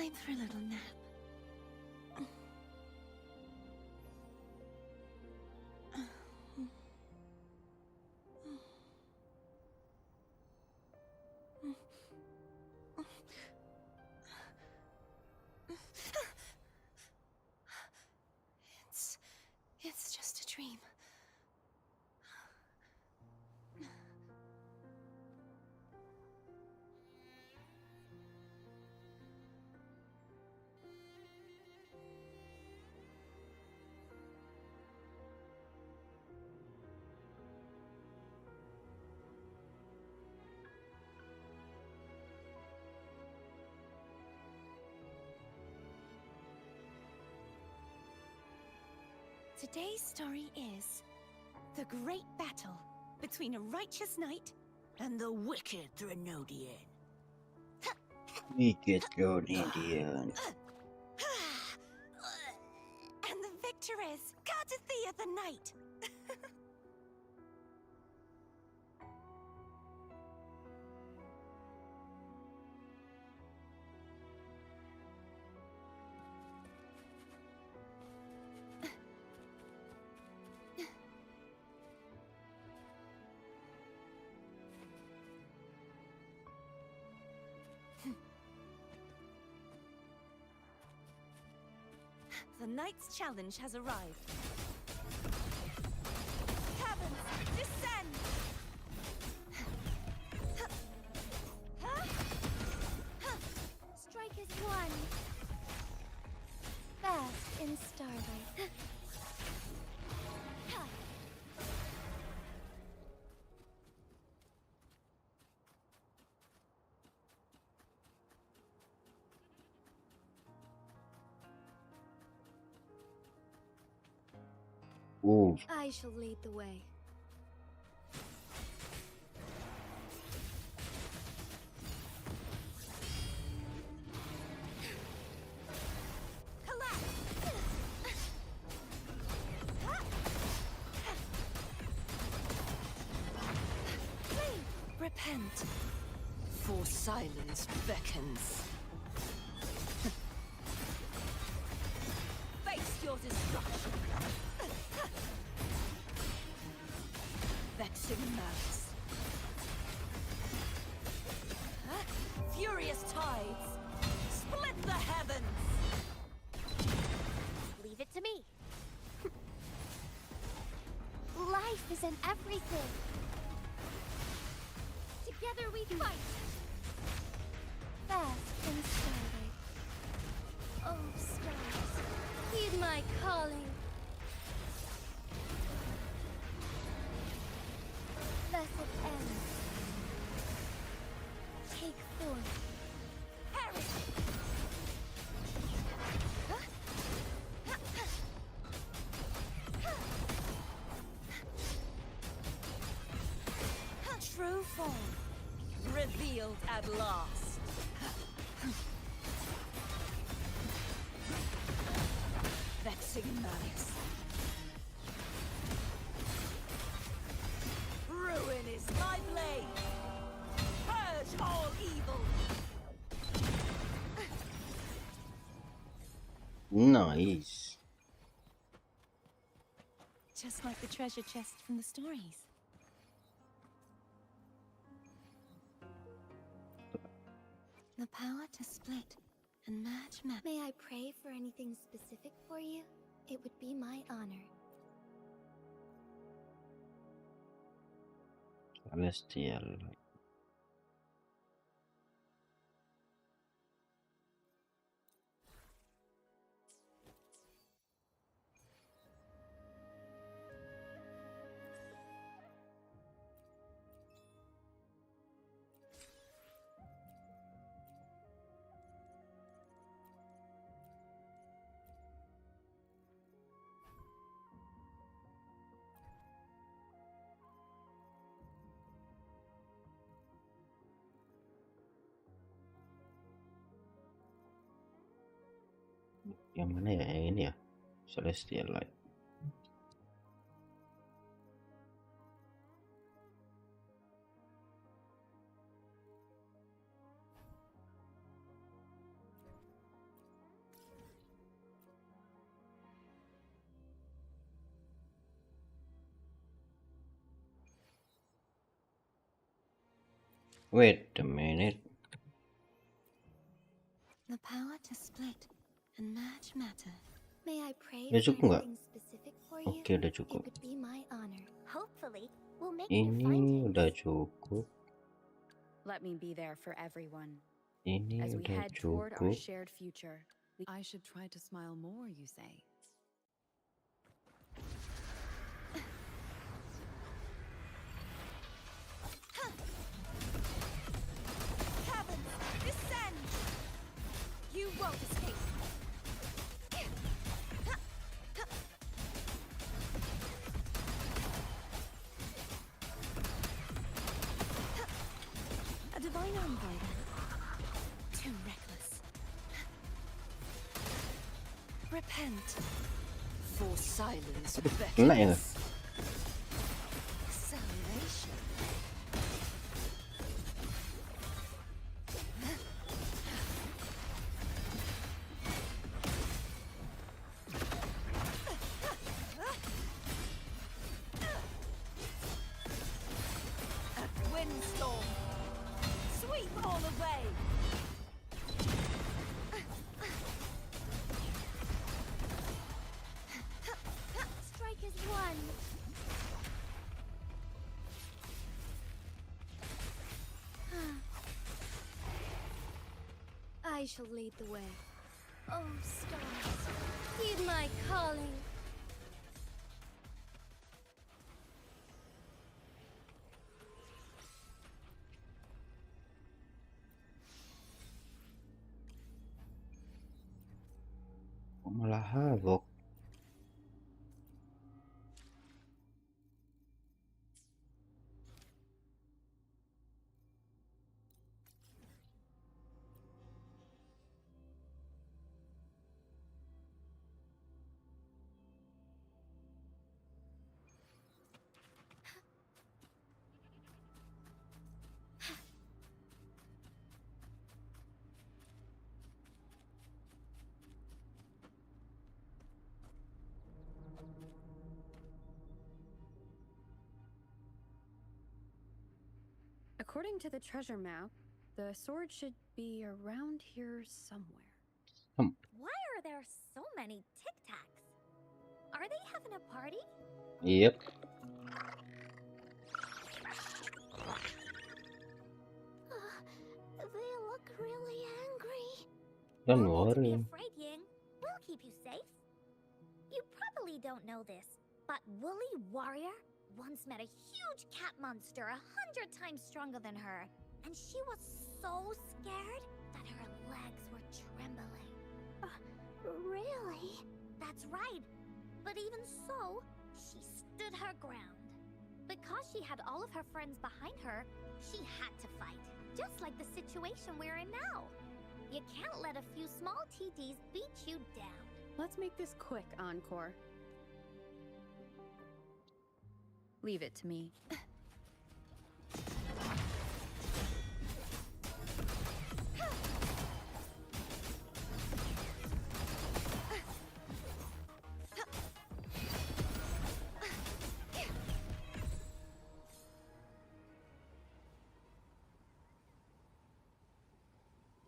Time for a little nap. It's just a dream. Today's story is the great battle between a righteous knight and the wicked Threnodian. Wicked Threnodian. And the victor is Kadang the knight. The knight's challenge has arrived. Heavens, descend! Strike as one. Fast in starlight. Ooh. I shall lead the way. Repent, for silence beckons. Face your destruction. Vexing malice. Furious tides. Split the heavens. Leave it to me. Life is in everything. Together we fight. Fast in starlight. Oh, stars, heed my calling. Blessed end. Take form. Perish. True form revealed at last. Vexing malice. Ruin is my blade. Purge all evil. Nice. Just like the treasure chest from the stories. The power to split and merge matter. May I pray for anything specific for you? It would be my honor. Celestial. Yang mana ya? Yang ini ya? Celestial Light. Wait a minute. The power to split and merge matter. May I pray Udah for cukup nggak? anything specific for you? Oke, udah It cukup. would be my honor. Hopefully, we'll make new Ini findings. udah cukup. Let me be there for everyone. Ini As we udah head toward our cukup. shared future, I should try to smile more, you say? Heavens, descend! You won't escape. A divine envoy then. Too reckless. Repent. For silence Kena ya? beckons. Salvation. A windstorm. Sweep all away. Strike is one. I shall lead the way. Oh, stars, heed my calling. Kok malah hagok? According to the treasure map, the sword should be around here somewhere. Why are there so many Tic Tacs? Are they having a party? Yep. They look really angry. Don't No need to be worry. afraid, Ying. We'll keep you safe. You probably don't know this, but Woolly Warrior once met a huge cat monster 100 times stronger than her, and she was so scared that her legs were trembling. Really? That's right. But even so, she stood her ground. Because she had all of her friends behind her, she had to fight. Just like the situation we're in now. You can't let a few small TDs beat you down. Let's make this quick, Encore. Leave it to me.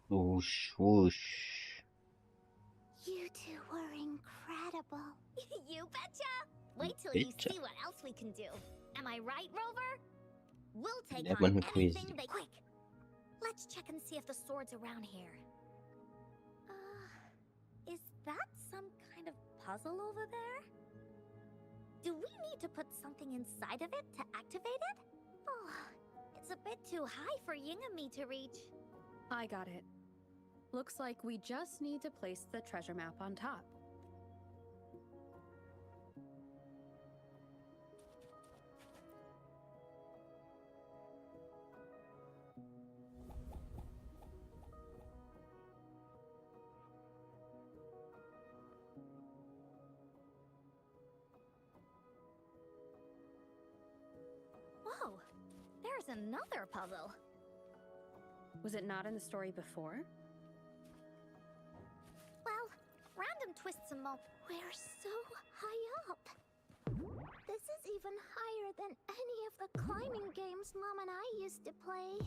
Whoosh, whoosh. You two were incredible. You betcha! Wait till Betcha. you see what else we can do. Am I right, Rover? We'll take That on one quiz. anything they... Quick! Let's check and see if the sword's around here. Is that some kind of puzzle over there? Do we need to put something inside of it to activate it? Oh, it's a bit too high for Ying and me to reach. I got it. Looks like we just need to place the treasure map on top. Whoa, there's another puzzle. Was it not in the story before? Well, random twists and mo. We're so high up. This is even higher than any of the climbing games Mom and I used to play.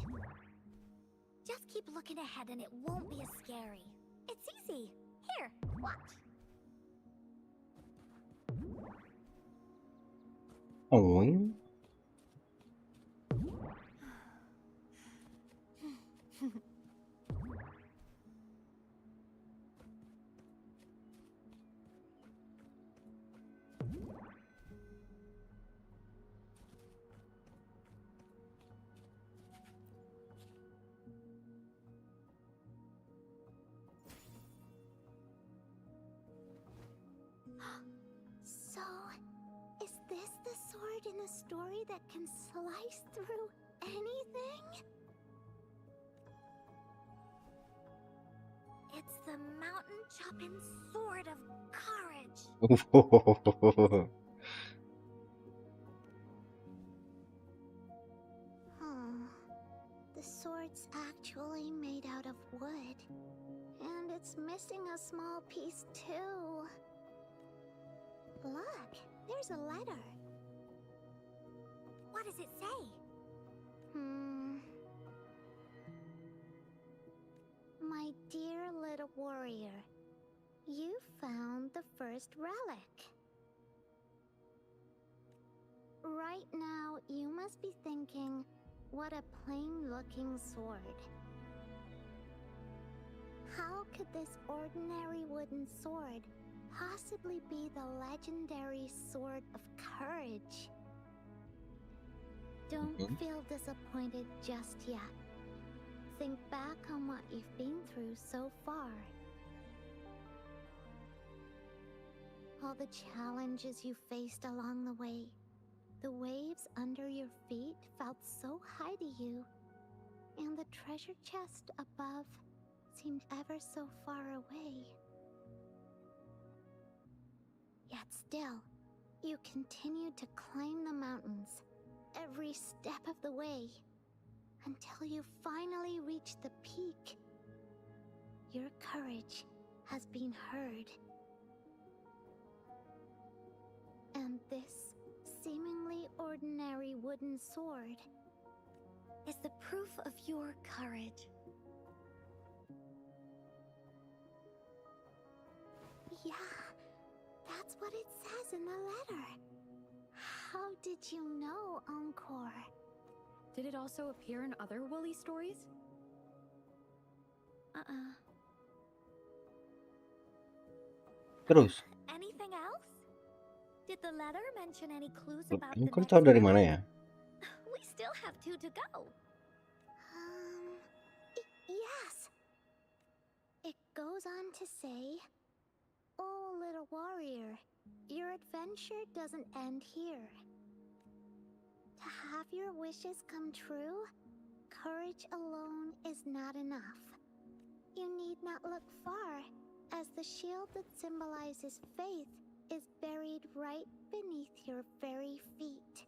Just keep looking ahead and it won't be as scary. It's easy. Here, watch. Oh. So, is this the sword in a story that can slice through anything? It's the mountain-chopping sword of courage. The sword's actually made out of wood. And it's missing a small piece too. Look, there's a letter. What does it say? My dear little warrior, you found the first relic. Right now, you must be thinking, what a plain-looking sword. How could this ordinary wooden sword possibly be the legendary sword of courage? Don't feel disappointed just yet. Think back on what you've been through so far. All the challenges you faced along the way. The waves under your feet felt so high to you, and the treasure chest above seemed ever so far away. Yet still, you continued to climb the mountains, every step of the way, until you finally reached the peak. Your courage has been heard. And this seemingly ordinary wooden sword is the proof of your courage. Yeah, that's what it says in the letter. How did you know, Encore? Did it also appear in other Woolly stories? Terus, Anything else? Did the letter mention any clues about the kau next tahu dari relic? mana ya? We still have 2 to go. Yes. It goes on to say, "Oh, little warrior, your adventure doesn't end here. To have your wishes come true, courage alone is not enough. You need not look far, as the shield that symbolizes faith is buried right beneath your very feet.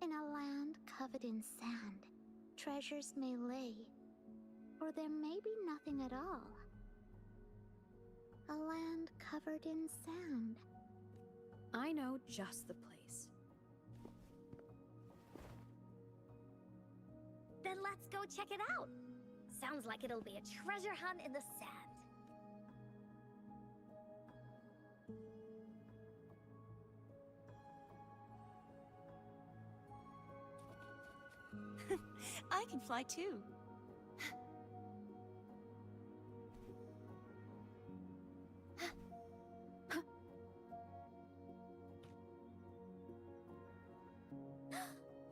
In a land covered in sand, treasures may lay, or there may be nothing at all. A land covered in sand." I know just the place. Then let's go check it out. Sounds like it'll be a treasure hunt in the sand. I can fly too.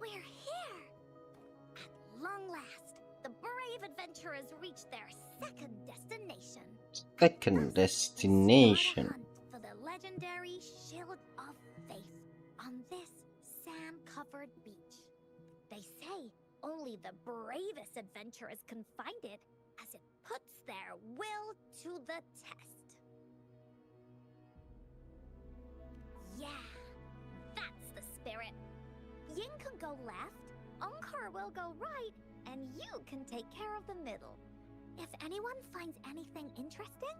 We're here! At long last, the brave adventurers reached their second destination. Second destination. Hunt for the legendary Shield of Faith on this sand-covered beach. They say only the bravest adventurers can find it, as it puts their will to the test. Yeah, that's the spirit. Yin can go left, Encore will go right, and you can take care of the middle. If anyone finds anything interesting,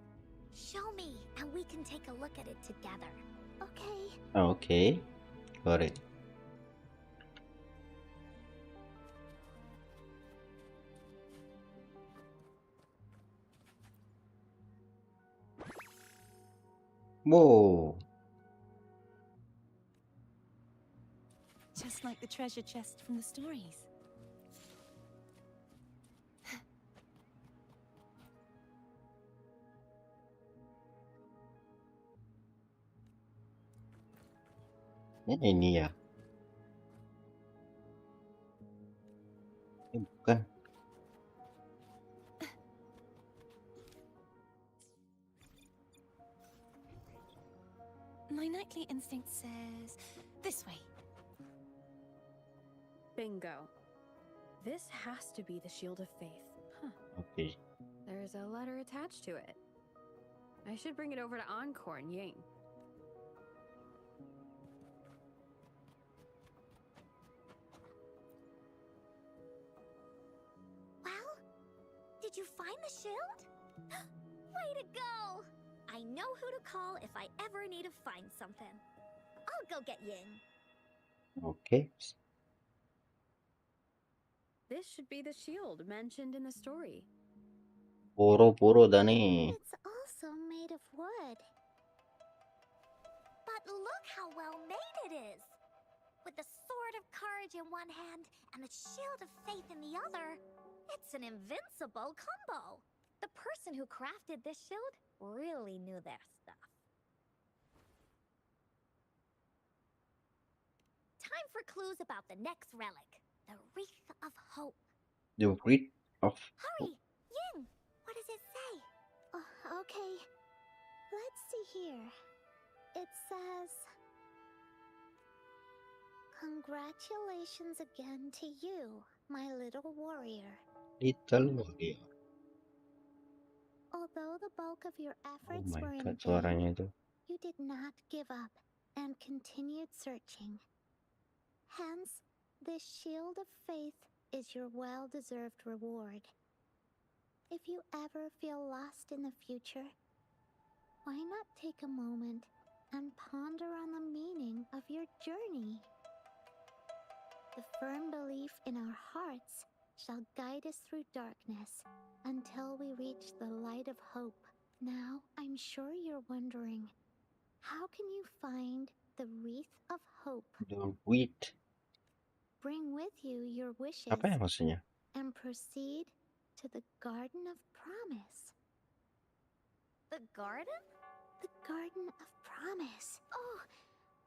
show me and we can take a look at it together. Okay? Okay, got it. Wow. Just like the treasure chest from the stories. Ini ya. Ini bukan. My nightly instinct says this way. Bingo. This has to be the Shield of Faith. Huh. Oke. There's a letter attached to it. I should bring it over to Encore and Ying. Well, did you find the shield? Way to go! I know who to call if I ever need to find something. I'll go get Ying. Oke. This should be the shield mentioned in the story. Puro-puro dah nih. It's also made of wood. But look how well made it is! With the sword of courage in one hand and the shield of faith in the other, it's an invincible combo. The person who crafted this shield really knew their stuff. Time for clues about the next relic, the Wreath of Hope. The Wreath of... Hurry! Ying! What does it say? Okay. Let's see here. It says... Congratulations again to you, my little warrior. Little Warrior. Although the bulk of your Oh efforts my were in god, vain, suaranya itu. you did not give up and continued searching. Hence, this shield of faith is your well-deserved reward. If you ever feel lost in the future, why not take a moment and ponder on the meaning of your journey? The firm belief in our hearts shall guide us through darkness until we reach the light of hope. Now, I'm sure you're wondering, how can you find the Wreath of Hope? The Wreath. Bring with you your wishes Apa ya maksudnya? and proceed to the Garden of Promise. The garden? The Garden of Promise. Oh,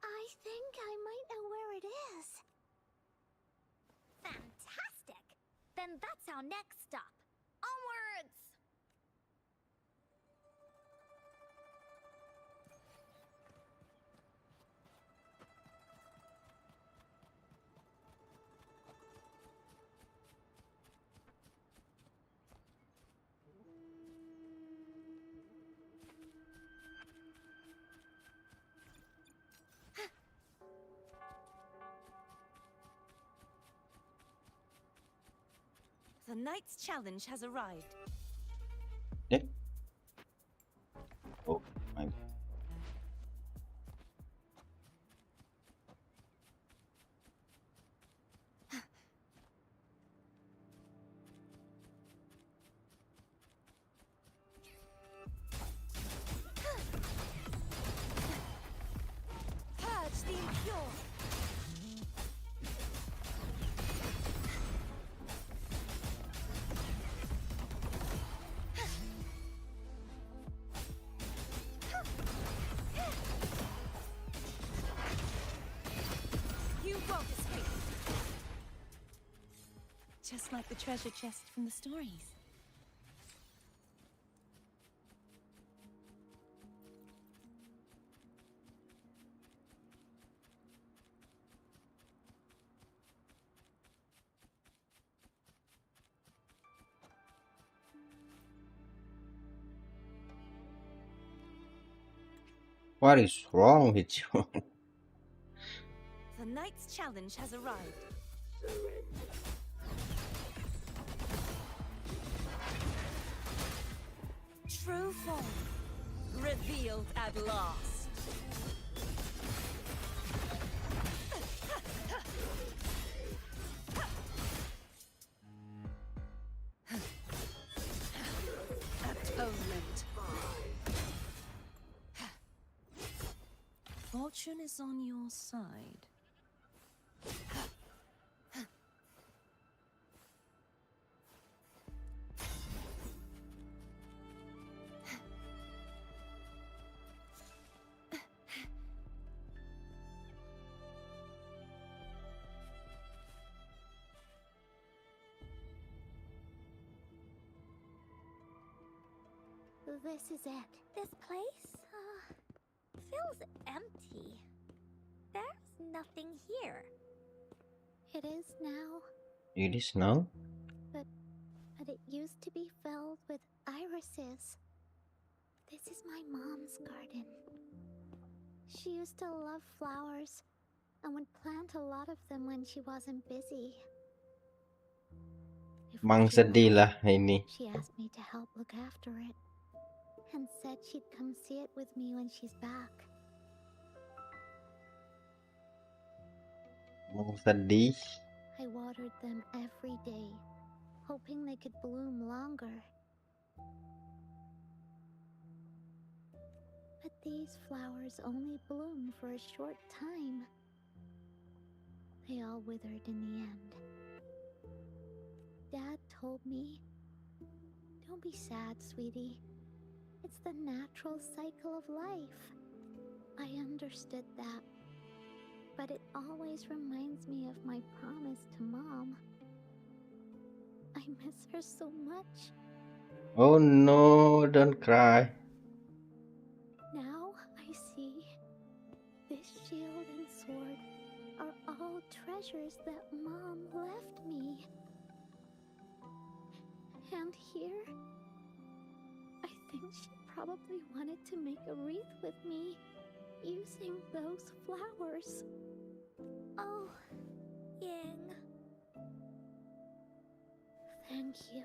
I think I might know where it is. Fantastic! Then that's our next stop. Onwards! The knight's challenge has arrived. Eh? Oh my. Purge the impure. You won't escape. Just like the treasure chest from the stories. What is wrong with you? The knight's challenge has arrived. True form revealed at last. Atonement. Fortune is on your side. This is it. This place, feels empty. There's nothing here. It is now, It is now? but it used to be filled with irises. This is my mom's garden. She used to love flowers and would plant a lot of them when she wasn't busy. If Mang she sedih left, lah ini. she asked me to help look after it and said she'd come see it with me when she's back. Mang sedih. I watered them every day, hoping they could bloom longer. But these flowers only bloom for a short time. They all withered in the end. Dad told me, "Don't be sad, sweetie. It's the natural cycle of life." I understood that, but it always reminds me of my promise to Mom. I miss her so much. Oh no, don't cry. Now I see this shield and sword are all treasures that Mom left me. And here, I think she probably wanted to make a wreath with me using those flowers. Oh, Ying. Thank you,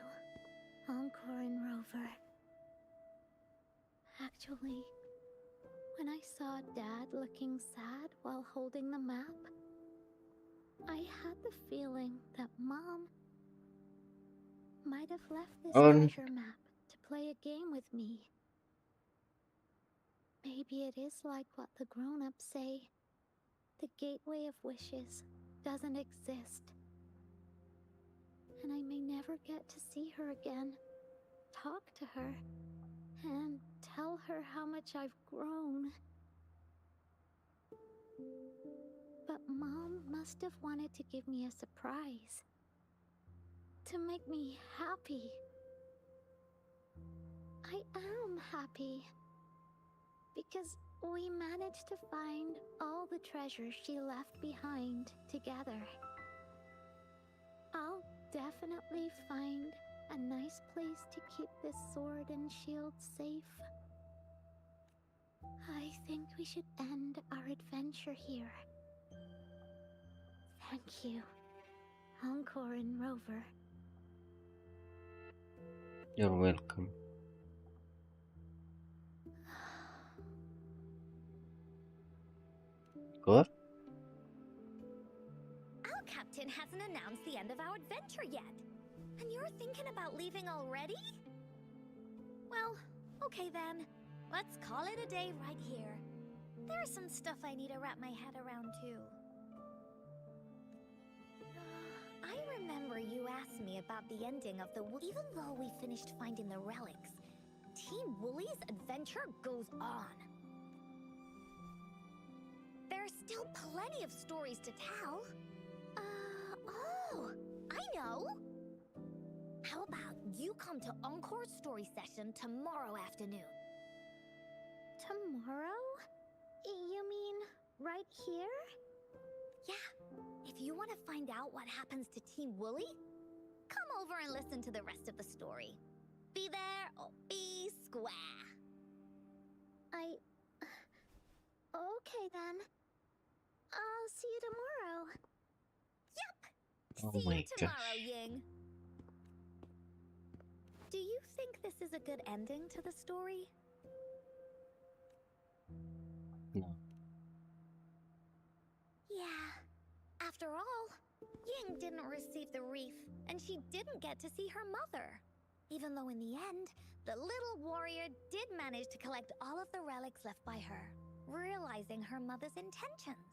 Encore and Rover. Actually, when I saw Dad looking sad while holding the map, I had the feeling that Mom might have left this treasure map to play a game with me. Maybe it is like what the grown-ups say. The gateway of wishes doesn't exist. And I may never get to see her again, talk to her, and tell her how much I've grown. But Mom must have wanted to give me a surprise. To make me happy. I am happy. Because we managed to find all the treasures she left behind together. I'll definitely find a nice place to keep this sword and shield safe. I think we should end our adventure here. Thank you, Encore and Rover. You're welcome. Good? Our captain hasn't announced the end of our adventure yet. And you're thinking about leaving already? Well, okay then. Let's call it a day right here. There's some stuff I need to wrap my head around too. I remember you asked me about the ending of the Even though we finished finding the relics, Team Woolly's adventure goes on. There's still plenty of stories to tell. Oh, I know! How about you come to Encore's story session tomorrow afternoon? Tomorrow? You mean right here? Yeah. If you want to find out what happens to Team Woolly, come over and listen to the rest of the story. Be there or be square. Okay then. I'll see you tomorrow. Yep. Oh See my you tomorrow, gosh. Ying. Do you think this is a good ending to the story? No. Yeah. After all, Ying didn't receive the wreath, and she didn't get to see her mother. Even though in the end, the little warrior did manage to collect all of the relics left by her. realizing her mother's intentions.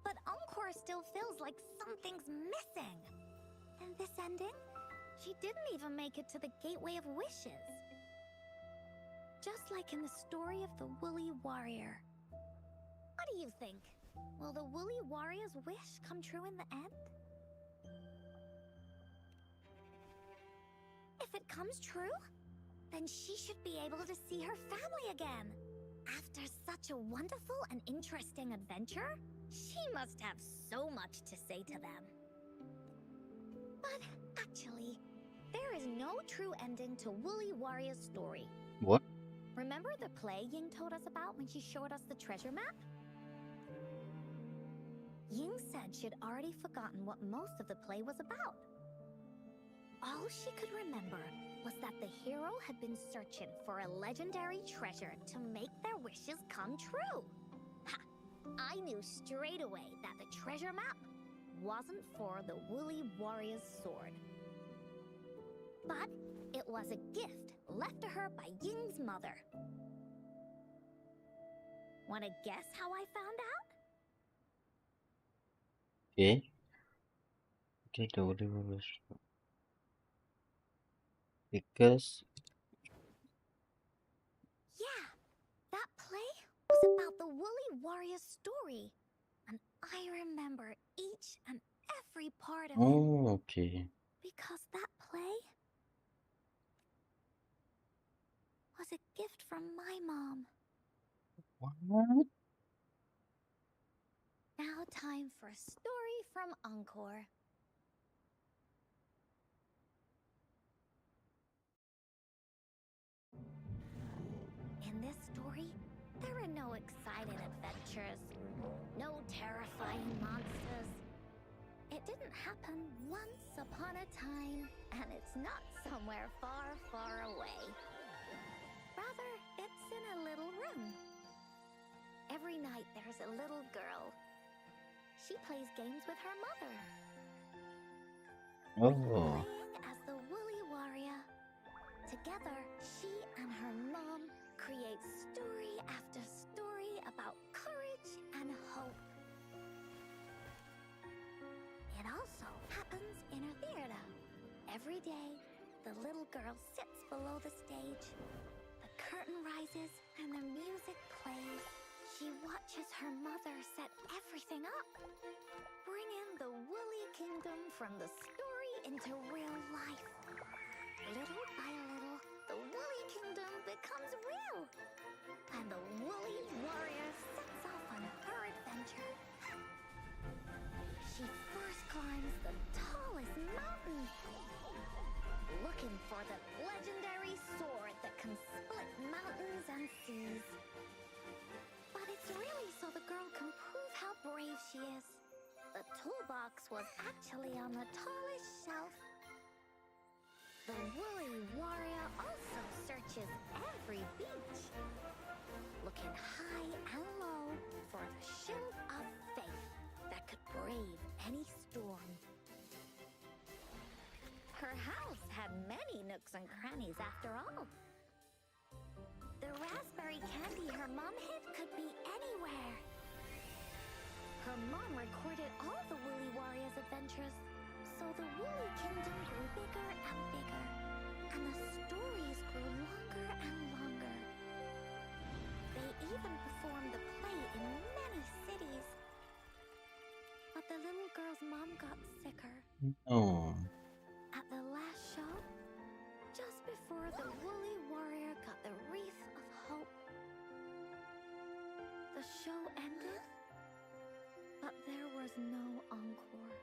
But Encore still feels like something's missing. In this ending, she didn't even make it to the Gateway of Wishes. Just like in the story of the Woolly Warrior. What do you think? Will the Woolly Warrior's wish come true in the end? If it comes true, then she should be able to see her family again. After such a wonderful and interesting adventure, she must have so much to say to them. But actually, there is no true ending to Woolly Warrior's story. What? Remember the play Ying told us about when she showed us the treasure map? Ying said she'd already forgotten what most of the play was about. All she could remember was that the hero had been searching for a legendary treasure to make their wishes come true. Ha! I knew straight away that the treasure map wasn't for the Woolly Warrior's sword. But it was a gift left to her by Ying's mother. Wanna guess how I found out? Okay. Okay, because Yeah, that play was about the Woolly Warrior's story. And I remember each and every part of it. oh, okay. Because that play was a gift from my mom. What? Now time for a story from Encore. In this story, there are no exciting adventures, no terrifying monsters. It didn't happen once upon a time, and it's not somewhere far, far away. Rather, it's in a little room. Every night there's a little girl. She plays games with her mother. Oh, Playing as the Woolly Warrior. Together, she and her mom create story after story about courage and hope. It also happens in a theater. Every day, the little girl sits below the stage. The curtain rises and the music plays. She watches her mother set everything up, bringing the Woolly Kingdom from the story into real life. Little by little, the Woolly Kingdom becomes real, and the Woolly Warrior sets off on her adventure. She first climbs the tallest mountain, looking for the legendary sword that can split mountains and seas. But it's really so the girl can prove how brave she is. The toolbox was actually on the tallest shelf. The Woolly Warrior also searches every beach, looking high and low for the shield of faith that could brave any storm. Her house had many nooks and crannies after all. The raspberry candy her mom hid could be anywhere. Her mom recorded all the Woolly Warrior's adventures, so the Woolly Kingdom grew bigger and bigger, and the stories grew longer and longer. They even performed the play in many cities. But the little girl's mom got sicker. oh, At the last show, just before the Woolly Warrior got the wreath of hope, the show ended, but there was no encore.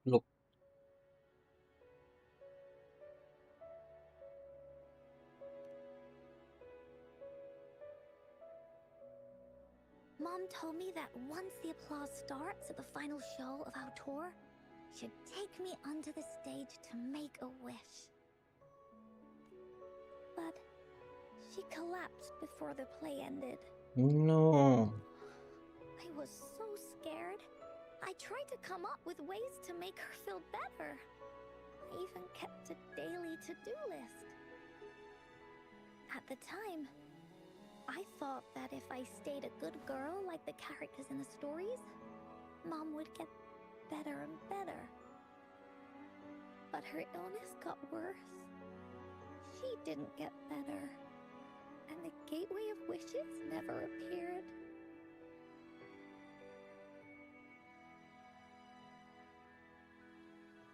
look. Mom told me that once the applause starts at the final show of our tour, she'd take me onto the stage to make a wish. But She collapsed before the play ended. No. I was so scared. I tried to come up with ways to make her feel better. I even kept a daily to-do list. At the time, I thought that if I stayed a good girl like the characters in the stories, Mom would get better and better. But her illness got worse. She didn't get better. And the Gateway of Wishes never appeared.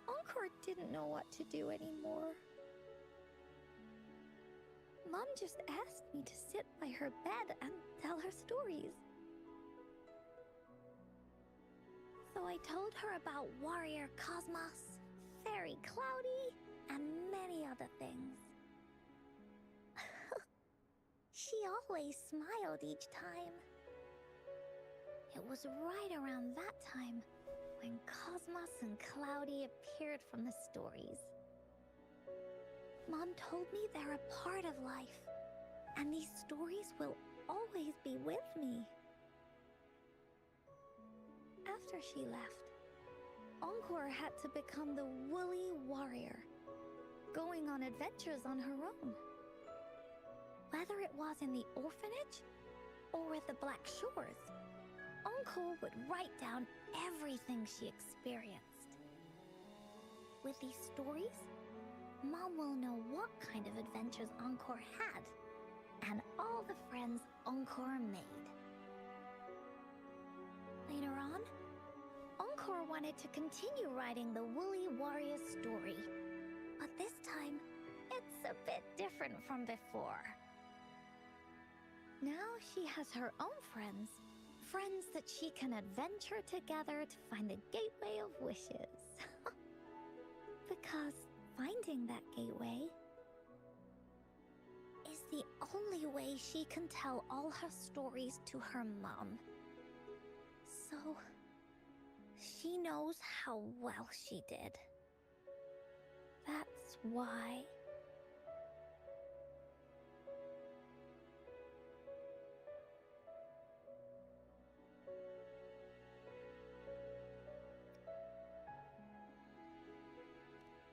Encore didn't know what to do anymore. Mom just asked me to sit by her bed and tell her stories. So I told her about Warrior Cosmos, Fairy Cloudy, and many other things. She always smiled each time. It was right around that time when Cosmos and Cloudy appeared from the stories. Mom told me they're a part of life, and these stories will always be with me. After she left, Encore had to become the woolly warrior, going on adventures on her own. Whether it was in the orphanage or at the Black Shores, Encore would write down everything she experienced. With these stories, Mom will know what kind of adventures Encore had, and all the friends Encore made. Later on, Encore wanted to continue writing the Woolly Warrior story, but this time, it's a bit different from before. Now she has her own friends, friends that she can adventure together to find the Gateway of Wishes. Because finding that gateway is the only way she can tell all her stories to her mom. So, she knows how well she did. That's why.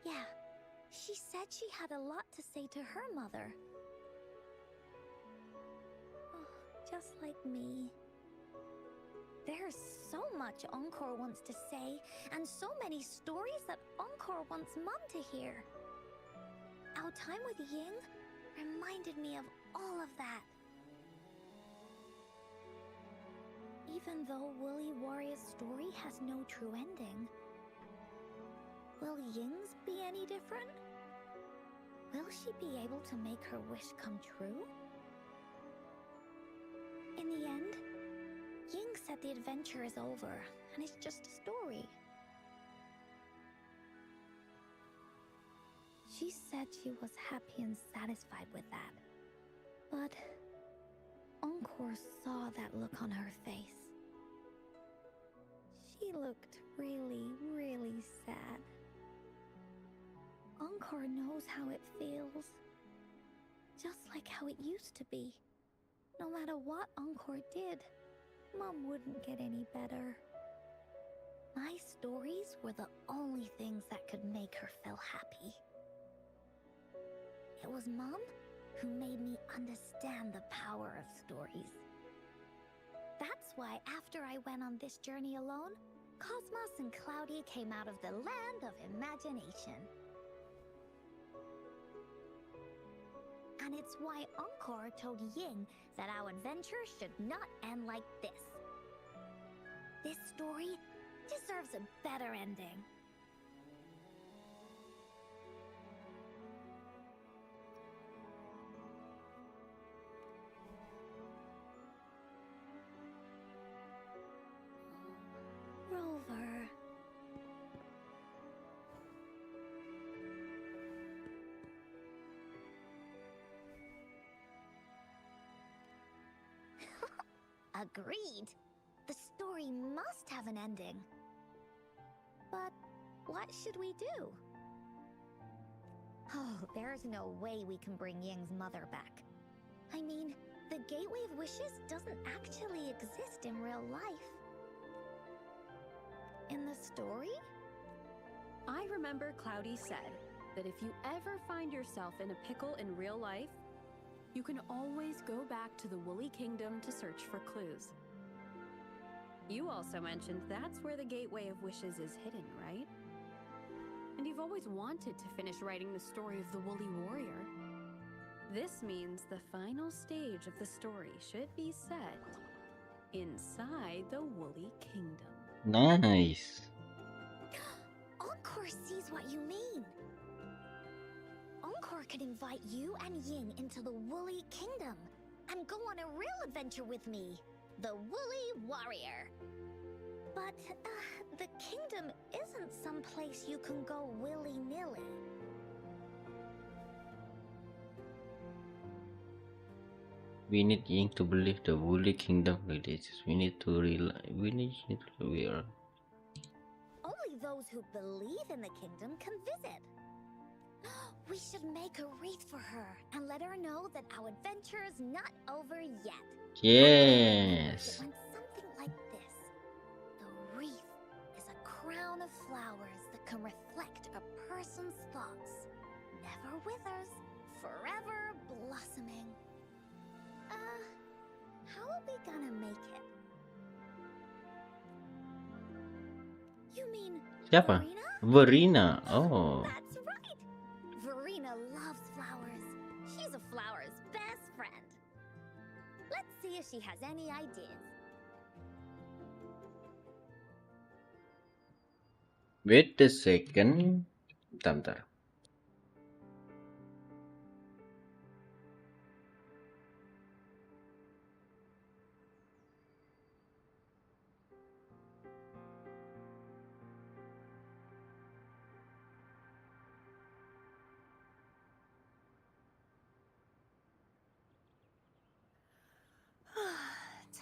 Yeah, she said she had a lot to say to her mother. Oh, just like me. There's so much Encore wants to say, and so many stories that Encore wants Mom to hear. Our time with Ying reminded me of all of that. Even though Woolly Warrior's story has no true ending, will Ying's be any different? Will she be able to make her wish come true? In the end, Ying said the adventure is over, and it's just a story. She said she was happy and satisfied with that. But Encore saw that look on her face. She looked really, really sad. Encore knows how it feels. Just like how it used to be. No matter what Encore did, Mom wouldn't get any better. My stories were the only things that could make her feel happy. It was Mom who made me understand the power of stories. That's why after I went on this journey alone, Cosmos and Cloudy came out of the land of imagination. And it's why Encore told Ying that our adventure should not end like this. This story deserves a better ending. Rover. Agreed. The story must have an ending. But what should we do? Oh, there's no way we can bring Ying's mother back. I mean, the Gateway of Wishes doesn't actually exist in real life. In the story? I remember Cloudy said that if you ever find yourself in a pickle in real life, you can always go back to the Woolly Kingdom to search for clues. You also mentioned that's where the Gateway of Wishes is hidden, right? And you've always wanted to finish writing the story of the Woolly Warrior. This means the final stage of the story should be set inside the Woolly Kingdom. Nice. Encore sees what you mean. Encore could invite you and Ying into the Woolly Kingdom and go on a real adventure with me, the Woolly Warrior. But the kingdom isn't some place you can go willy-nilly. We need Ying to believe the Woolly Kingdom exists. We need to are. Only those who believe in the kingdom can visit. We should make a wreath for her and let her know that our adventure is not over yet. Yes. It went something like this. The wreath is a crown of flowers that can reflect a person's thoughts. Never withers, forever blossoming. How are we gonna make it? You mean Siapa? Verena? Verena. Oh. That's right! Verena loves flowers. She's a flower's best friend. Let's see if she has any ideas. Wait a second. Bentar.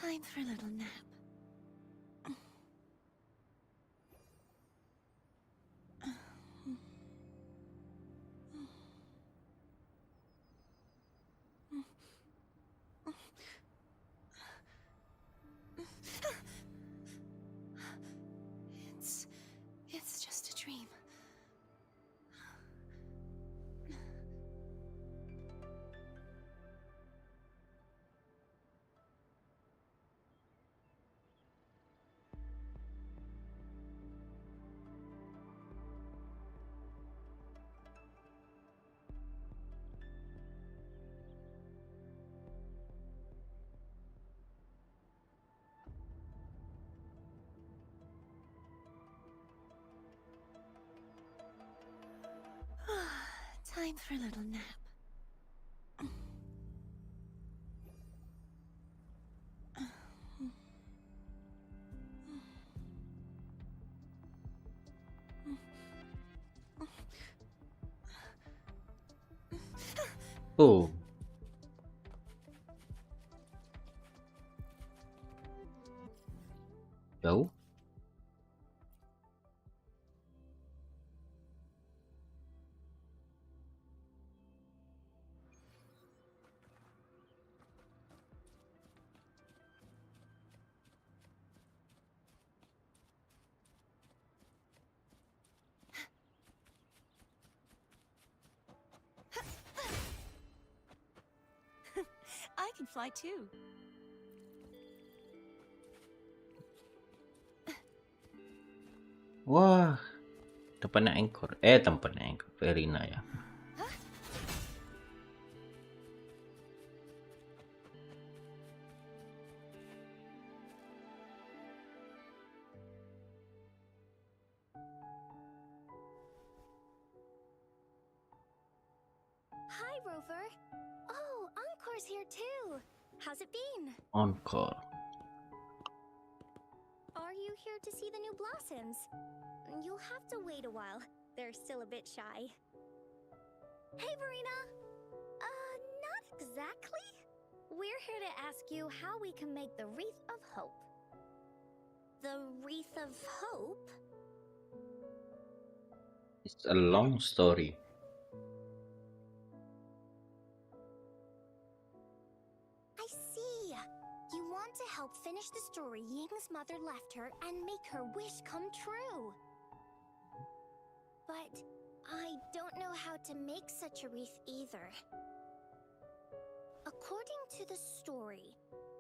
Time for a little nap. It's just a dream. Time for a little nap. Oh. Jauh? I can fly too. Wah. Tempatnya Anchor. Tempatnya Anchor. Verena ya. Hi, Rover. Oh, Encore's here too. How's it been? Encore. Are you here to see the new blossoms? You'll have to wait a while. They're still a bit shy. Hey, Verena! Not exactly. We're here to ask you how we can make the Wreath of Hope. The Wreath of Hope? It's a long story. finish the story Ying's mother left her and make her wish come true. But I don't know how to make such a wreath either. According to the story,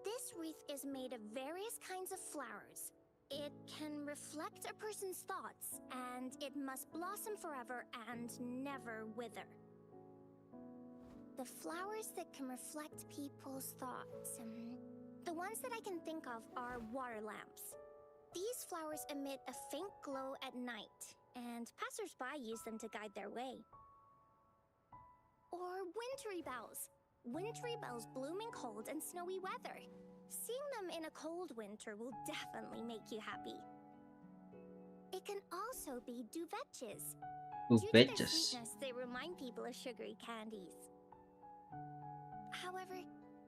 this wreath is made of various kinds of flowers. It can reflect a person's thoughts, and it must blossom forever and never wither. The flowers that can reflect people's thoughts, the ones that I can think of are water lamps. These flowers emit a faint glow at night, and passers-by use them to guide their way. Or wintry bells. Wintry bells bloom in cold and snowy weather. Seeing them in a cold winter will definitely make you happy. It can also be duvetches. Due to their sweetness, they remind people of sugary candies. However,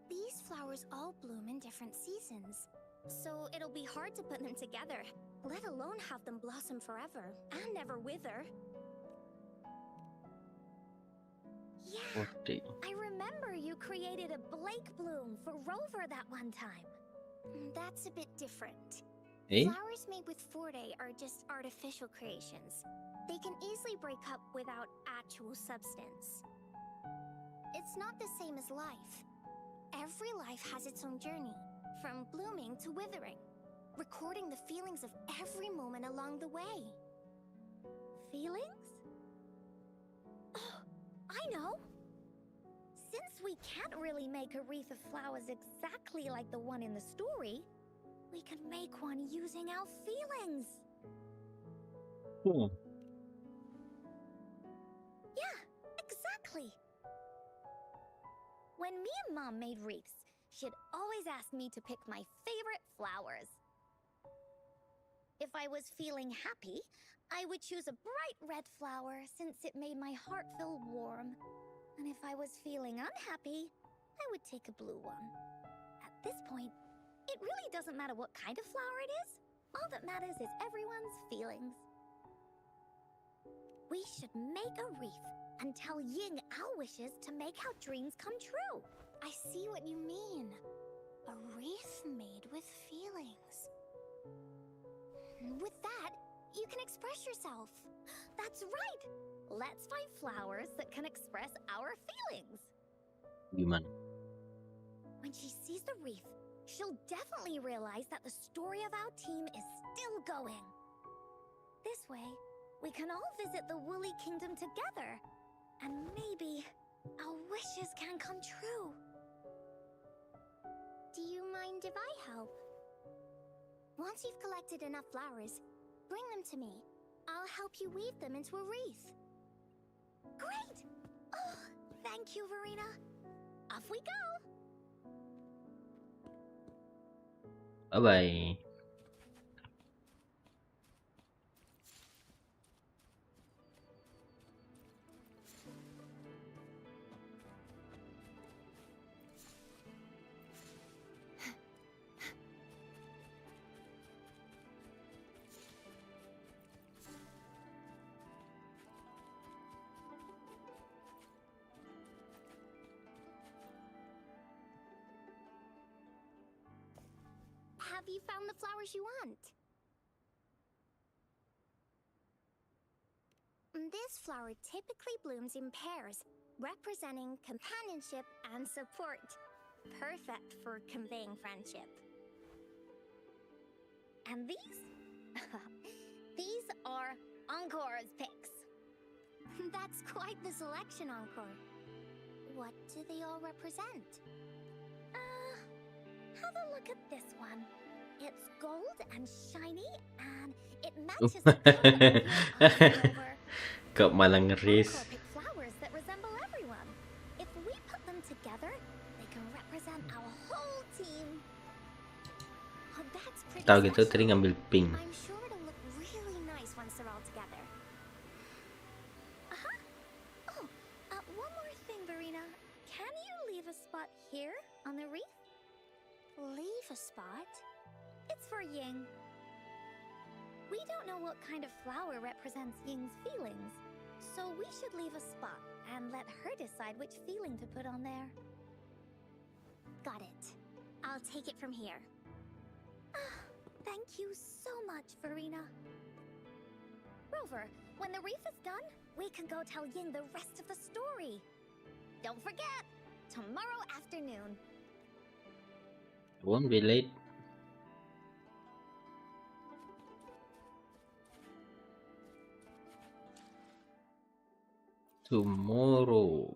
these flowers all bloom in different seasons, so it'll be hard to put them together, let alone have them blossom forever and never wither. Yeah, I remember you created a Blake bloom for Rover that one time. That's a bit different. Flowers made with Forte are just artificial creations. They can easily break up without actual substance. It's not the same as life. Every life has its own journey, from blooming to withering, recording the feelings of every moment along the way. Feelings? Oh, I know! Since we can't really make a wreath of flowers exactly like the one in the story, we can make one using our feelings. Yeah, exactly. When me and Mom made wreaths, she'd always ask me to pick my favorite flowers. If I was feeling happy, I would choose a bright red flower since it made my heart feel warm. And if I was feeling unhappy, I would take a blue one. At this point, it really doesn't matter what kind of flower it is. All that matters is everyone's feelings. We should make a wreath and tell Ying our wishes to make our dreams come true. I see what you mean. A wreath made with feelings. With that, you can express yourself. That's right! Let's find flowers that can express our feelings. Gimana? When she sees the wreath, she'll definitely realize that the story of our team is still going. This way, we can all visit the Woolly Kingdom together, and maybe our wishes can come true. Do you mind if I help? Once you've collected enough flowers, bring them to me. I'll help you weave them into a wreath. Great! Oh, thank you, Verena. Off we go! Bye-bye. Have you found the flowers you want? This flower typically blooms in pairs, representing companionship and support. Perfect for conveying friendship. And these? These are Encore's picks. That's quite the selection, Encore. What do they all represent? Have a look at this one. It's gold and shiny, and it matches the color of your Rover. Kok malah ngeris. Encore pick flowers that resemble everyone. If we put them together, they can represent our whole team. Oh, that's pretty Tahu gitu, special. tadi ngambil pink. I'm sure it'll look really nice once they're all together. Oh, one more thing, Verena. Can you leave a spot here on the wreath? Leave a spot? It's for Ying. We don't know what kind of flower represents Ying's feelings, so we should leave a spot and let her decide which feeling to put on there. Got it. I'll take it from here. Thank you so much, Verena. Rover, when the reef is done, we can go tell Ying the rest of the story. Don't forget, tomorrow afternoon. Won't be late. Tomorrow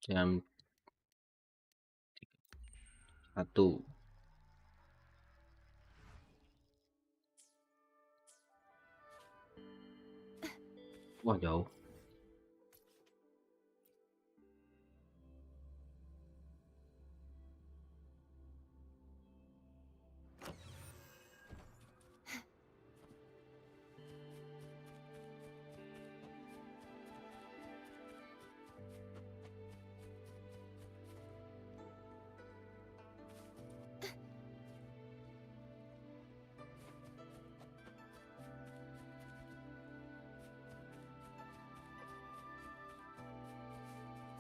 jam 1. Wah, jauh.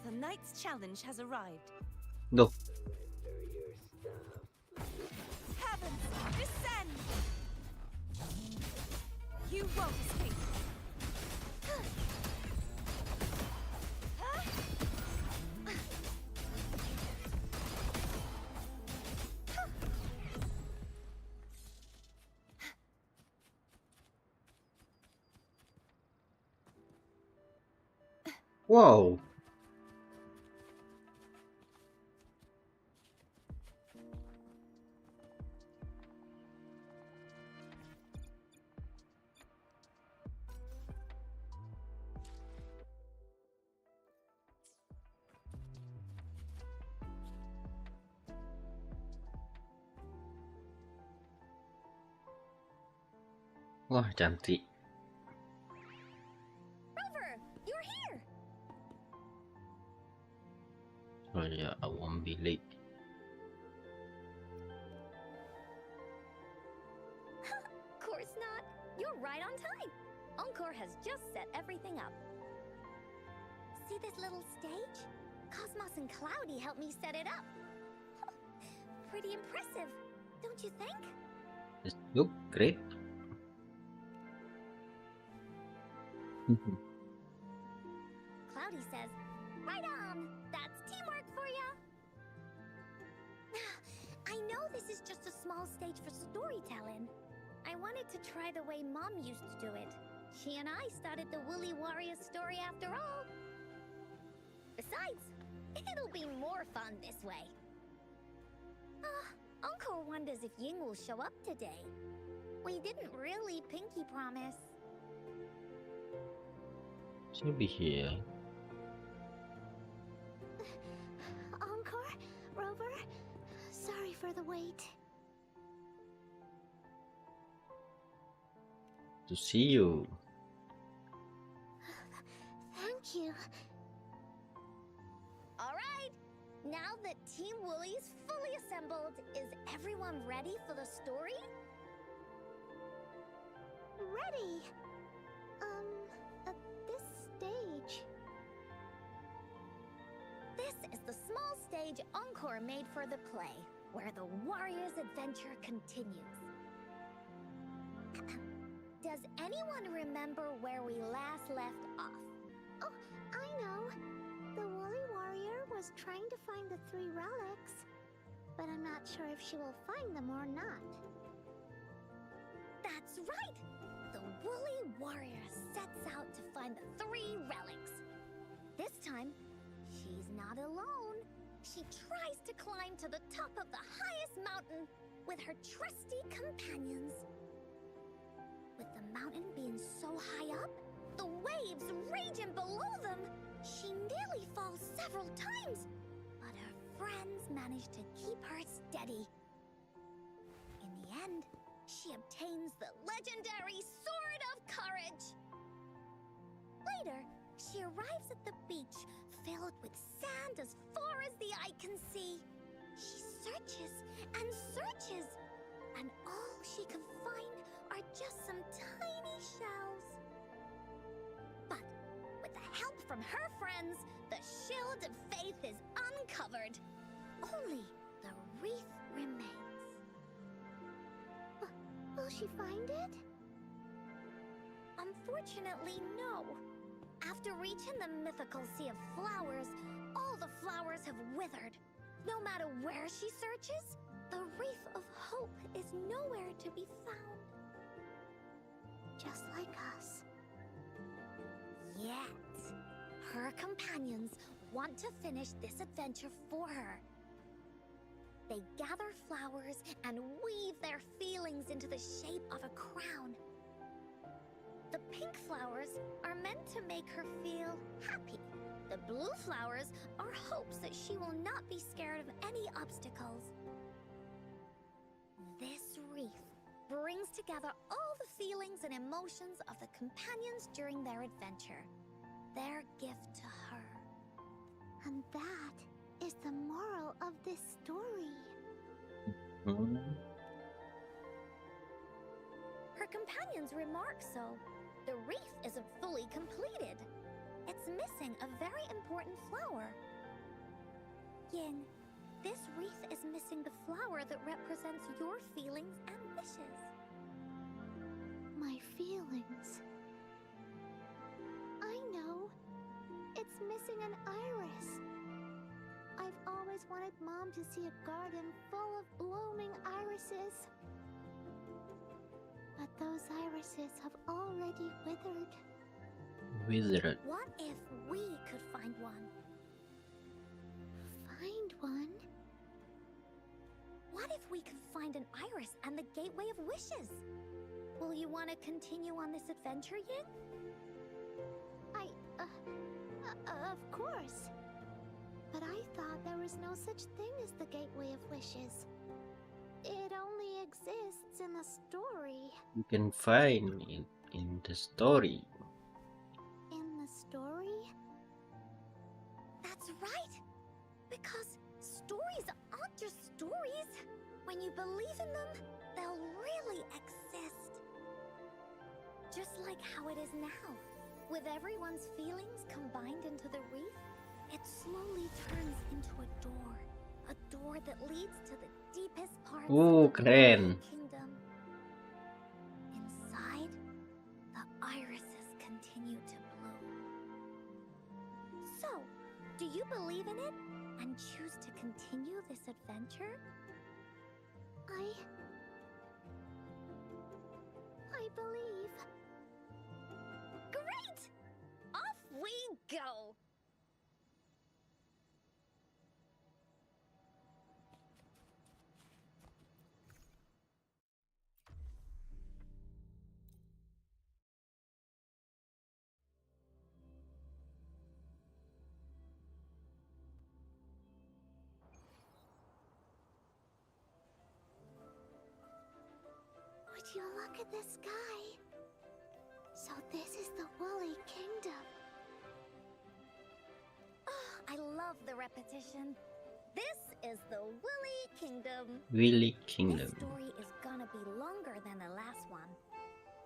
The knight's challenge has arrived. Duh, Heavens, descend! You won't escape. wow. Wah, cantik. Rover, you're here. Oh yeah, I won't be late. Course not. You're right on time. Encore has just set everything up. See this little stage? Cosmos and Cloudy helped me set it up. Pretty impressive, don't you think? It look great. Cloudy says, right on. That's teamwork for ya. I know this is just a small stage for storytelling. I wanted to try the way Mom used to do it. She and I started the Woolly Warrior story after all. Besides, it'll be more fun this way. Encore wonders if Ying will show up today. We didn't really pinky promise. She'll be here. Encore, Rover, sorry for the wait. To see you. Thank you. All right, now that Team Woolly's fully assembled, is everyone ready for the story? Ready. At this stage. This is the small stage Encore made for the play, where the warrior's adventure continues. Does anyone remember where we last left off? Oh, I know. The Woolly Warrior was trying to find the 3 relics, but I'm not sure if she will find them or not. That's right! The Woolly Warrior sets out to find the 3 relics. This time, she's not alone. She tries to climb to the top of the highest mountain with her trusty companions. With the mountain being so high up, the waves raging below them, she nearly falls several times, but her friends manage to keep her steady. In the end, she obtains the legendary Sword of Courage. Later, she arrives at the beach filled with sand as far as the eye can see. She searches and searches, and all she can find are just some tiny shells. But with the help from her friends, the shield of faith is uncovered. Only the wreath remains. Will she find it? Unfortunately, no. After reaching the mythical sea of flowers, all the flowers have withered. No matter where she searches, the wreath of hope is nowhere to be found. Just like us. Yet, her companions want to finish this adventure for her. They gather flowers and weave their feelings into the shape of a crown. The pink flowers are meant to make her feel happy. The blue flowers are hopes that she will not be scared of any obstacles. This wreath brings together all the feelings and emotions of the companions during their adventure. Their gift to her. And that is the moral of this story. Her companions remark so. The wreath isn't fully completed. It's missing a very important flower. Ying, this wreath is missing the flower that represents your feelings and wishes. My feelings? I know. It's missing an iris. I've always wanted Mom to see a garden full of blooming irises. But those irises have already withered. Withered. What if we could find one? Find one? What if we could find an iris and the gateway of wishes? Will you want to continue on this adventure, Yin? Of course. But I thought there was no such thing as the gateway of wishes. It only exists in the story. You can find it in the story. In the story? That's right! Because stories aren't just stories. When you believe in them, they'll really exist. Just like how it is now. With everyone's feelings combined into the wreath, it slowly turns into a door. A door that leads to the deepest parts of the Keren. kingdom. Inside, the irises continue to bloom. So, do you believe in it and choose to continue this adventure? I believe. Great! Off we go! Would you look at the sky? So this is the Woolly Kingdom. Oh, I love the repetition. This is the Woolly Kingdom. Willy Kingdom. This story is gonna be longer than the last one.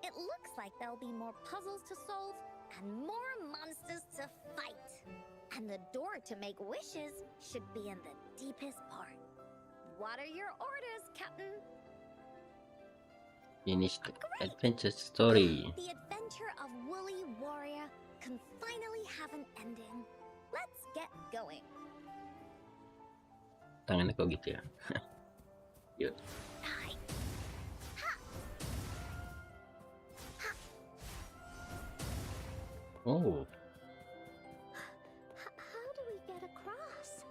It looks like there'll be more puzzles to solve and more monsters to fight. And the door to make wishes should be in the deepest part. What are your orders, Captain? Finish the adventure story. The adventure of Woolly Warrior can finally have an ending. Let's get going. Tangan kok gitu ya. Yuk. Hi. Ha. Ha. Oh, How do we get across?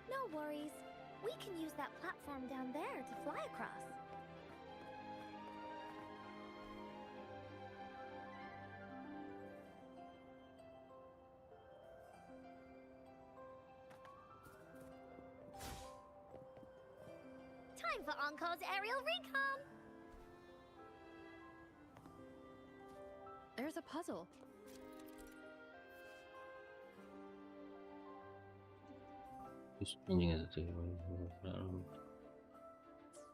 No worries. We can use that platform down there to fly across. Time for Encore's aerial recon! There's a puzzle.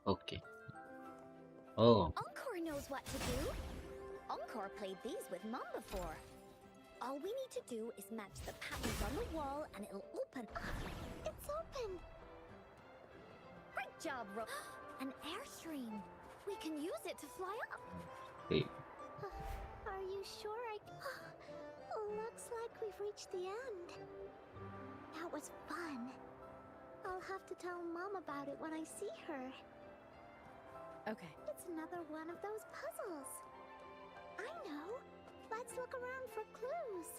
Okay. Oh, Encore knows what to do. Encore played these with Mom before. All we need to do is match the patterns on the wall and it'll open up. It's open! job, An airstream. We can use it to fly up. Okay. Are you sure Looks like we've reached the end. That was fun. I'll have to tell Mom about it when I see her. Okay. It's another one of those puzzles. I know. Let's look around for clues.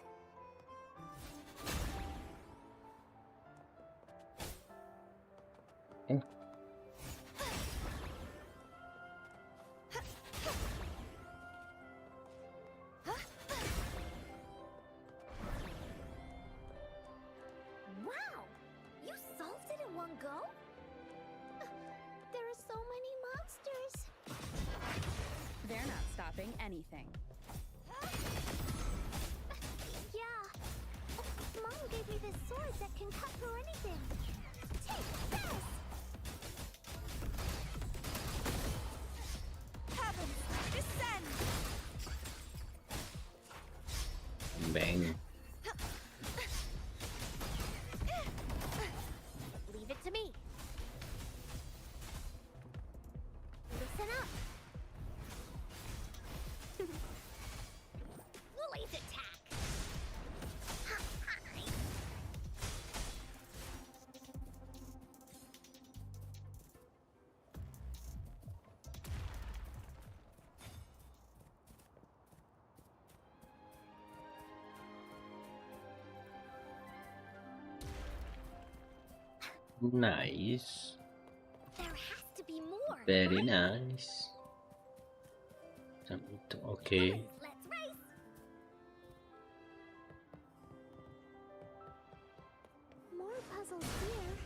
Wow! You solved it in one go? There are so many monsters. They're not stopping anything. Yeah. Mom gave me this sword that can cut through anything. Take this! Heavens, descend! Bang. Leave it to me. Listen up. Woolly's attack. Nice. There has to be more. Very right? nice. Okay. Woolies, let's race. More puzzles here.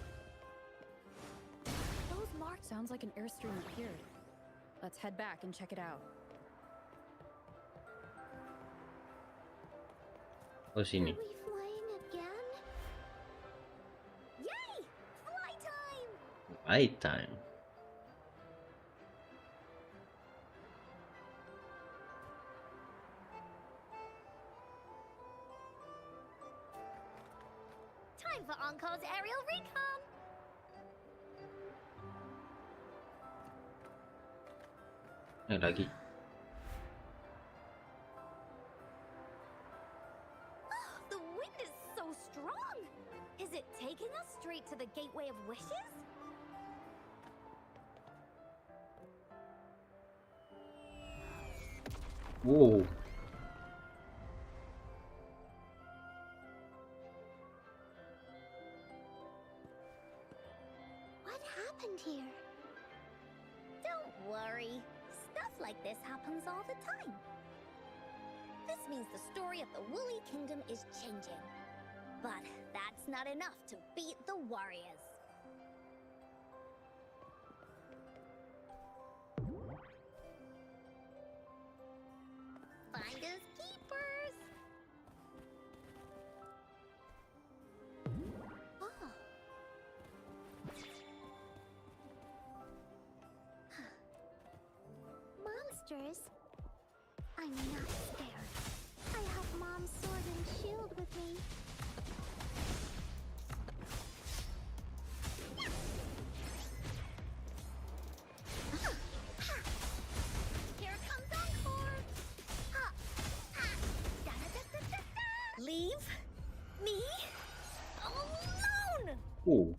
Those marks sounds like an airstream appeared. Let's head back and check it out. Oh, Are sini. we flying again? Yay! Fly time! Right time. Time for Encore's aerial recon. Lagi. The wind is so strong. Is it taking us straight to the Gateway of Wishes? Whoa. What happened here? Don't worry. Stuff like this happens all the time. This means the story of the Woolly Kingdom is changing. But that's not enough to beat the warriors. Finders keepers. Oh. Monsters? I'm not scared. I have Mom's sword and shield with me. Here comes Encore! Ha! Ha! Da-da-da-da-da-da! Leave me alone! Oh.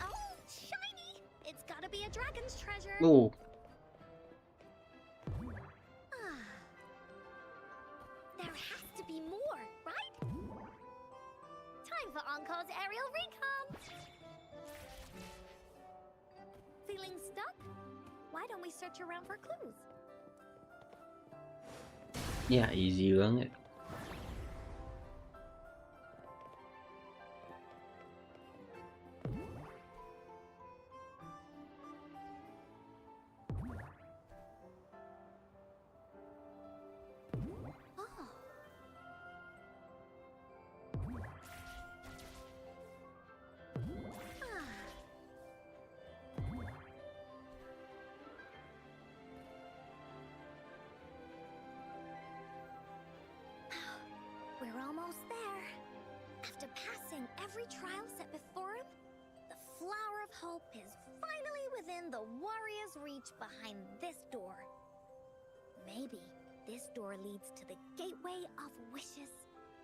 Oh, shiny! It's gotta be a dragon's treasure. Oh. Ah. There has to be more, right? Time for Encore's aerial recon. Feeling stuck? Why don't we search around for clues? Ya, easy banget. Oh. Ah. almost there. After passing every trial set before him, the flower of hope is finally within the warrior's reach behind this door. Maybe this door leads to the gateway of wishes,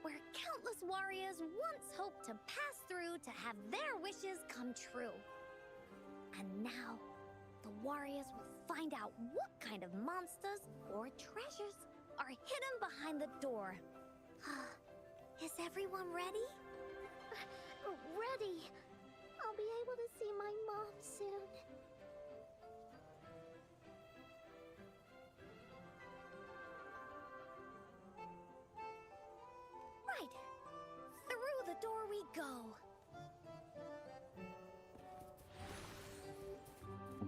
where countless warriors once hoped to pass through to have their wishes come true. And now, the warriors will find out what kind of monsters or treasures are hidden behind the door. Is everyone ready? Ready. I'll be able to see my mom soon. Right. Through the door we go.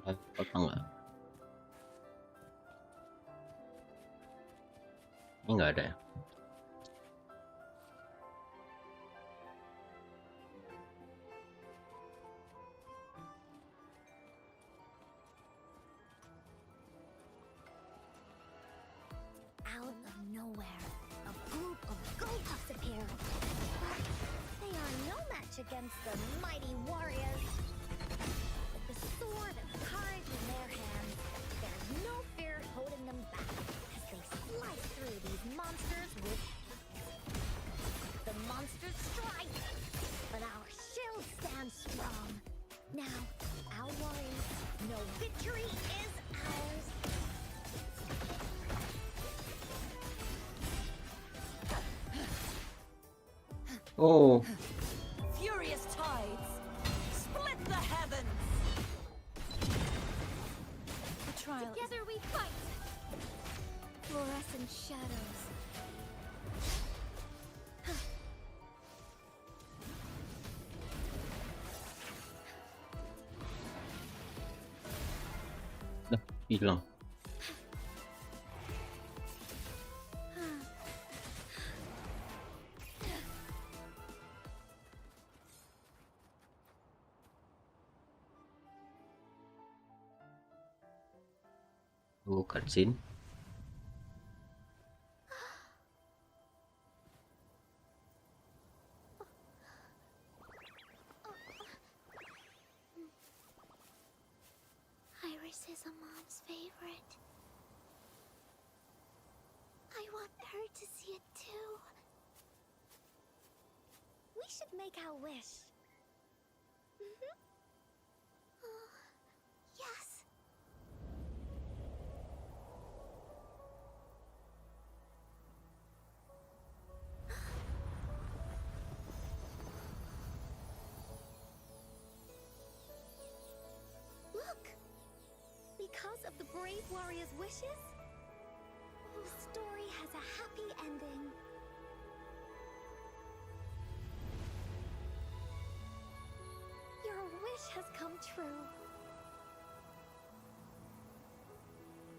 Apa enggak? Ini nggak ada ya? Out of nowhere, a group of goldpuffs appear. But they are no match against the mighty warriors. With the sword of courage in their hands, there's no fear holding them back as they slice through these monsters with... The monsters strike, but our shield stands strong. Now, our warriors know victory is ours. Oh, Furious tides split the heavens. The trial Together we fight! Fluorescent shadows. dah hilang. Oh, cutscene. Iris is a mom's favorite. I want her to see it too. We should make our wish. Oh, yes. Look! Because of the brave warrior's wishes, the story has a happy ending. Your wish has come true.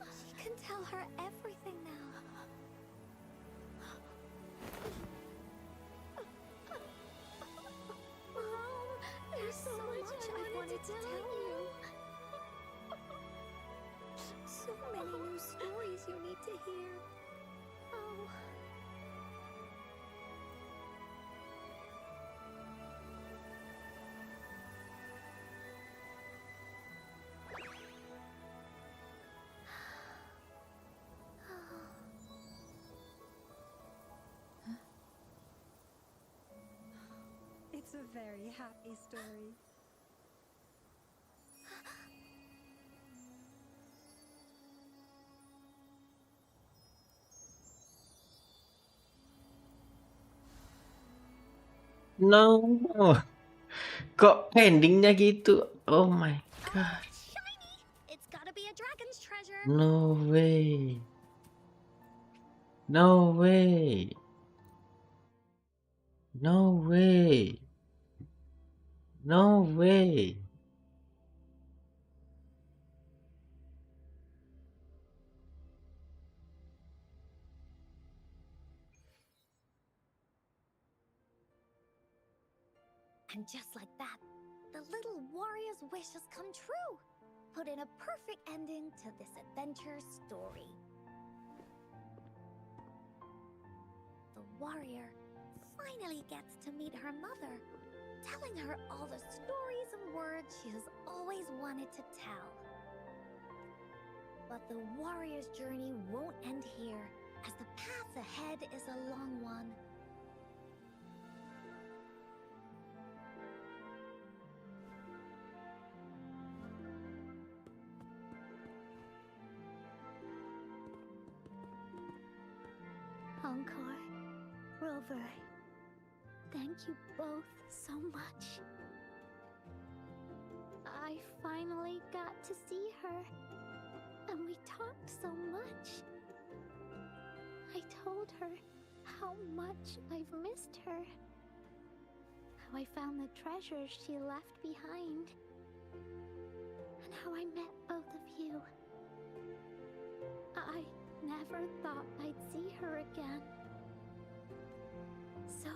She can tell her everything now. Mom, there's so much I wanted to tell you. So many new stories you need to hear. Oh. It's a very happy story. No, kok endingnya gitu? Oh my god, It's shiny! It's gotta be a dragon's treasure. no way, no way, no way, no way. And just like that, the little warrior's wish has come true. Put in a perfect ending to this adventure story. The warrior finally gets to meet her mother, telling her all the stories and words she has always wanted to tell. But the warrior's journey won't end here, as the path ahead is a long one. Encore, Rover, thank you both so much. I finally got to see her, and we talked so much. I told her how much I've missed her, how I found the treasures she left behind, and how I met both of you. I never thought I'd see her again. So,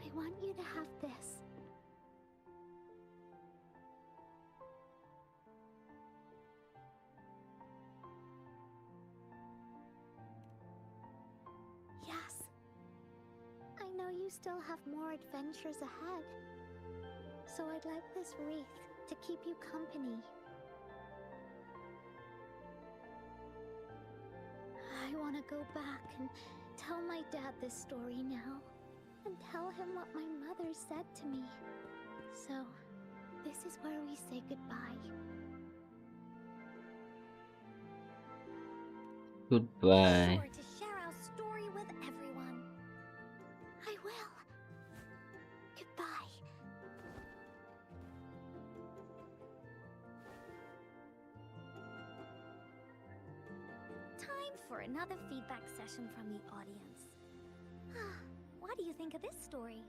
I want you to have this. Yes. I know you still have more adventures ahead. So I'd like this wreath to keep you company. I want to go back and tell my dad this story now, and tell him what my mother said to me. So, this is where we say goodbye. Goodbye. Be sure to share our story with everyone. I will. Goodbye. Time for another feedback session from the audience. What do you think of this story?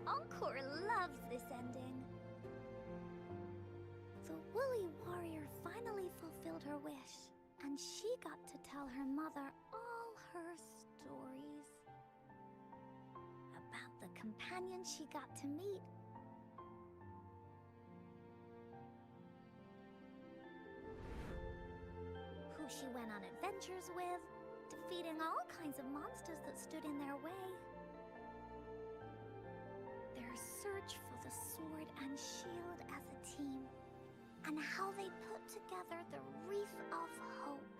Encore loves this ending. The woolly warrior finally fulfilled her wish, and she got to tell her mother all her stories about the companion she got to meet. Who she went on adventures with, defeating all kinds of monsters that stood in their way. Their search for the sword and shield as a team, and how they put together the wreath of hope.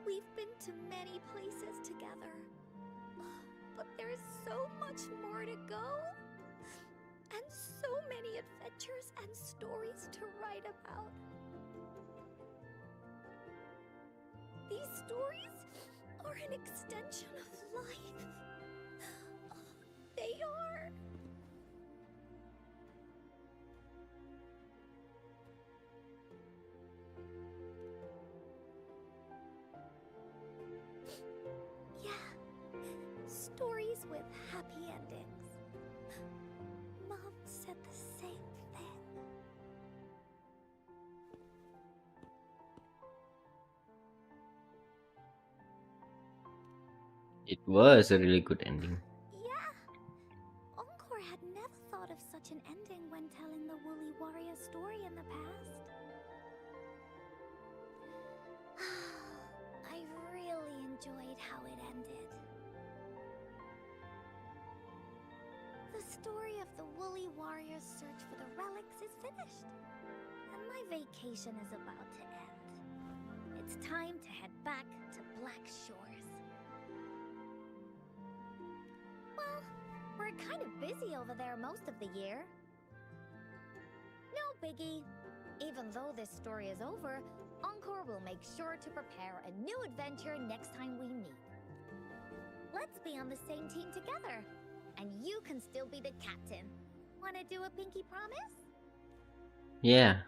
We've been to many places together, but there's so much more to go, and so many adventures and stories to write about. These stories are an extension of life. They are. Yeah, stories with happy endings. Mom said the same thing. It was a really good ending. Yeah. Encore had never thought of such an ending when telling the woolly warrior story in the past. I really enjoyed how it ended. The story of the woolly warrior's search for the relics is finished, and my vacation is about to end. It's time to head back to Black Shores. Well, we're kind of busy over there most of the year. No biggie. Even though this story is over, Encore will make sure to prepare a new adventure next time we meet. Let's be on the same team together, and you can still be the captain. Wanna do a pinky promise? Yeah.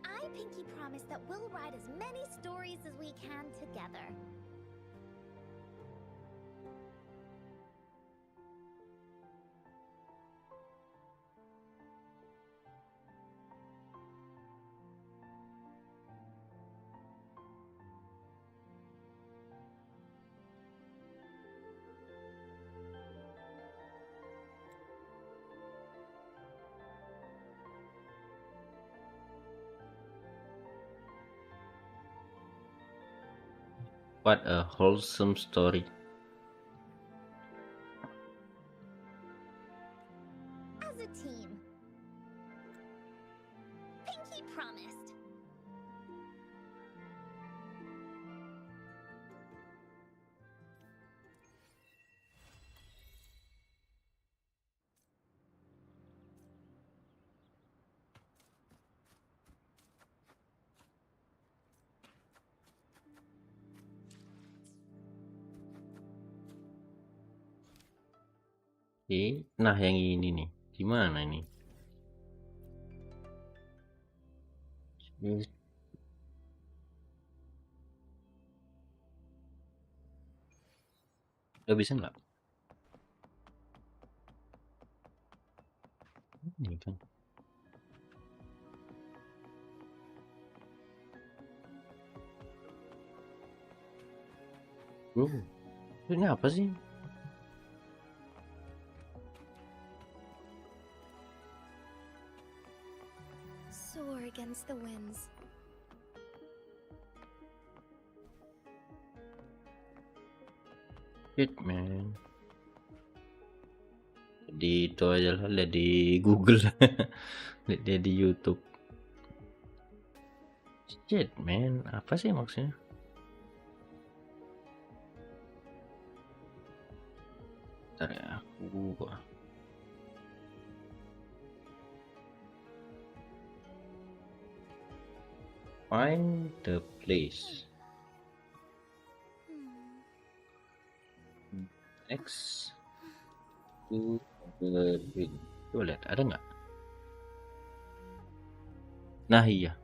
I pinky promise that we'll write as many stories as we can together. What a wholesome story. As a team. Pinky promised. Oke, nah yang ini nih, gimana ini? Udah bisa nggak? Ini kan. Ini apa sih? Soar against the winds. Shit man. Di itu aja lah, lihat di Google. Lihat dia di YouTube. Shit man, apa sih maksudnya? Bentar ya, aku find the place. X to the ring. Coba lihat, ada nggak? Nah iya.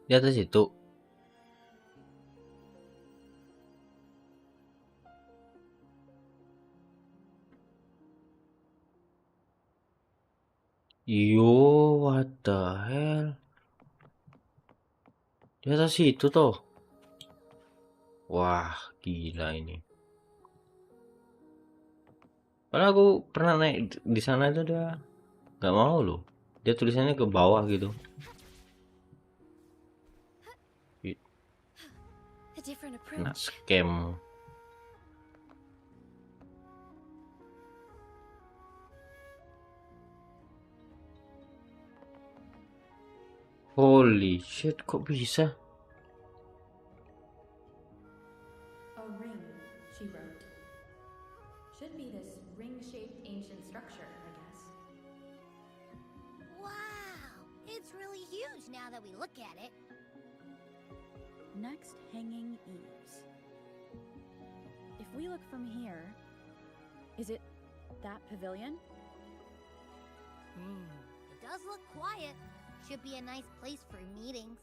Di atas itu. Yo, what the hell? Di atas itu tuh. Wah, gila ini. Padahal aku pernah naik di sana itu dia nggak mau loh. Dia tulisannya ke bawah gitu. A different Nah, approach. scam. Holy shit, kok bisa? A ring, she wrote. Should be this ring-shaped ancient structure, I guess. Wow! It's really huge now that we look at it. Next hanging eaves. If we look from here, is it that pavilion? It does look quiet. Should be a nice place for meetings.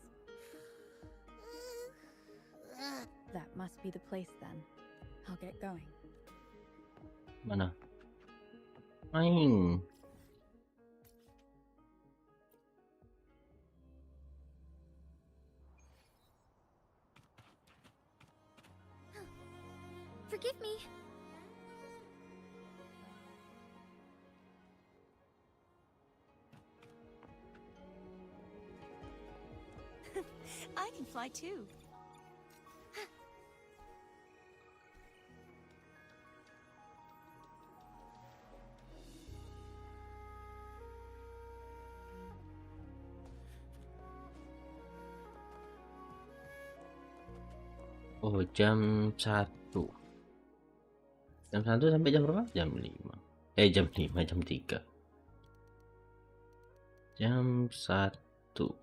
That must be the place then. I'll get going. Mana? Main. Forgive me. I can fly too. Oh, jam 1. Jam 1 sampai jam berapa? Jam 5. Jam 5, jam 3. Jam 1. 13.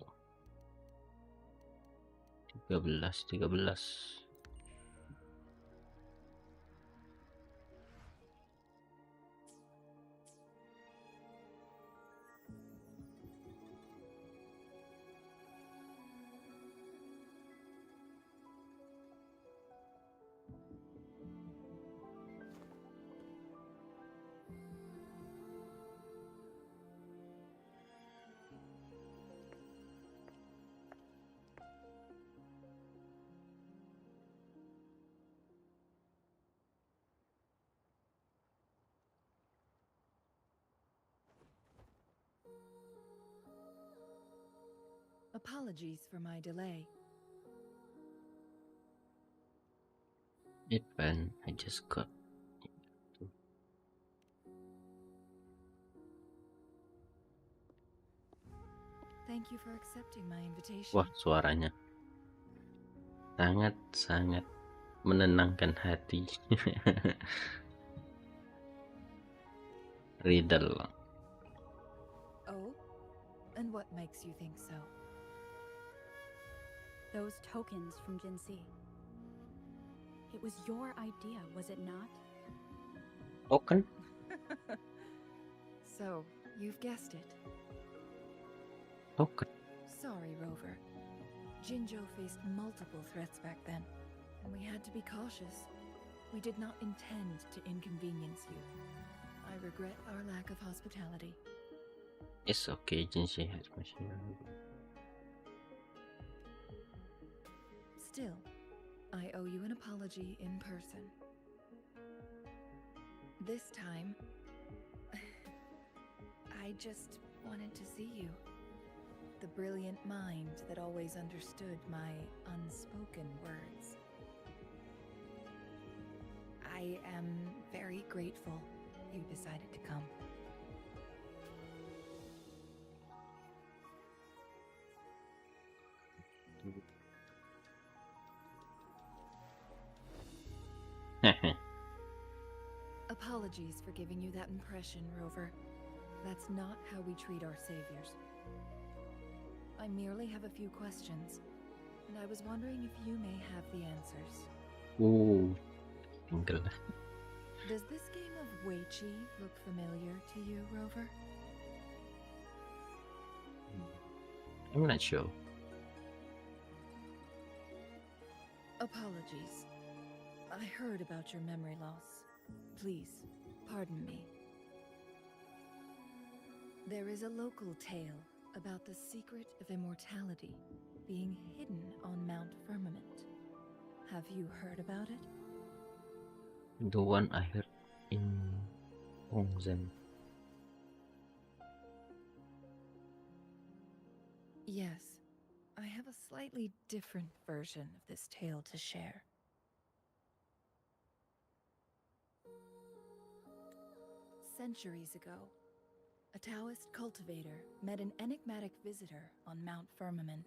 Apologies for my delay. It when I just got. Thank you for accepting my invitation. Wah, suaranya sangat menenangkan hati. Riddle. Oh? And what makes you think so? Those tokens from Jinxi. It was your idea, was it not? Token? So, you've guessed it. Token. Sorry, Rover. Jinzhou faced multiple threats back then, and we had to be cautious. We did not intend to inconvenience you. I regret our lack of hospitality. It's okay, Jinxi has machine. Still, I owe you an apology in person. This time, I just wanted to see you. The brilliant mind that always understood my unspoken words. I am very grateful you decided to come. Apologies for giving you that impression, Rover. That's not how we treat our saviors. I merely have a few questions, and I was wondering if you may have the answers. Ooh, tinggal. Does this game of Weiqi look familiar to you, Rover? I'm not sure. Apologies. I heard about your memory loss. Please, pardon me. There is a local tale about the secret of immortality being hidden on Mount Firmament. Have you heard about it? The one I heard in Hongzhen. Yes, I have a slightly different version of this tale to share. Centuries ago, a Taoist cultivator met an enigmatic visitor on Mount Firmament.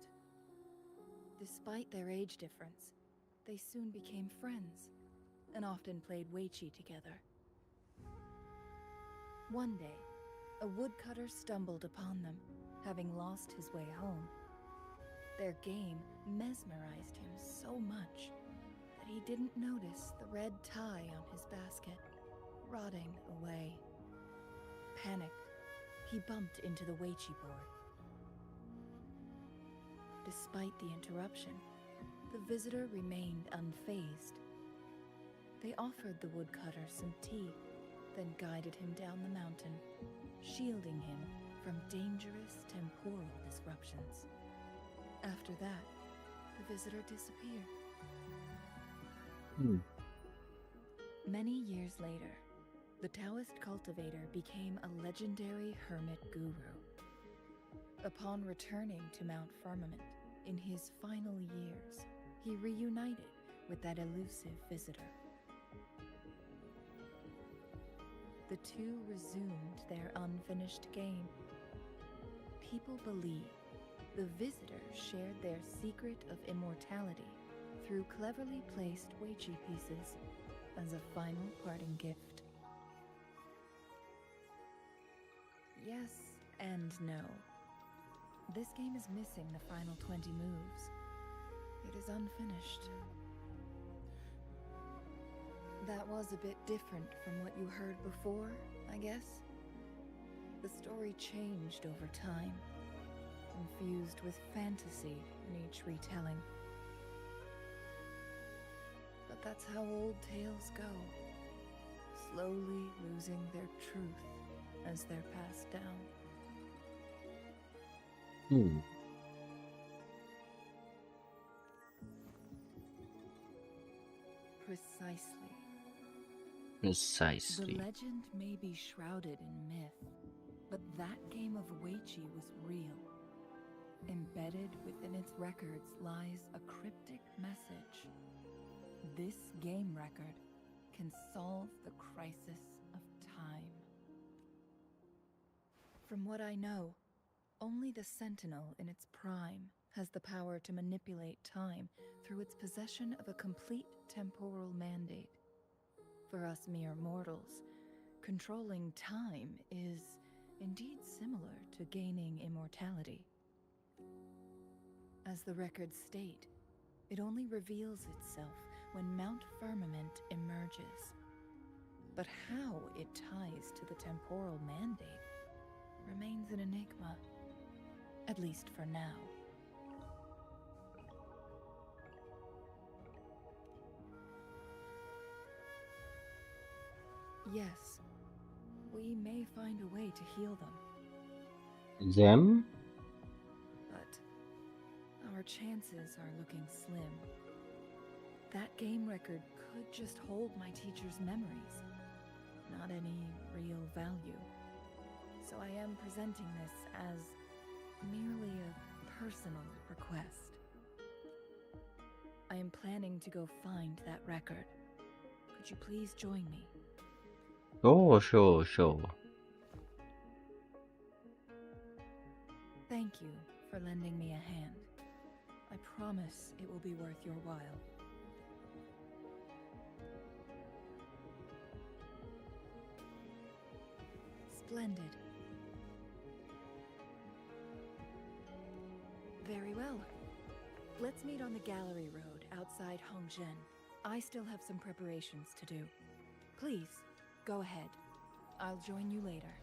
Despite their age difference, they soon became friends and often played Weiqi together. One day, a woodcutter stumbled upon them, having lost his way home. Their game mesmerized him so much that he didn't notice the red tie on his basket, rotting away. Panicked, he bumped into the Weiqi board. Despite the interruption, the visitor remained unfazed. They offered the woodcutter some tea, then guided him down the mountain, shielding him from dangerous temporal disruptions. After that, the visitor disappeared. Many years later, the Taoist cultivator became a legendary hermit guru. Upon returning to Mount Firmament in his final years, he reunited with that elusive visitor. The two resumed their unfinished game. People believe the visitor shared their secret of immortality through cleverly placed Weiqi pieces as a final parting gift. Yes and no. This game is missing the final 20 moves. It is unfinished. That was a bit different from what you heard before, I guess. The story changed over time, infused with fantasy in each retelling. But that's how old tales go, slowly losing their truth as they're passed down. Precisely. The legend may be shrouded in myth, but that game of Weiqi was real. Embedded within its records lies a cryptic message. This game record can solve the crisis of time. From what I know, only the Sentinel in its prime has the power to manipulate time through its possession of a complete temporal mandate. For us mere mortals, controlling time is indeed similar to gaining immortality. As the records state, it only reveals itself when Mount Firmament emerges. But how it ties to the temporal mandate remains an enigma, at least for now. Yes, we may find a way to heal them, Them? but our chances are looking slim. That game record could just hold my teacher's memories, not any real value. So I am presenting this as merely a personal request. I am planning to go find that record. Could you please join me? Oh, sure. Thank you for lending me a hand. I promise it will be worth your while. Splendid. Very well. Let's meet on the gallery road outside Hongzhen. I still have some preparations to do. Please, go ahead. I'll join you later.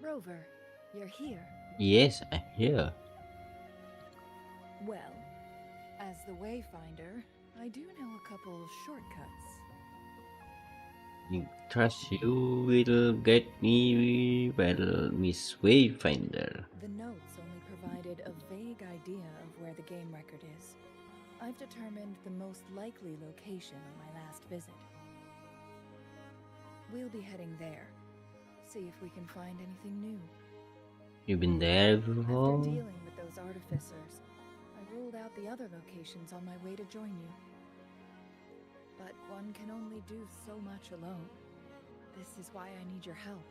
Rover, you're here. Yes, I'm here. Well, as the Wayfinder, I do know a couple shortcuts. You trust you will get me well, Miss Wayfinder. The notes only provided a vague idea of where the game record is. I've determined the most likely location on my last visit. We'll be heading there. See if we can find anything new. You've been there After before? dealing with those artificers, I ruled out the other locations on my way to join you. But one can only do so much alone. This is why I need your help.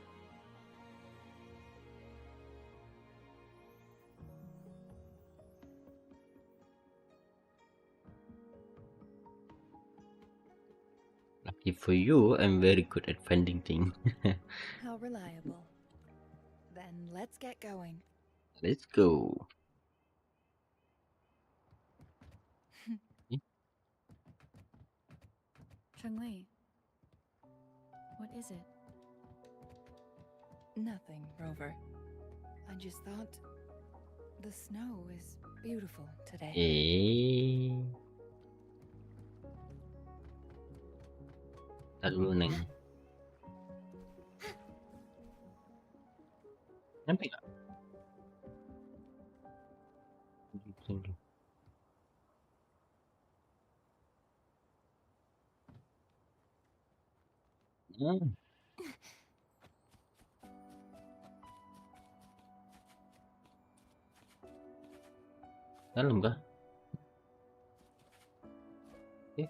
Lucky for you, I'm very good at finding things. How reliable. Then let's get going. Let's go. Cheng-Li, what is it? Nothing, Rover. I just thought the snow is beautiful today. Eh. Ntar dulu, Neng. Nyampe nggak? Hmm. Dalam kah?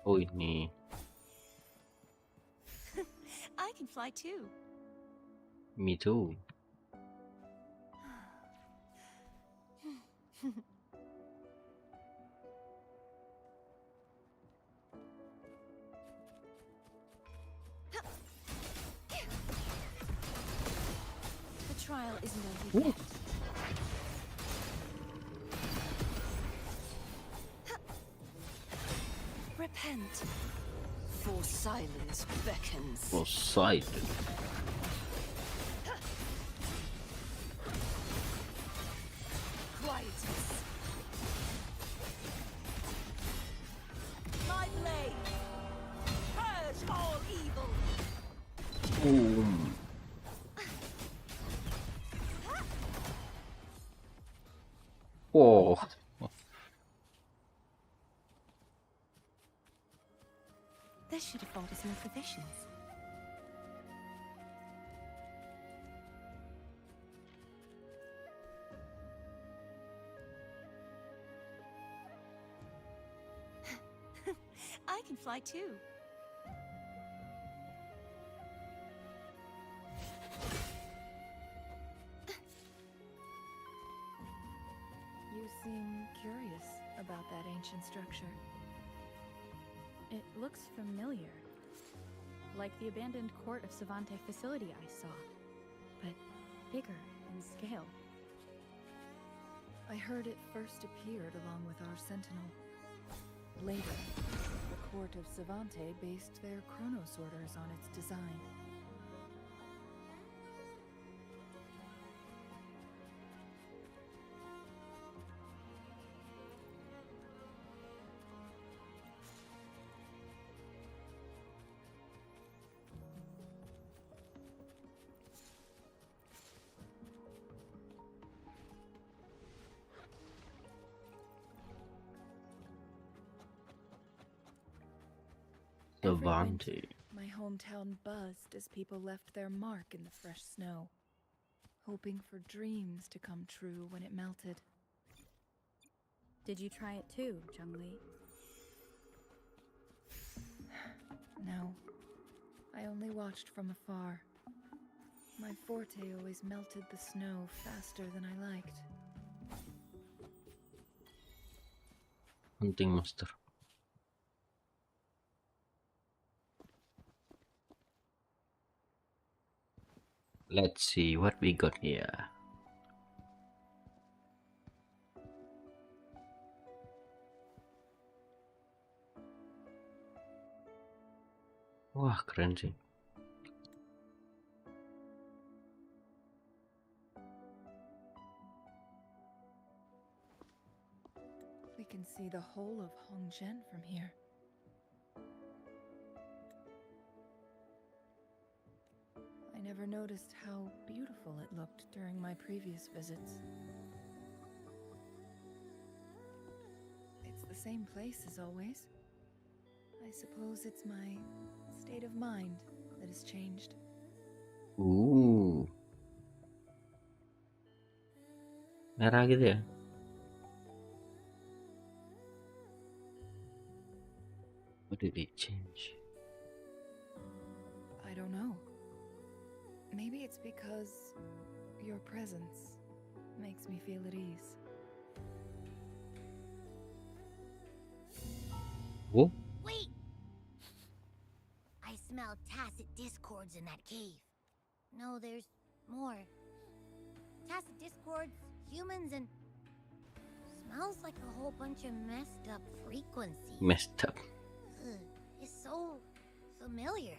Oh ini. I can fly too. Me too. The trial isn't over yet. Repent, for silence beckons. Poseidon. Quietus. My blade, purge all evil. Boom. Whoa. This should have brought us more provisions. I can fly too. You seem curious about that ancient structure. It looks familiar. Like the abandoned court of Savante facility I saw, but bigger in scale. I heard it first appeared along with our sentinel. Later, the court of Savante based their Chronos orders on its design. Every winter, Savante. my hometown buzzed as people left their mark in the fresh snow, hoping for dreams to come true when it melted. Did you try it too, Zhengli? No, I only watched from afar. My forte always melted the snow faster than I liked. Hunting master. Let's see what we got here. Wah, keren sih. We can see the whole of Hongzhen from here. I never noticed how beautiful it looked during my previous visits. It's the same place as always. I suppose it's my state of mind that has changed. Ooh. Merah gitu ya. What did it change? I don't know. Maybe it's because your presence makes me feel at ease. Oh, Wait! I smell tacit discords in that cave. No, there's more. Tacit discords, humans, and... smells like a whole bunch of messed up frequencies. messed up. Ugh, it's so familiar.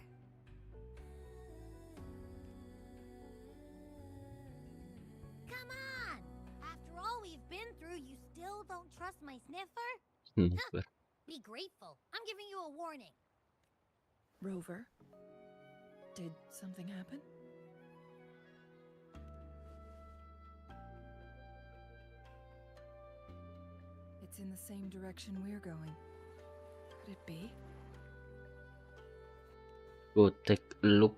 Come on! After all we've been through, you still don't trust my sniffer? Sniffer. Be grateful. I'm giving you a warning. Rover, did something happen? It's in the same direction we're going. Could it be? Go take a look.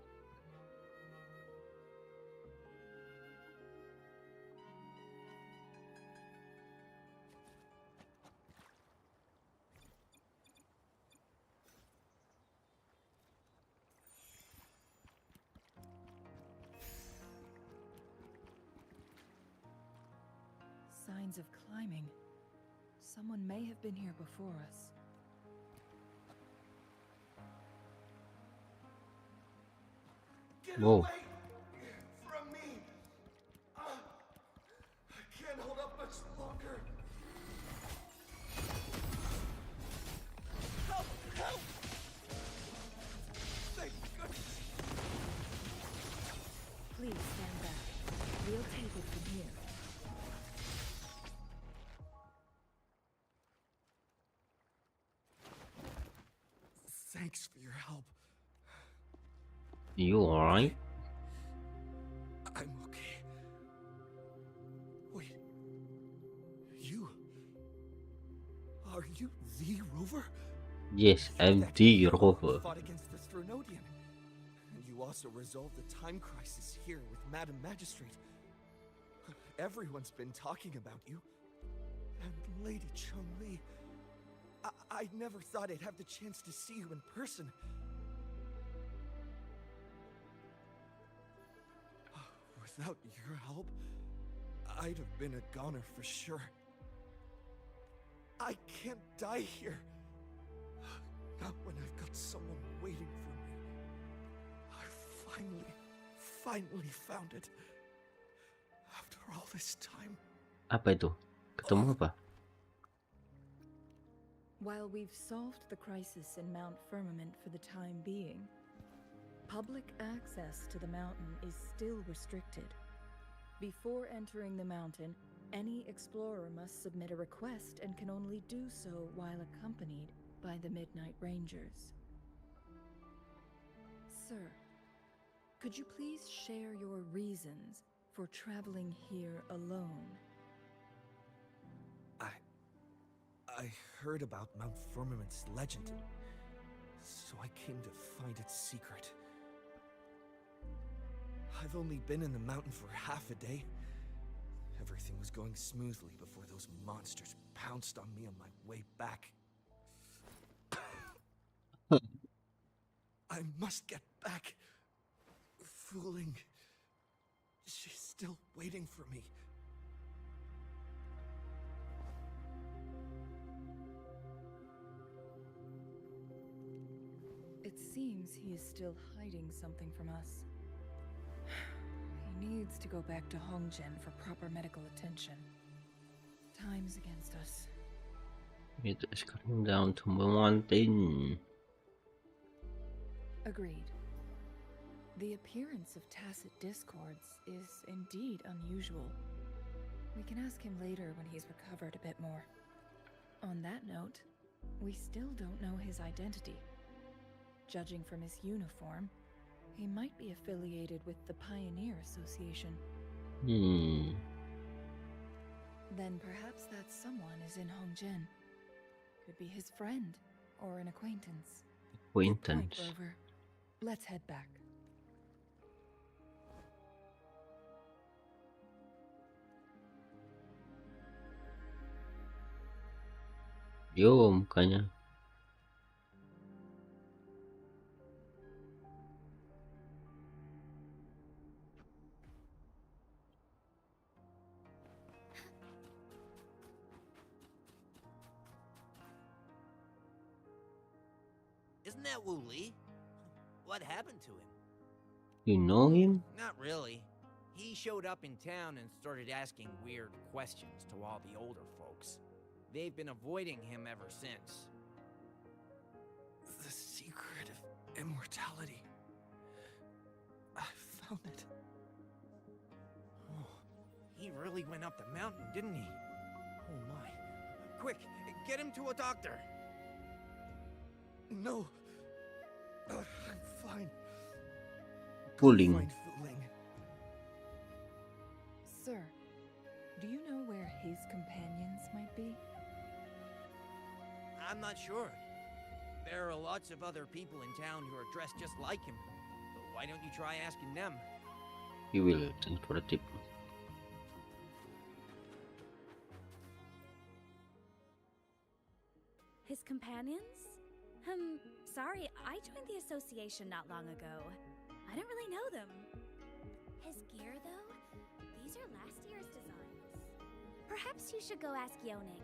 signs of climbing. Someone may have been here before us. Get Whoa. away from me! I can't hold up much longer. Help! Help! Thank goodness. Please stand back. We'll take it from here. Thanks for your help. You alright? I'm okay. Wait. You? Are you the rover? Yes, You're I'm that the hero who rover. fought against the Stronodian. And you also resolved the time crisis here with Madam Magistrate. Everyone's been talking about you. And Lady Chun-Li. I never thought I'd have the chance to see you in person. Without your help, I'd have been a goner for sure. I can't die here. Not when I've got someone waiting for me. I finally found it. After all this time. Apa itu? Ketemu apa? While we've solved the crisis in Mount Firmament for the time being, public access to the mountain is still restricted. Before entering the mountain, any explorer must submit a request and can only do so while accompanied by the Midnight Rangers. Sir, could you please share your reasons for traveling here alone? I heard about Mount Firmament's legend, so I came to find its secret. I've only been in the mountain for half a day. Everything was going smoothly before those monsters pounced on me on my way back. I must get back. Fooling. She's still waiting for me. It seems he is still hiding something from us. He needs to go back to Hongjian for proper medical attention. Time's against us. It is coming down to one thing. Agreed. The appearance of tacit discords is indeed unusual. We can ask him later when he's recovered a bit more. On that note, we still don't know his identity. Judging from his uniform, he might be affiliated with the Pioneer Association. Then perhaps that someone is in Hongjian. Could be his friend or an acquaintance. Good point, Rover. Let's head back. Yo, mukanya. Isn't that Wu Li? What happened to him? You know him? Not really. He showed up in town and started asking weird questions to all the older folks. They've been avoiding him ever since. The secret of immortality. I found it. Oh, he really went up the mountain, didn't he? Oh my. Quick, get him to a doctor. No. I'm fine. Pulling. Fine fooling. Sir, do you know where his companions might be? I'm not sure. There are lots of other people in town who are dressed just like him. But why don't you try asking them? He will send for a tip. His companions? Sorry, I joined the association not long ago. I don't really know them. His gear, though? These are last year's designs. Perhaps you should go ask Yoning.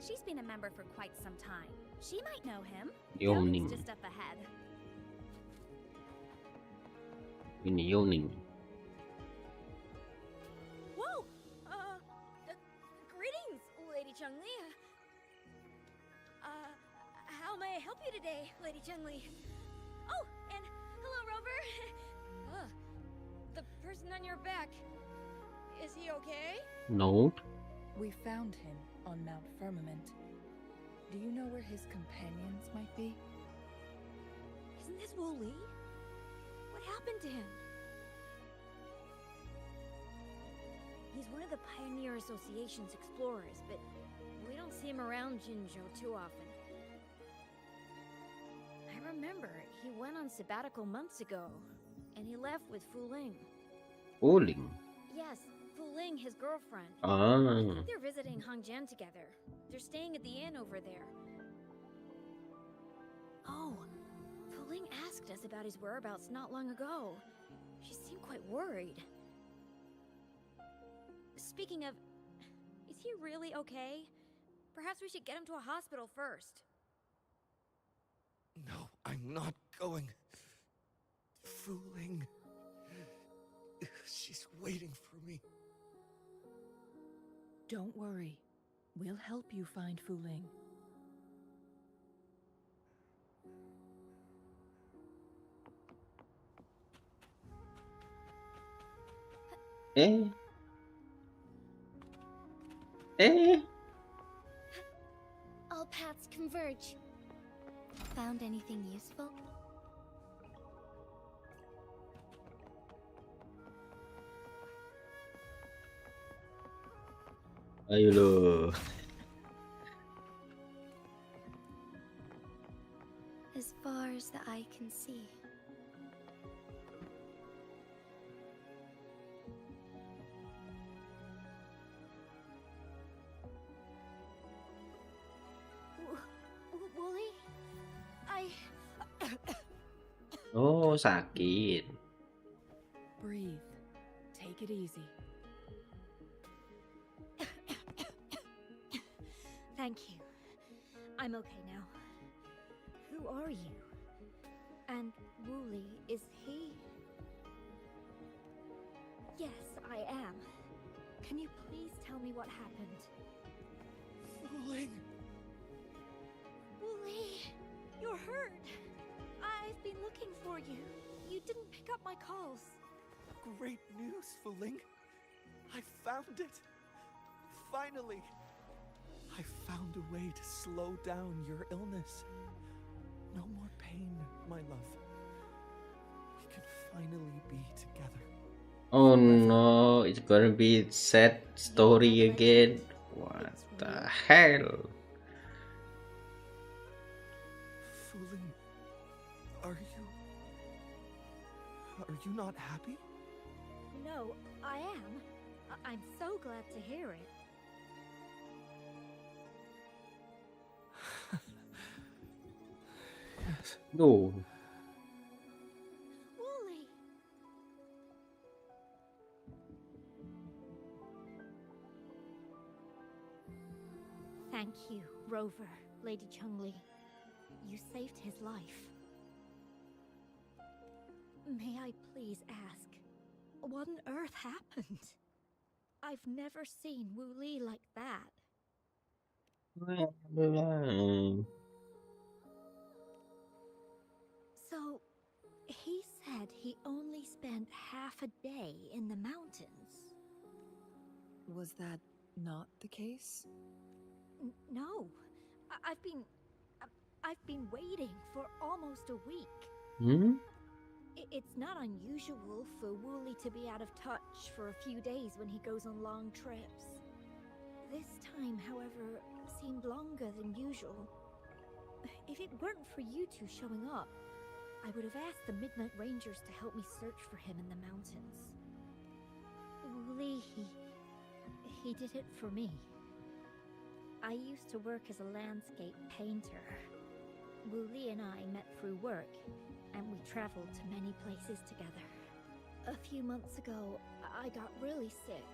She's been a member for quite some time. She might know him. Yoning. Yoning's just up ahead. Ini Yoning. Whoa! Greetings, Lady Chungli. How may I help you today, Lady Chungli? Oh, and hello, Rover. The person on your back. Is he okay? No. We found him on Mount Firmament. Do you know where his companions might be? Isn't this Wooly? What happened to him? He's one of the Pioneer Association's explorers, but we don't see him around Jinzhou too often. I remember he went on sabbatical months ago, and he left with Fu Ling. Uling. Yes, Fu Ling, his girlfriend. Ah. They're visiting Hangjian together. They're staying at the inn over there. Oh, Fu Ling asked us about his whereabouts not long ago. She seemed quite worried. Speaking of, is he really okay? Perhaps we should get him to a hospital first. No, I'm not going. Fooling. She's waiting for me. Don't worry. We'll help you find Fu Ling. Eh? Eh? All paths converge. Found anything useful? Ayo lo. As far as the eye can see. Wooly? Oh, sakit. Breathe. Take it easy. Thank you. I'm okay now. Who are you? And Wooly, is he? Yes, I am. Can you please tell me what happened? Fooling. Wooly, you're hurt. I've been looking for you. You didn't pick up my calls. Great news, Fooling. I found it. Finally. I found a way to slow down your illness. No more pain, my love. We can finally be together. Oh no, it's gonna be sad story again. What the hell? Fooling, are you not happy? No, I am. I'm so glad to hear it. No. Wooly! Thank you, Rover, Lady Chungli. You saved his life. May I please ask, what on earth happened? I've never seen Wooly like that. So, he said he only spent half a day in the mountains. Was that not the case? No, I've been waiting for almost a week. Hmm? It's not unusual for Wooly to be out of touch for a few days when he goes on long trips. This time, however, seemed longer than usual. If it weren't for you two showing up, I would have asked the Midnight Rangers to help me search for him in the mountains. Wooly, he did it for me. I used to work as a landscape painter. Wooly and I met through work, and we traveled to many places together. A few months ago, I got really sick.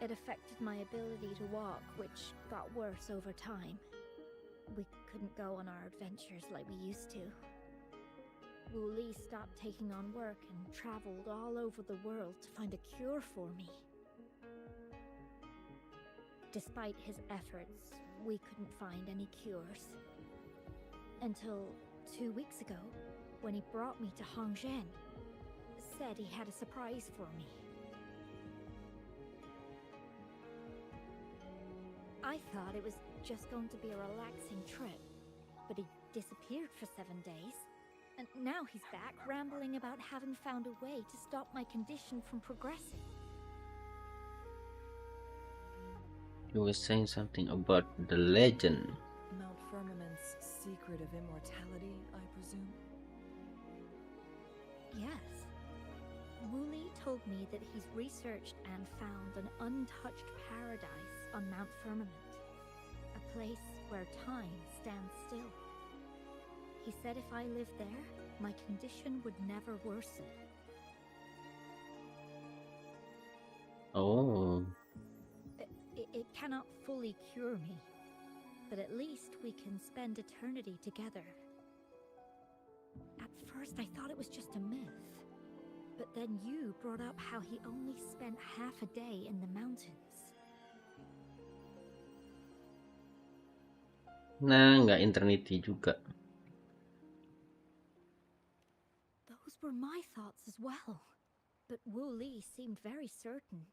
It affected my ability to walk, which got worse over time. We couldn't go on our adventures like we used to. Wu Li stopped taking on work and traveled all over the world to find a cure for me. Despite his efforts, we couldn't find any cures. Until 2 weeks ago, when he brought me to Hongzhen, said he had a surprise for me. I thought it was just going to be a relaxing trip, but he disappeared for 7 days. And now he's back rambling about having found a way to stop my condition from progressing. You were saying something about the legend. Mount Firmament's secret of immortality, I presume? Yes. Wu Li told me that he's researched and found an untouched paradise on Mount Firmament, a place where time stands still. He said if I lived there, my condition would never worsen. Oh, It cannot fully cure me, but at least we can spend eternity together. At first I thought it was just a myth, but then you brought up how he only spent half a day in the mountains. nah nggak eternity juga. Those were my thoughts as well, but Wu Li seemed very certain.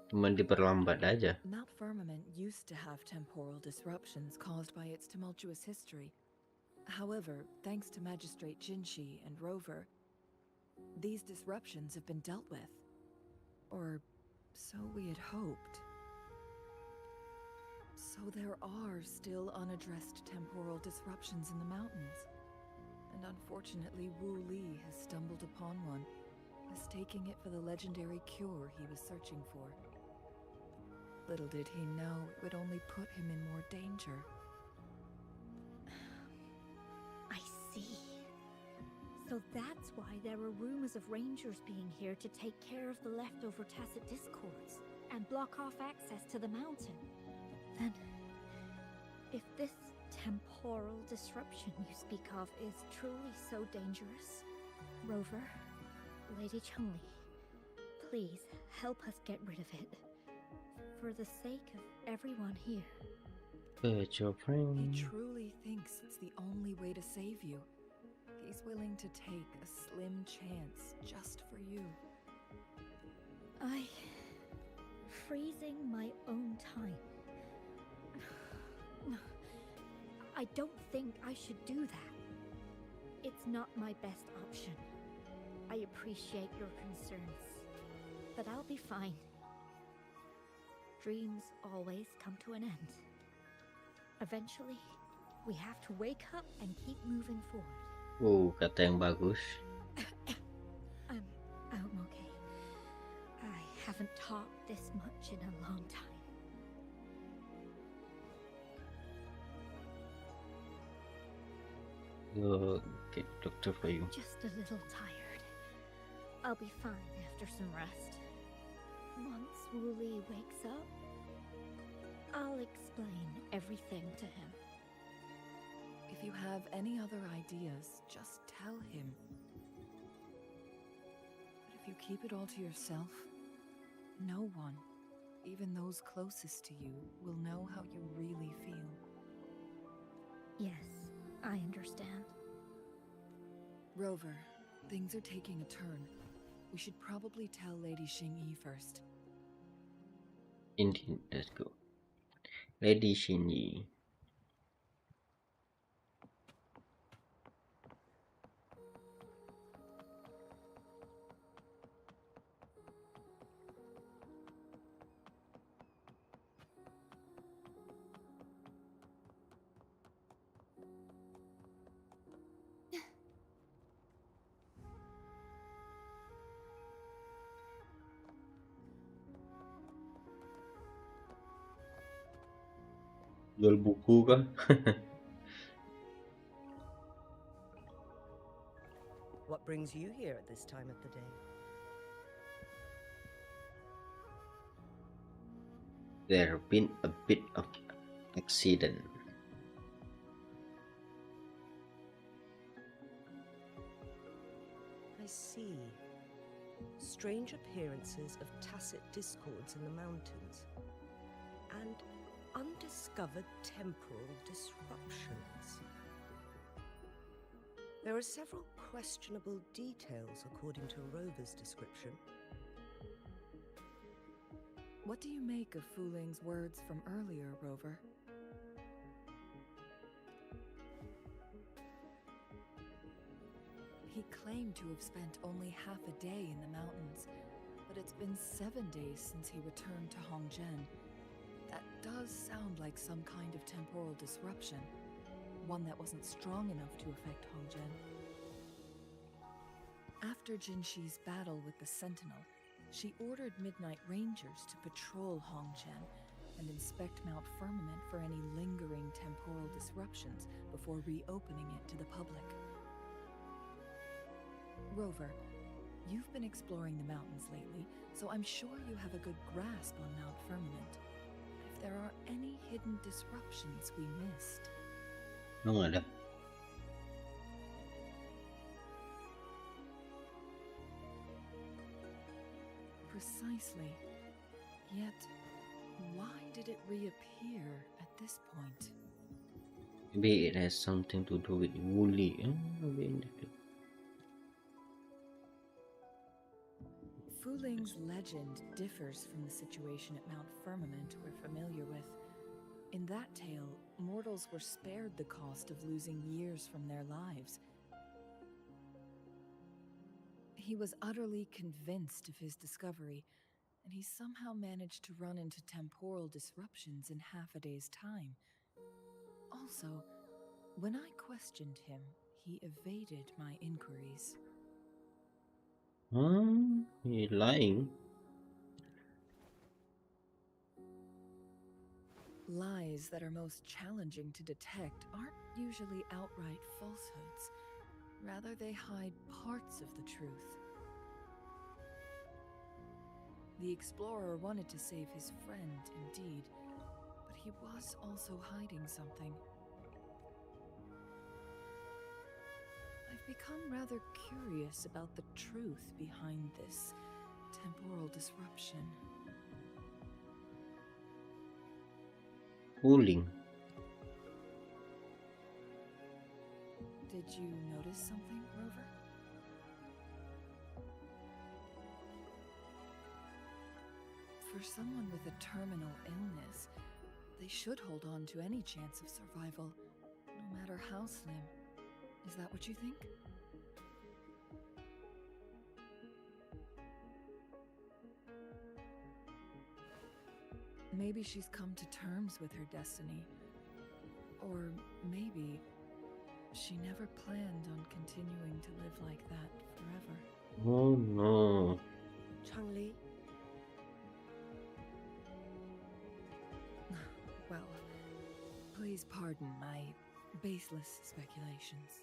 Cuma diperlambat aja. Mount Firmament used to have temporal disruptions caused by its tumultuous history. However, thanks to Magistrate Jinshi and Rover, these disruptions have been dealt with. Or so we had hoped. So there are still unaddressed temporal disruptions in the mountains. And unfortunately, Wu Li has stumbled upon one, mistaking it for the legendary cure he was searching for. Little did he know it would only put him in more danger. I see. So that's why there were rumors of rangers being here to take care of the leftover tacit discords and block off access to the mountain. Then, if this temporal disruption you speak of is truly so dangerous, Rover, Lady Chun-Li, please help us get rid of it. For the sake of everyone here. But your He friend. truly thinks it's the only way to save you. He's willing to take a slim chance just for you. Freezing my own time. I don't think I should do that. It's not my best option. I appreciate your concerns, but I'll be fine. Dreams always come to an end. Eventually, we have to wake up and keep moving forward. Kata yang bagus. I'm okay. I haven't talked this much in a long time. Go get doctor for you. Just a little tired. I'll be fine after some rest. Once Wu Li wakes up, I'll explain everything to him. If you have any other ideas, just tell him. But if you keep it all to yourself, no one, even those closest to you, will know how you really feel. Yes, I understand. Rover, things are taking a turn. We should probably tell Lady Xingyi first. Indeed, let's go. Lady Shinji. Jual buku kah? What brings you here at this time of the day? There been a bit of accident. I see. Strange appearances of tacit discords in the mountains. And undiscovered temporal disruptions. There are several questionable details according to Rover's description. What do you make of Fuling's words from earlier, Rover? He claimed to have spent only half a day in the mountains, but it's been 7 days since he returned to Hongzhen. That does sound like some kind of temporal disruption, one that wasn't strong enough to affect Hongzhen. After Jinxi's battle with the Sentinel, she ordered Midnight Rangers to patrol Hongzhen and inspect Mount Firmament for any lingering temporal disruptions before reopening it to the public. Rover, you've been exploring the mountains lately, so I'm sure you have a good grasp on Mount Firmament. If there are any hidden disruptions we missed. No ada. Precisely. Yet, why did it reappear at this point? Maybe it has something to do with Wooly. Fuling's legend differs from the situation at Mount Firmament we're familiar with. In that tale, mortals were spared the cost of losing years from their lives. He was utterly convinced of his discovery, and he somehow managed to run into temporal disruptions in half a day's time. Also, when I questioned him, he evaded my inquiries. He lying. Lies that are most challenging to detect aren't usually outright falsehoods. Rather, they hide parts of the truth. The explorer wanted to save his friend, indeed, but he was also hiding something. I've become rather curious about the truth behind this temporal disruption. Fooling. Did you notice something, Rover? For someone with a terminal illness, they should hold on to any chance of survival, no matter how slim. Is that what you think? Maybe she's come to terms with her destiny. Or maybe she never planned on continuing to live like that forever. Oh no. Changli? Well, please pardon my baseless speculations.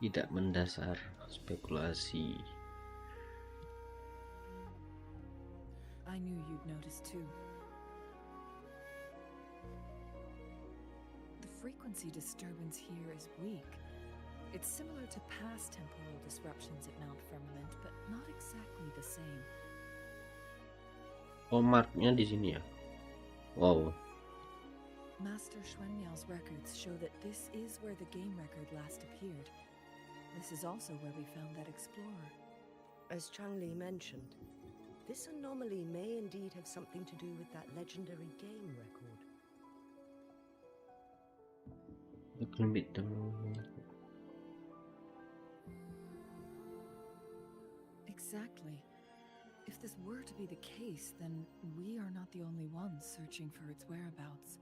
Tidak mendasar spekulasi. I knew you'd notice too. The frequency disturbance here is weak. It's similar to past temporal disruptions at Mount Firmament, but not exactly the same. Oh, marknya di sini ya. Wow. Master Xuanmiao's records show that this is where the game record last appeared. This is also where we found that explorer. As Changli mentioned, this anomaly may indeed have something to do with that legendary game record. Exactly. If this were to be the case, then we are not the only ones searching for its whereabouts.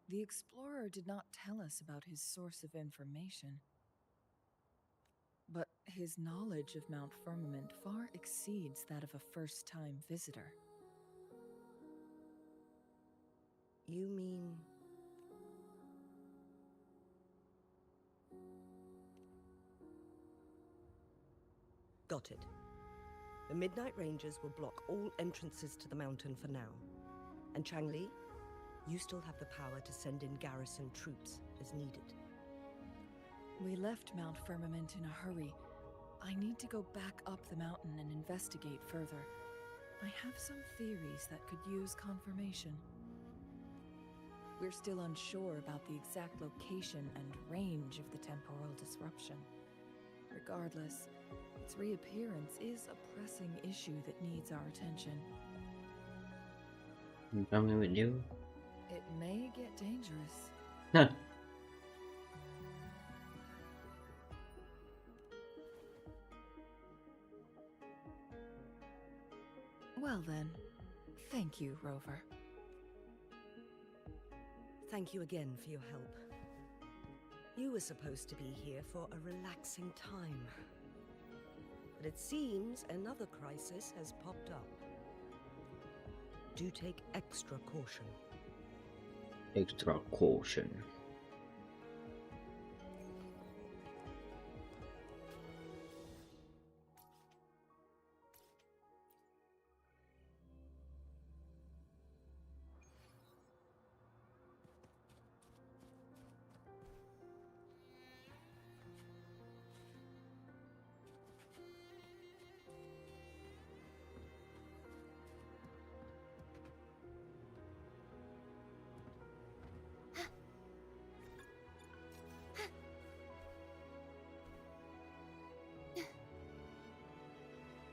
The explorer did not tell us about his source of information, but his knowledge of Mount Firmament far exceeds that of a first-time visitor. You mean... Got it. The Midnight Rangers will block all entrances to the mountain for now. And Changli, you still have the power to send in garrison troops as needed. We left Mount Firmament in a hurry. I need to go back up the mountain and investigate further. I have some theories that could use confirmation. We're still unsure about the exact location and range of the temporal disruption. Regardless, its reappearance is a pressing issue that needs our attention. I'm coming with you. It may get dangerous. Huh. Well then, thank you, Rover. Thank you again for your help. You were supposed to be here for a relaxing time. But it seems another crisis has popped up. Do take extra caution. Extra caution.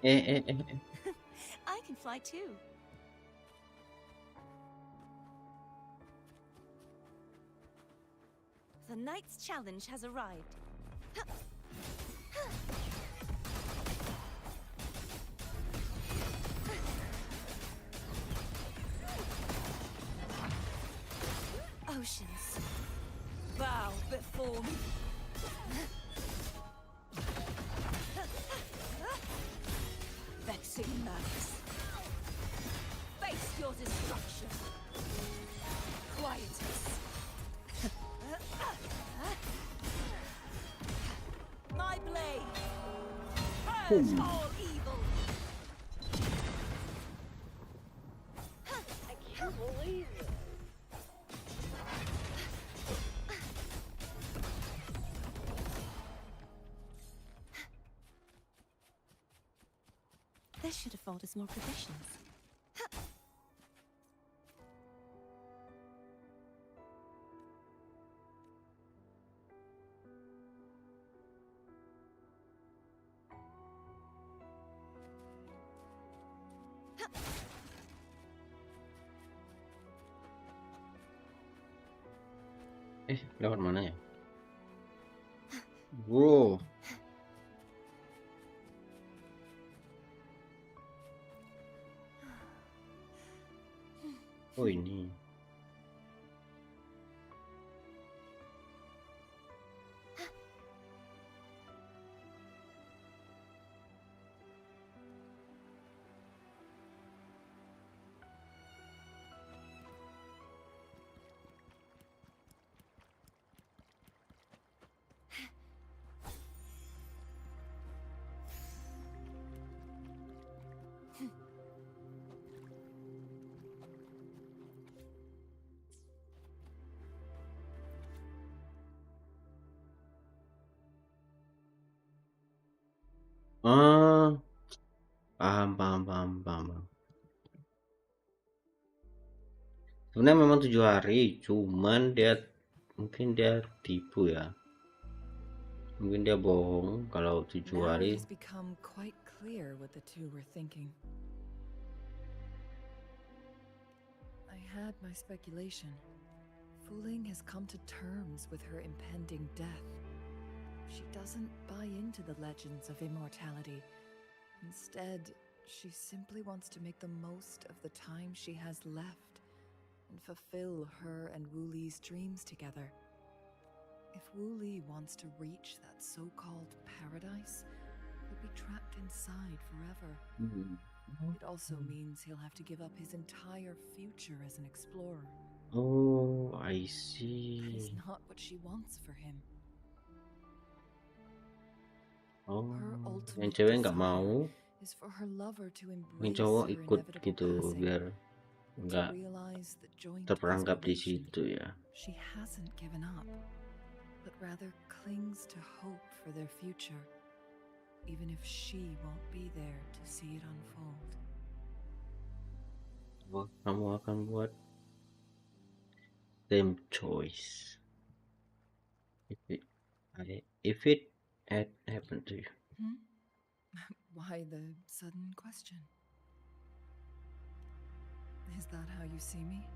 I can fly too. The knight's challenge has arrived. Oceans, bow before me. Vexing malice, face your destruction. Quietus. My blade, purge all evil. I can't believe it. This should afford us more provisions. Lewat mana ya? Wow. Oh ini. Ah, paham. Sebenarnya memang 7 hari, cuman mungkin dia tipu ya. Mungkin dia bohong kalau 7 Now hari. it has become quite clear what the two were thinking. I had my speculation. Fu Ling has come to terms with her impending death. She doesn't buy into the legends of immortality. Instead, she simply wants to make the most of the time she has left and fulfill her and Wu Li's dreams together. If Wu Li wants to reach that so-called paradise, he'll be trapped inside forever. It also means he'll have to give up his entire future as an explorer. Oh, That I is see. not what she wants for him. Oh, Her yang ultimate cewek nggak desire mau. is for her lover to Ini embrace cowok her ikut inevitable gitu passing, biar to nggak realize that joint terperangkap di aspiration, situ ya. she hasn't given up, but rather clings to hope for their future, even if she won't be there to see it unfold. Kamu akan buat same choice if it had happened to you. Why the sudden question? Is that how you see me?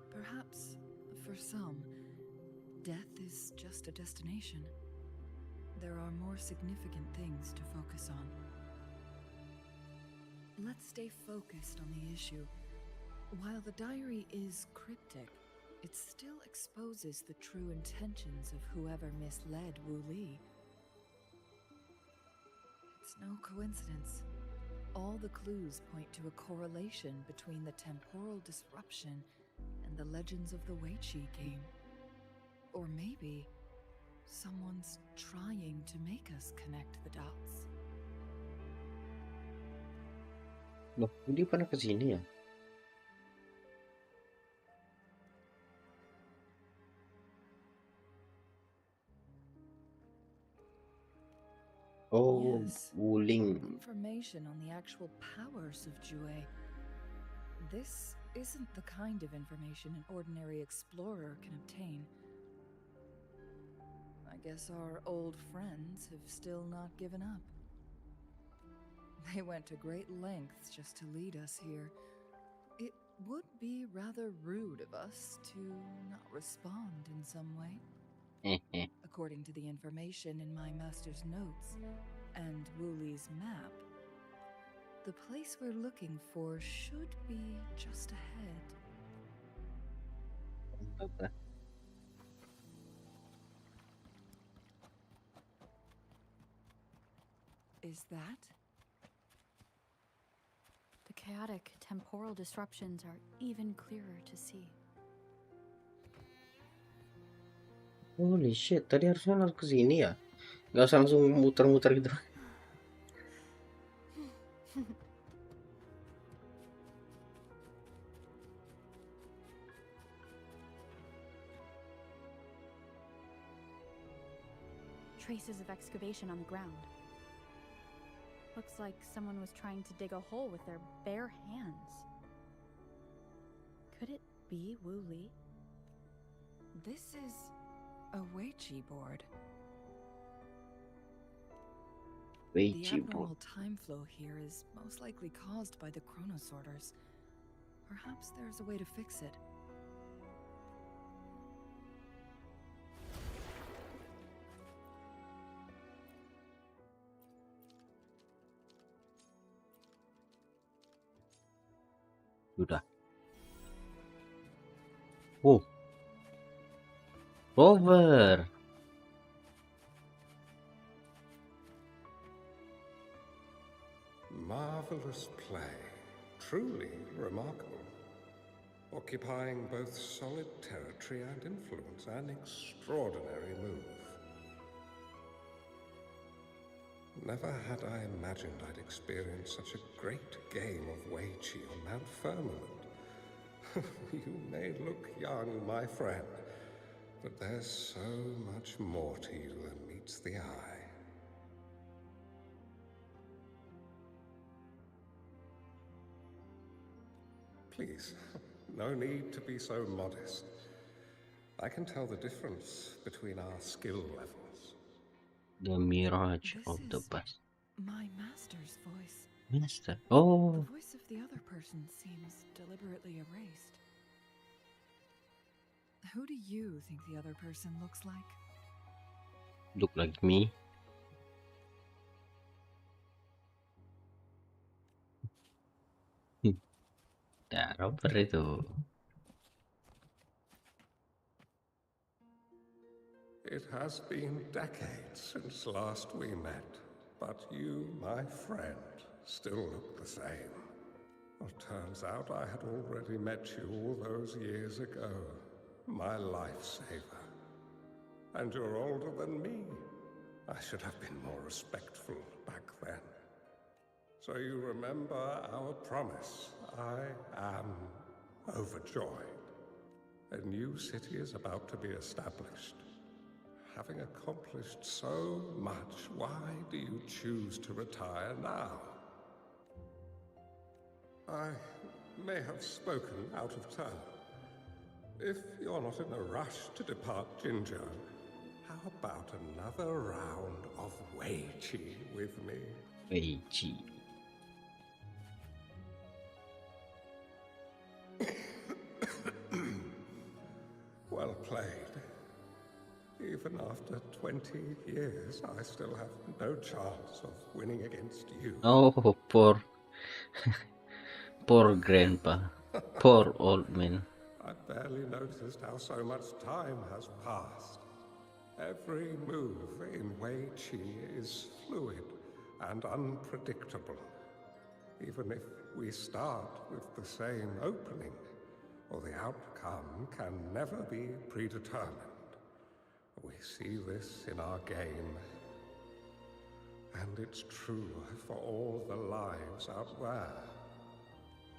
Perhaps, for some, death is just a destination. There are more significant things to focus on. Let's stay focused on the issue. While the diary is cryptic, it still exposes the true intentions of whoever misled Wu Li. It's no coincidence. All the clues point to a correlation between the temporal disruption and the legends of the Weiqi game. Or maybe someone's trying to make us connect the dots. Loh, ini pernah ke sini ya? Oh, Yes. Wuling. Information on the actual powers of Jue. This isn't the kind of information an ordinary explorer can obtain. I guess our old friends have still not given up. They went to great lengths just to lead us here. It would be rather rude of us to not respond in some way. According to the information in my master's notes and Wu Li's map, the place we're looking for should be just ahead. Is that? The chaotic temporal disruptions are even clearer to see. Holy shit, tadi harusnya langsung ke sini ya? Gak usah langsung muter-muter gitu. Traces of excavation on the ground. Looks like someone was trying to dig a hole with their bare hands. Could it be Wu Li? This is a Weiqi board. The abnormal time flow here is most likely caused by the chronosorters. Perhaps there's a way to fix it. Udah. Oh. Over. Marvelous play. Truly remarkable. Occupying both solid territory and influence, an extraordinary move. Never had I imagined I'd experience such a great game of Weiqi on Mount Firmament. You may look young, my friend, but there's so much more to you than meets the eye. Please, no need to be so modest. I can tell the difference between our skill levels. The mirage This of the is past. my master's voice. Master. Oh. The voice of the other person seems deliberately erased. Who do you think the other person looks like? Look like me. Robert itu. It has been decades since last we met, but you, my friend, still look the same. Well, turns out I had already met you all those years ago, my lifesaver. And you're older than me. I should have been more respectful back then. So you remember our promise. I am overjoyed. A new city is about to be established. Having accomplished so much, why do you choose to retire now? I may have spoken out of turn. If you're not in a rush to depart Jinzhou, how about another round of Wei Qi with me? Wei Qi. Well played. Even after 20 years, I still have no chance of winning against you. Oh, poor, poor grandpa, poor old man. I barely noticed how so much time has passed. Every move in Wei Qi is fluid and unpredictable. Even if we start with the same opening, or the outcome can never be predetermined. We see this in our game. And it's true for all the lives out there.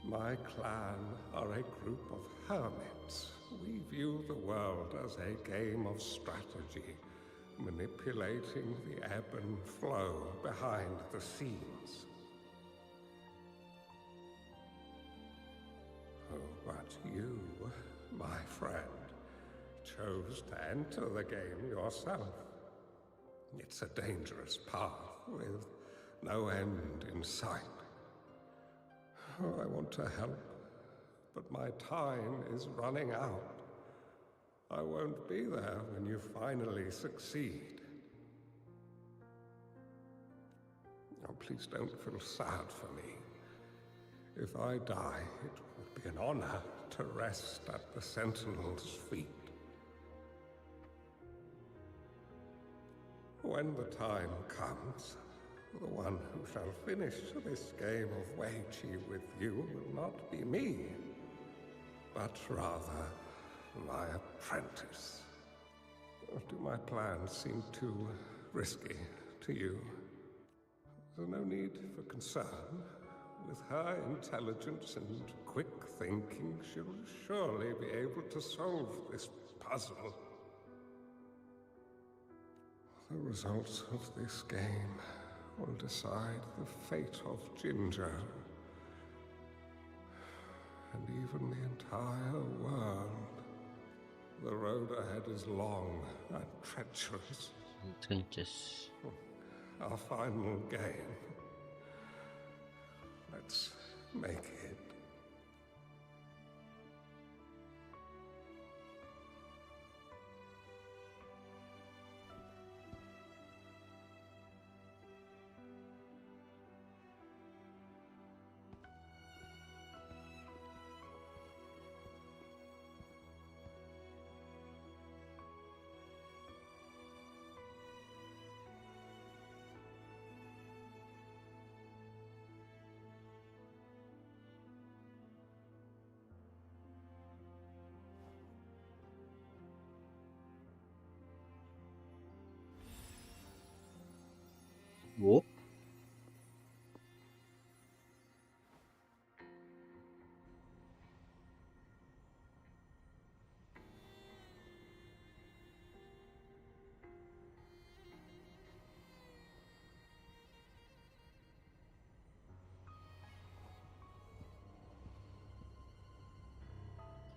My clan are a group of hermits. We view the world as a game of strategy, manipulating the ebb and flow behind the scenes. Oh, but you, my friend, chose to enter the game yourself. It's a dangerous path with no end in sight. Oh, I want to help, but my time is running out. I won't be there when you finally succeed. Oh, please don't feel sad for me. If I die, it would be an honor to rest at the Sentinel's feet. When the time comes, the one who shall finish this game of Wei Qi with you will not be me, but rather my apprentice. Do my plans seem too risky to you? There's no need for concern. With her intelligence and quick thinking, she'll surely be able to solve this puzzle. The results of this game will decide the fate of Jinzhou, and even the entire world. The road ahead is long and treacherous. Trenches. Our final game. Let's make it. Whoop.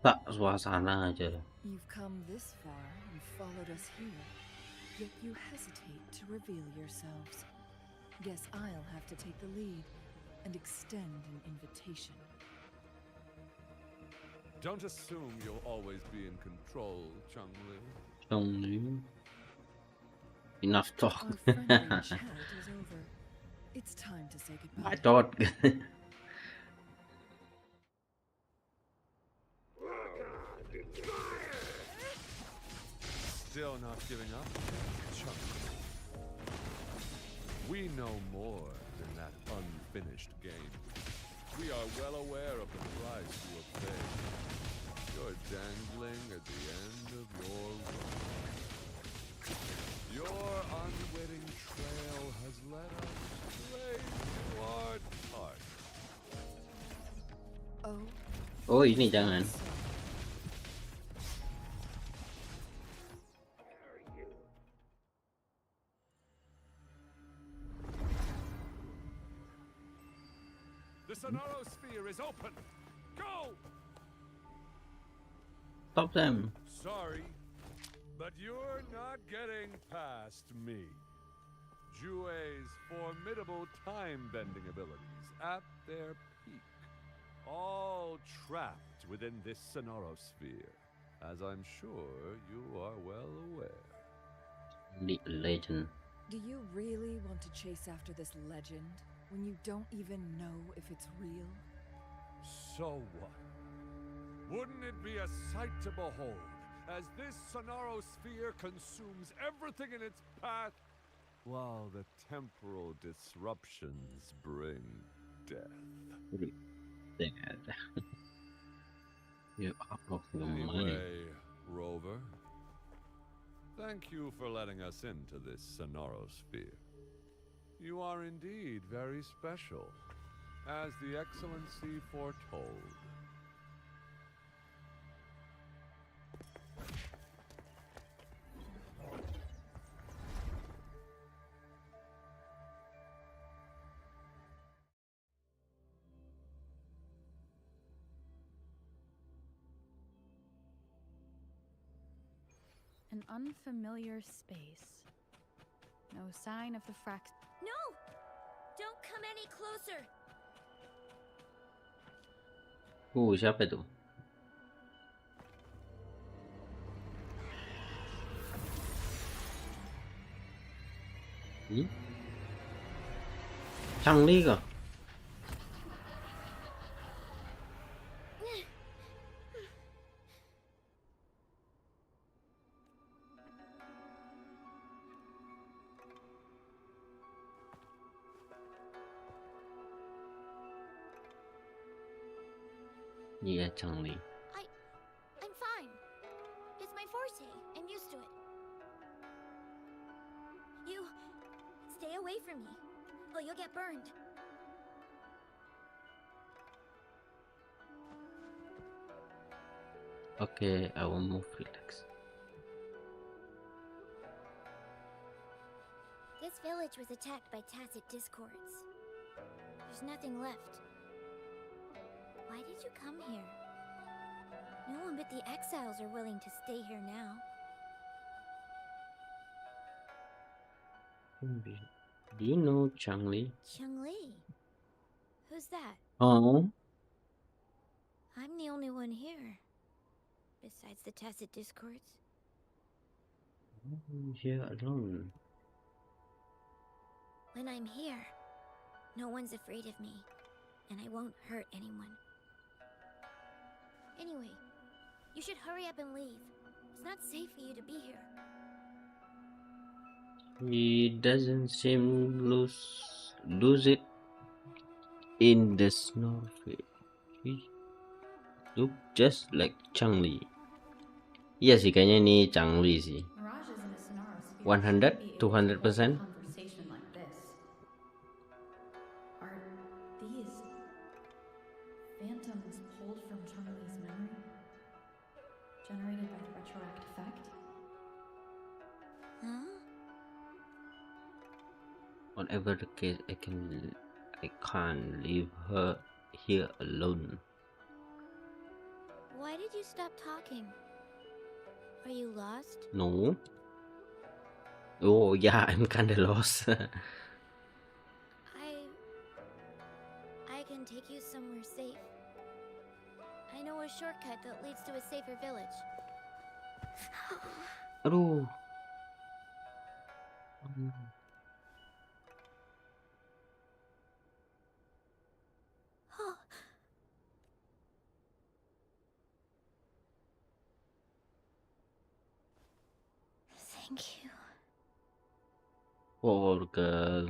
Tak suasana aja. You've come this far and followed us here, yet you hesitate to reveal yourselves. Guess I'll have to take the lead and extend an invitation. Don't assume you'll always be in control, Changli. Chongli. Enough talk. Our friendly chat is over. It's time to say goodbye. I thought. Still not giving up? Changli. We know more than that unfinished game. We are well aware of the price you have paid. You're dangling at the end of your rope. Your unwitting let us play to our target. Oh, ini jangan. The Sonosphere is open. Go! Stop them. Sorry, but you're not getting past me. Joue's formidable time-bending abilities at their peak, all trapped within this Sonosphere, as I'm sure you are well aware. The legend. Do you really want to chase after this legend when you don't even know if it's real? So what? Wouldn't it be a sight to behold, as this Sonosphere consumes everything in its path, while the temporal disruptions bring death? Dad. You're out of your mind. Anyway, Rover, thank you for letting us into this Sonosphere. You are indeed very special, as the Excellency foretold. An unfamiliar space. No sign of the No! Don't come any closer! Siapa itu? Changli kah? Yeah, Changli. I'm fine. It's my forte. I'm used to it. You stay away from me, or you'll get burned. Okay, I will move. Relax. This village was attacked by tacit discords. There's nothing left. Why did you come here? No one but the exiles are willing to stay here now. Do you know Changli? Changli? Who's that? Oh, I'm the only one here. Besides the tacit discords. I'm here alone. When I'm here, no one's afraid of me, and I won't hurt anyone. Anyway, you should hurry up and leave. It's not safe for you to be here. He doesn't seem lose it in the snowfield. He look just like Changli. Iya sih, kayaknya ini Changli sih. 100, 200%. Conversation like this. Are these phantoms pulled from Charlie's memory? Generated by the retroact effect? Huh? Whatever the case, I can't leave her here alone. Why did you stop talking? Are you lost? No. Oh yeah, I'm kinda lost. I can take you somewhere safe. I know a shortcut that leads to a safer village. Aduh. Oh, thank you. Poor girl.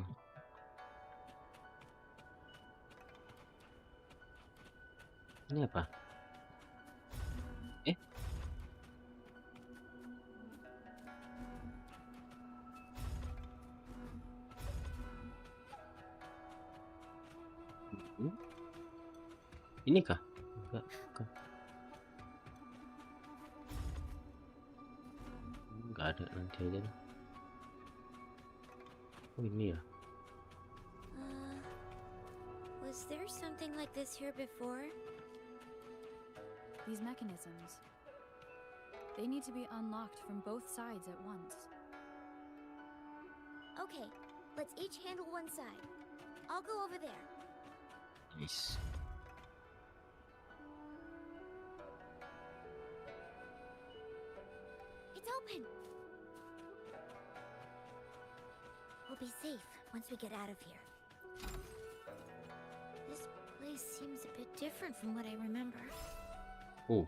Ini apa? Ini kah? Enggak, bukan. Enggak ada, nanti aja lah. Oh ini ya. Was there something like this here before? These mechanisms. They need to be unlocked from both sides at once. Okay, let's each handle one side. I'll go over there. Nice. It's open! We'll be safe once we get out of here. This place seems a bit different from what I remember. Oh.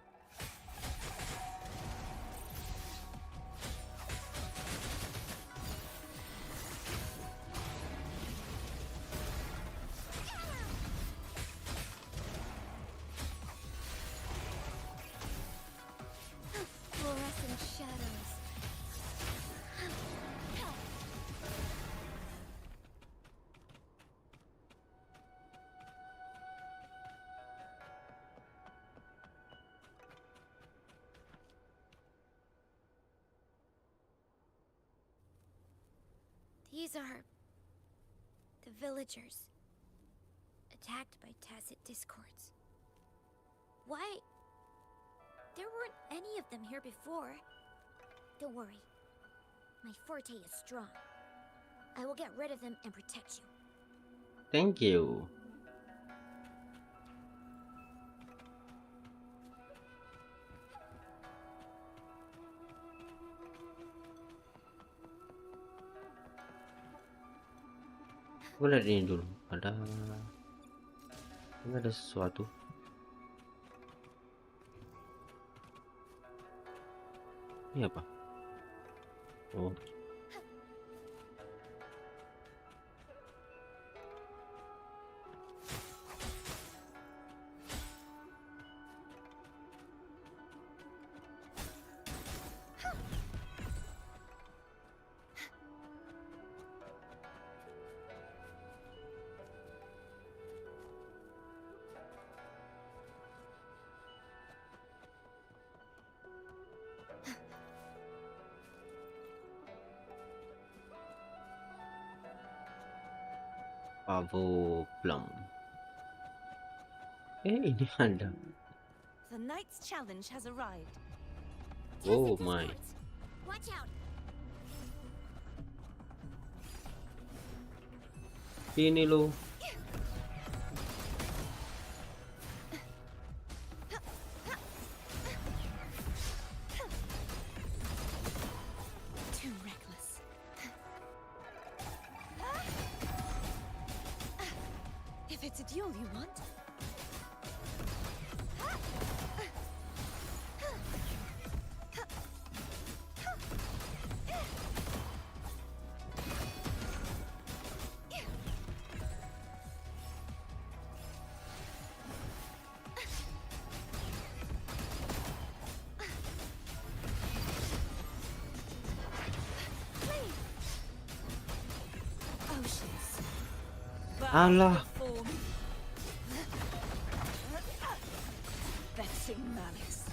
Fluorescent shadows. These are the villagers, attacked by tacit discords. Why? There weren't any of them here before. Don't worry. My forte is strong. I will get rid of them and protect you. Thank you. Gue lihat ini dulu. Ini ada sesuatu. Ini apa? Oh. Pavo plum. Ini ada. The night's challenge has arrived. Oh my. Watch out! Ini lo. Too reckless. If it's a duel you want. Oceans. Alah. Vexing malice.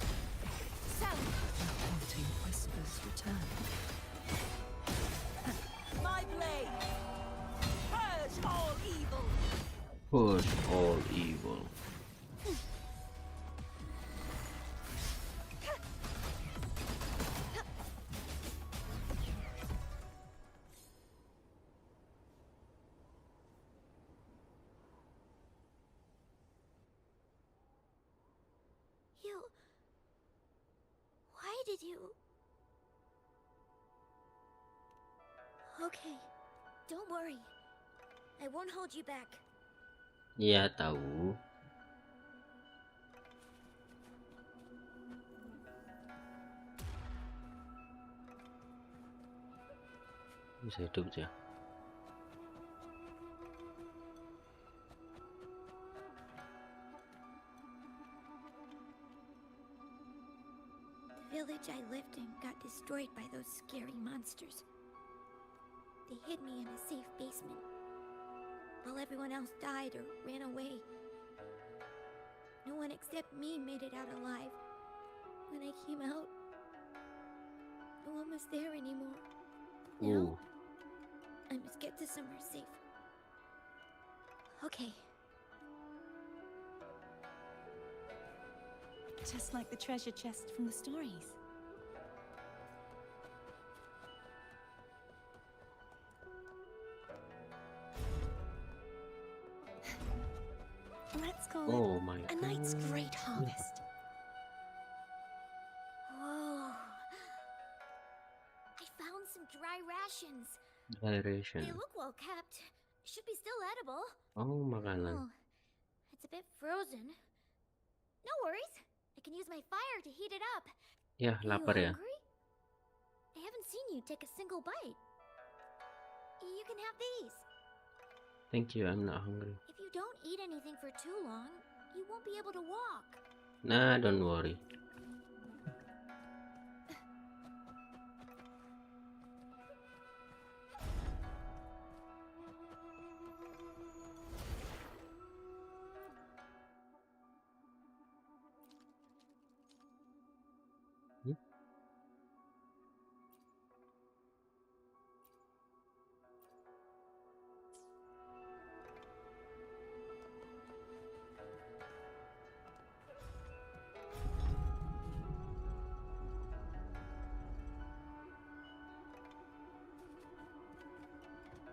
Sound. Haunting whispers return. My blade. Purge all evil. Push all evil. Why did you... Okay, don't worry. I won't hold you back. Ya tahu. Bisa hidup ya. The village I lived in got destroyed by those scary monsters. They hid me in a safe basement, while everyone else died or ran away. No one except me made it out alive. When I came out, no one was there anymore. Now, I must get to somewhere safe. Okay. Just like the treasure chest from the stories. Let's call Oh it my a night's God. great harvest. Whoa. I found some dry rations. Direction. They look well kept. Should be still edible. Oh, makanan. Oh, it's a bit frozen. No worries. I can use my fire to heat it up. Ya, Are you lapar ya. hungry? I haven't seen you take a single bite. You can have these. Thank you, I'm not hungry. If you don't eat anything for too long, you won't be able to walk. Nah, don't worry.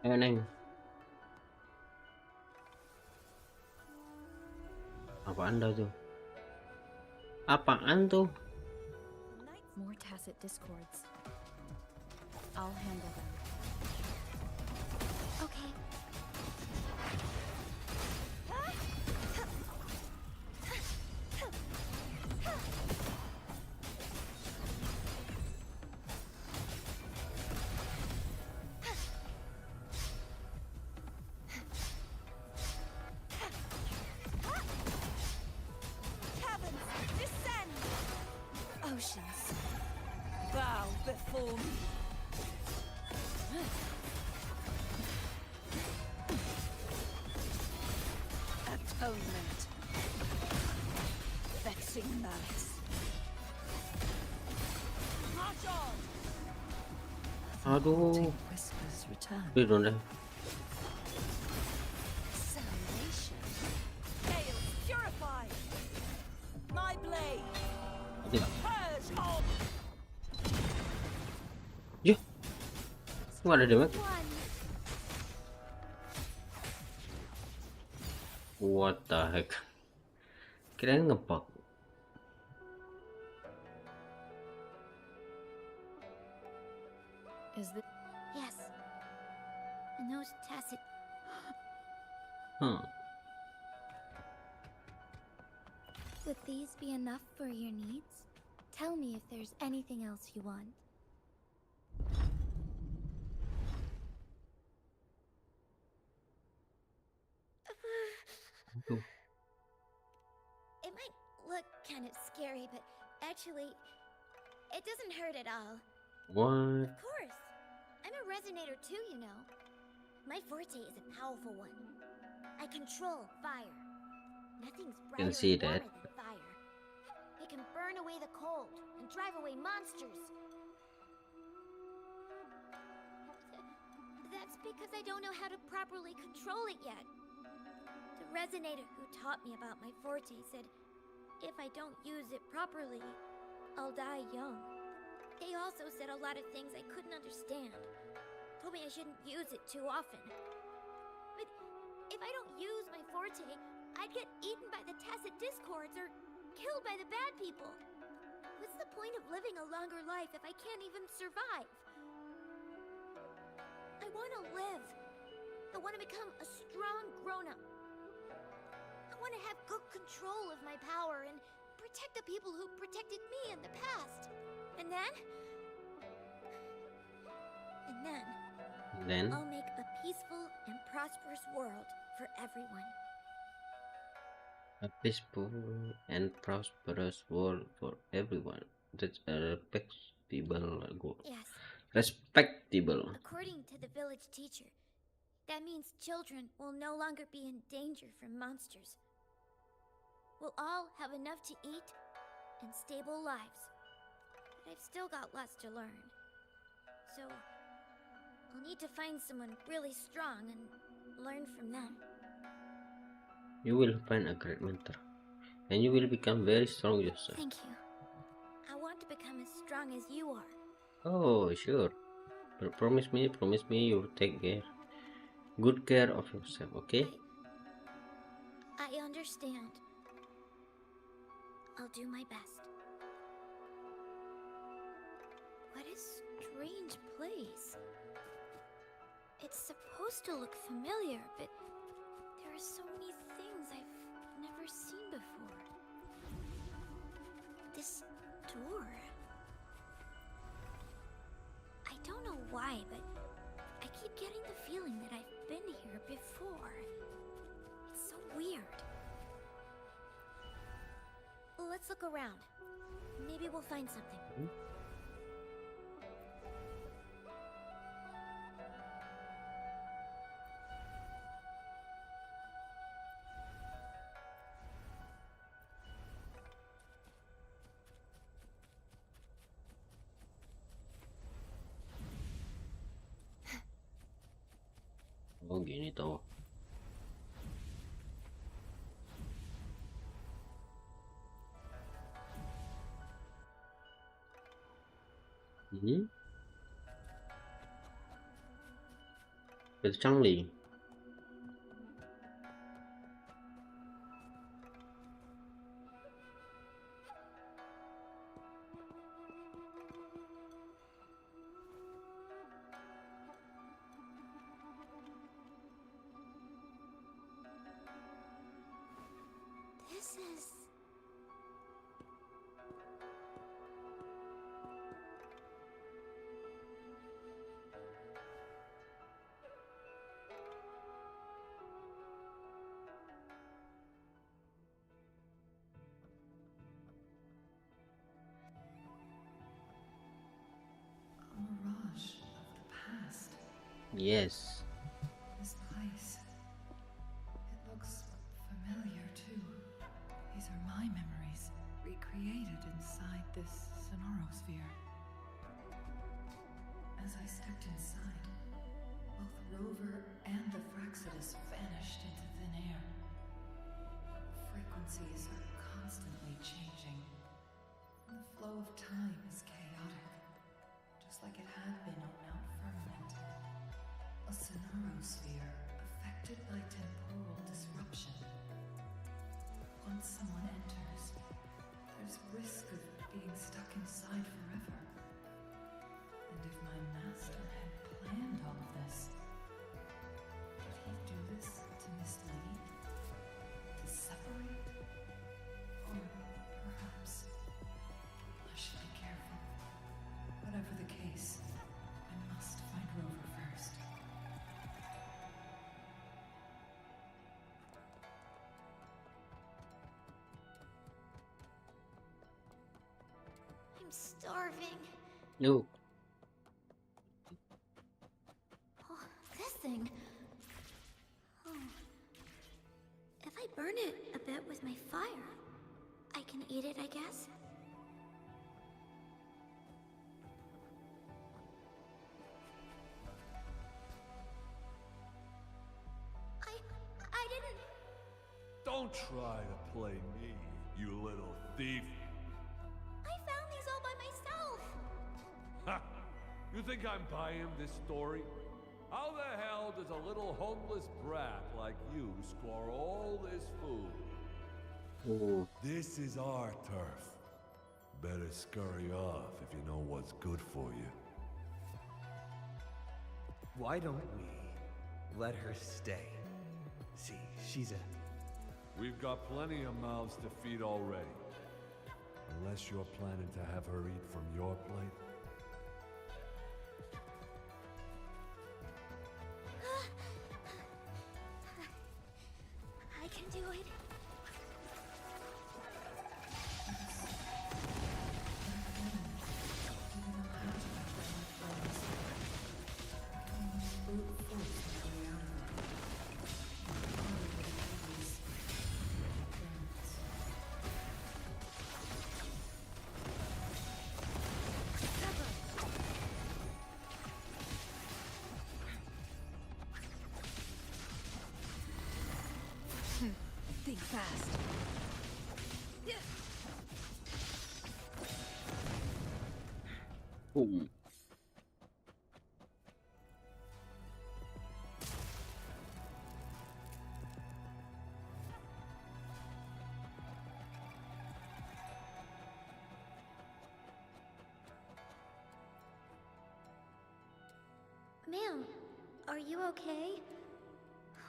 Ayo, Neng. Apaan dah tuh? Apaan tuh? More tacit discords. I'll handle them. Okay. Heavens, descend! Oceans, bow before me. Atonement. Vexing malice. March on! Aduh. Whispers return. Tidur deh. Salvation. Gales purified. My blade. Ya. Purge on. Ya. Nggak ada damage. One. What the heck? Kirain ngebug. Is this Yes. And those tacit. Would these be enough for your needs? Tell me if there's anything else you want. Tuh. It might look kind of scary, but actually, it doesn't hurt at all. What? Of course. I'm a resonator too, you know. My forte is a powerful one. I control fire. Nothing's Can brighter see and warmer that. than fire. It can burn away the cold and drive away monsters. That's because I don't know how to properly control it yet. The resonator who taught me about my forte said if I don't use it properly, I'll die young. They also said a lot of things I couldn't understand. Told me I shouldn't use it too often. But if I don't use my forte, I'd get eaten by the tacit discords or killed by the bad people. What's the point of living a longer life if I can't even survive? I want to live. I want to become a strong grown-up. I want to have good control of my power and protect the people who protected me in the past. And then Then I'll make a peaceful and prosperous world for everyone. a peaceful and prosperous world for everyone. That's a respectable goal. Yes, Respectable. according to the village teacher, that means children will no longer be in danger from monsters. we'll all have enough to eat and stable lives. But I've still got lots to learn. So, I'll need to find someone really strong and learn from them. You will find a great mentor, and you will become very strong yourself. Thank you. I want to become as strong as you are. Oh, sure. But promise me you will take good care of yourself, okay? I understand. I'll do my best. What a strange place. It's supposed to look familiar, but there are so many things I've never seen before. This door. I don't know why, but I keep getting the feeling that I've been here before. It's so weird. Let's look around. Maybe we'll find something. Oh, gini toh. Itu Changli. This is... A mirage of the past. Yes. This place. It looks familiar too. These are my memories, recreated inside this sonorosphere. As I stepped inside, both Rover and the Fraxidus vanished into thin air. Frequencies are constantly changing, and the flow of time is chaotic, just like it had been on Mount Firmament. A sonorosphere affected by temporal disruption. Once someone enters, there's risk of being stuck inside forever. And if my master had planned all of this, did he do this to mislead? To separate? Or perhaps I should be careful. Whatever the case, I must find Rover first. I'm starving. No. Oh, this thing. Oh. If I burn it a bit with my fire, I can eat it, I guess. I didn't... Don't try to play me, you little thief. I found these all by myself. Ha! You think I'm buying this story? How the hell does a little homeless brat like you score all this food? Oh. This is our turf. Better scurry off if you know what's good for you. Why don't we let her stay? See, she's a... We've got plenty of mouths to feed already. Unless you're planning to have her eat from your plate. I can do it. fast. Boom. Ma'am, are you okay?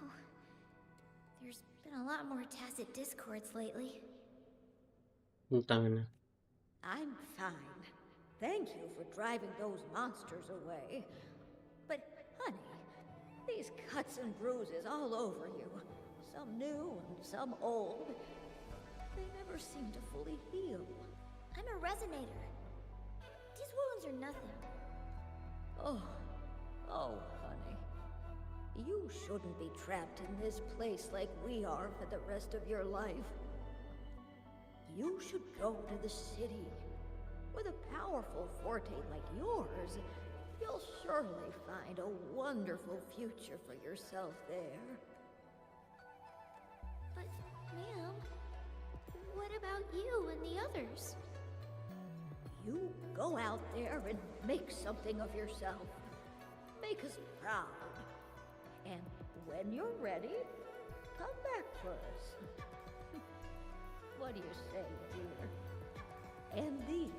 Oh, there's been a lot more tacit discords lately. Ang tangan na. I'm fine. Thank you for driving those monsters away. But, honey, these cuts and bruises all over you, some new and some old, they never seem to fully heal. I'm a resonator. These wounds are nothing. Oh, honey. You shouldn't be trapped in this place like we are for the rest of your life. You should go to the city. With a powerful forte like yours, you'll surely find a wonderful future for yourself there. But, ma'am, what about you and the others? You go out there and make something of yourself. Make us proud. And when you're ready, come back for us. What do you say, dear? And these.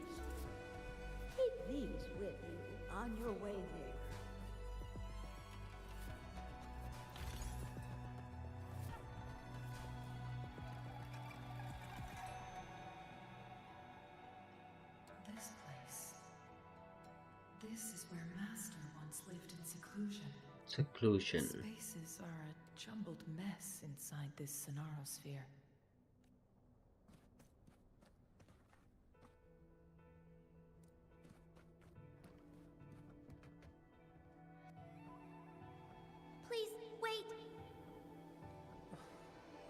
Take these with you on your way there. This place. This is where Master once lived in seclusion. Seclusion. Spaces are a jumbled mess inside this Sonaro sphere. Please, wait!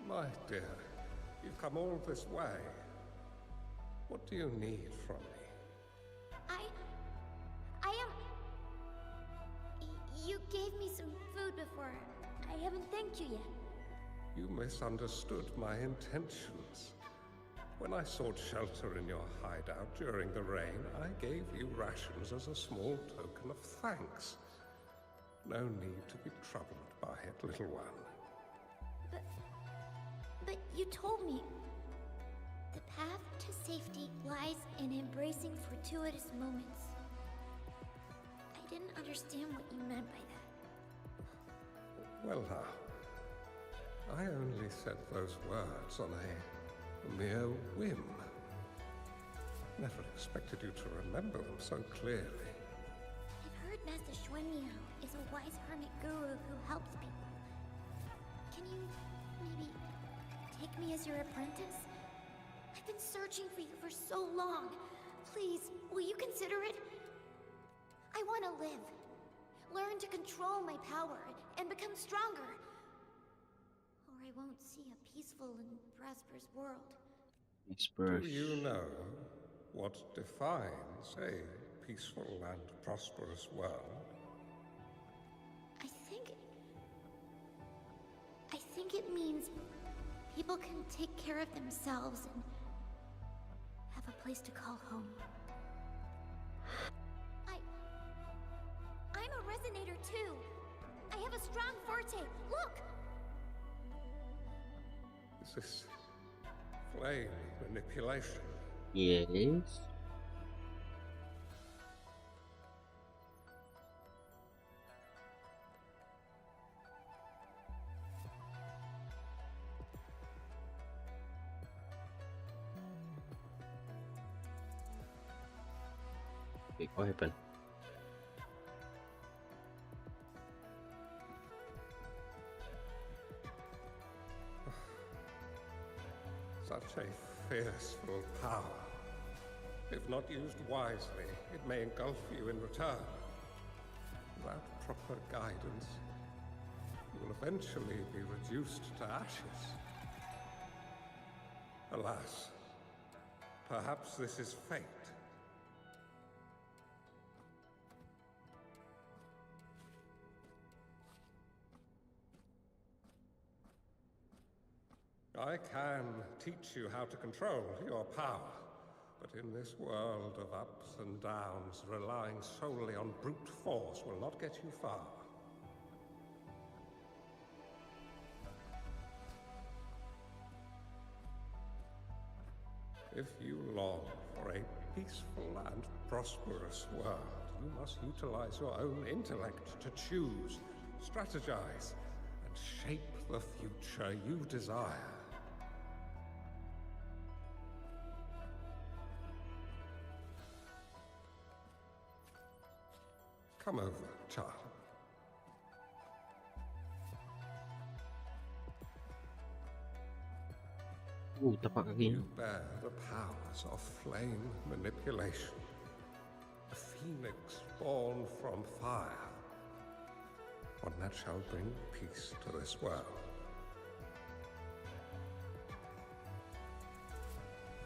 My dear, you've come all this way. What do you need from me? You gave me some food before. I haven't thanked you yet. You misunderstood my intentions. When I sought shelter in your hideout during the rain, I gave you rations as a small token of thanks. No need to be troubled by it, little one. But you told me the path to safety lies in embracing fortuitous moments. I didn't understand what you meant by that. Well now, I only said those words on a mere whim. Never expected you to remember them so clearly. I've heard Master Xuanmiao is a wise hermit guru who helps people. Can you maybe take me as your apprentice? I've been searching for you for so long. Please, will you consider it? I want to live. Learn to control my power and become stronger. Or I won't see a peaceful and prosperous world. Do you know what defines a peaceful and prosperous world? I think it means people can take care of themselves and have a place to call home. I'm a resonator too. I have a strong forte. Look! Is this flame manipulation? Yes. Okay, what happened? Such a fearful power. If not used wisely, it may engulf you in return. Without proper guidance, you will eventually be reduced to ashes. Alas, perhaps this is fate. I can teach you how to control your power, but in this world of ups and downs, relying solely on brute force will not get you far. If you long for a peaceful and prosperous world, you must utilize your own intellect to choose, strategize, and shape the future you desire. Come over, child. Tapak kaki. You bear the powers of flame manipulation. A phoenix born from fire. One that shall bring peace to this world.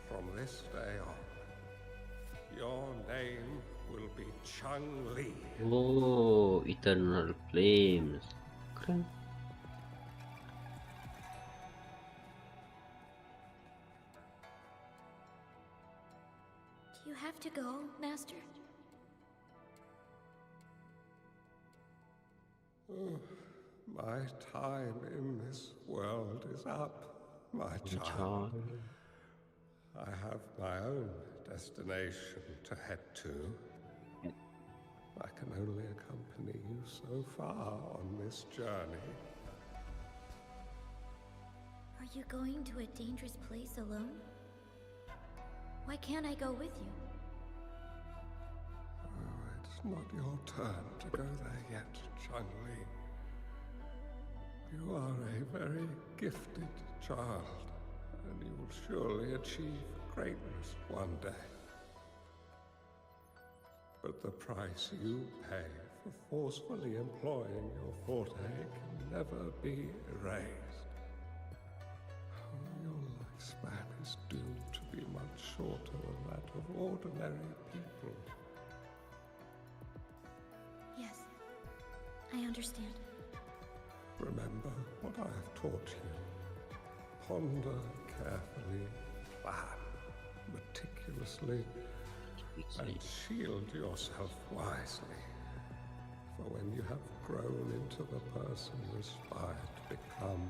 From this day on, your name will be Chun-Li. Oh, eternal flames. Keren. Do you have to go, Master? My time in this world is up, my child. I have my own destination to head to. I can only accompany you so far on this journey. Are you going to a dangerous place alone? Why can't I go with you? Oh, it's not your turn to go there yet, Chun-Li. You are a very gifted child, and you will surely achieve greatness one day. But the price you pay for forcefully employing your forte can never be erased. Your lifespan is doomed to be much shorter than that of ordinary people. Yes, I understand. Remember what I have taught you. Ponder carefully, plan meticulously, and shield yourself wisely. For when you have grown into the person you aspire to become,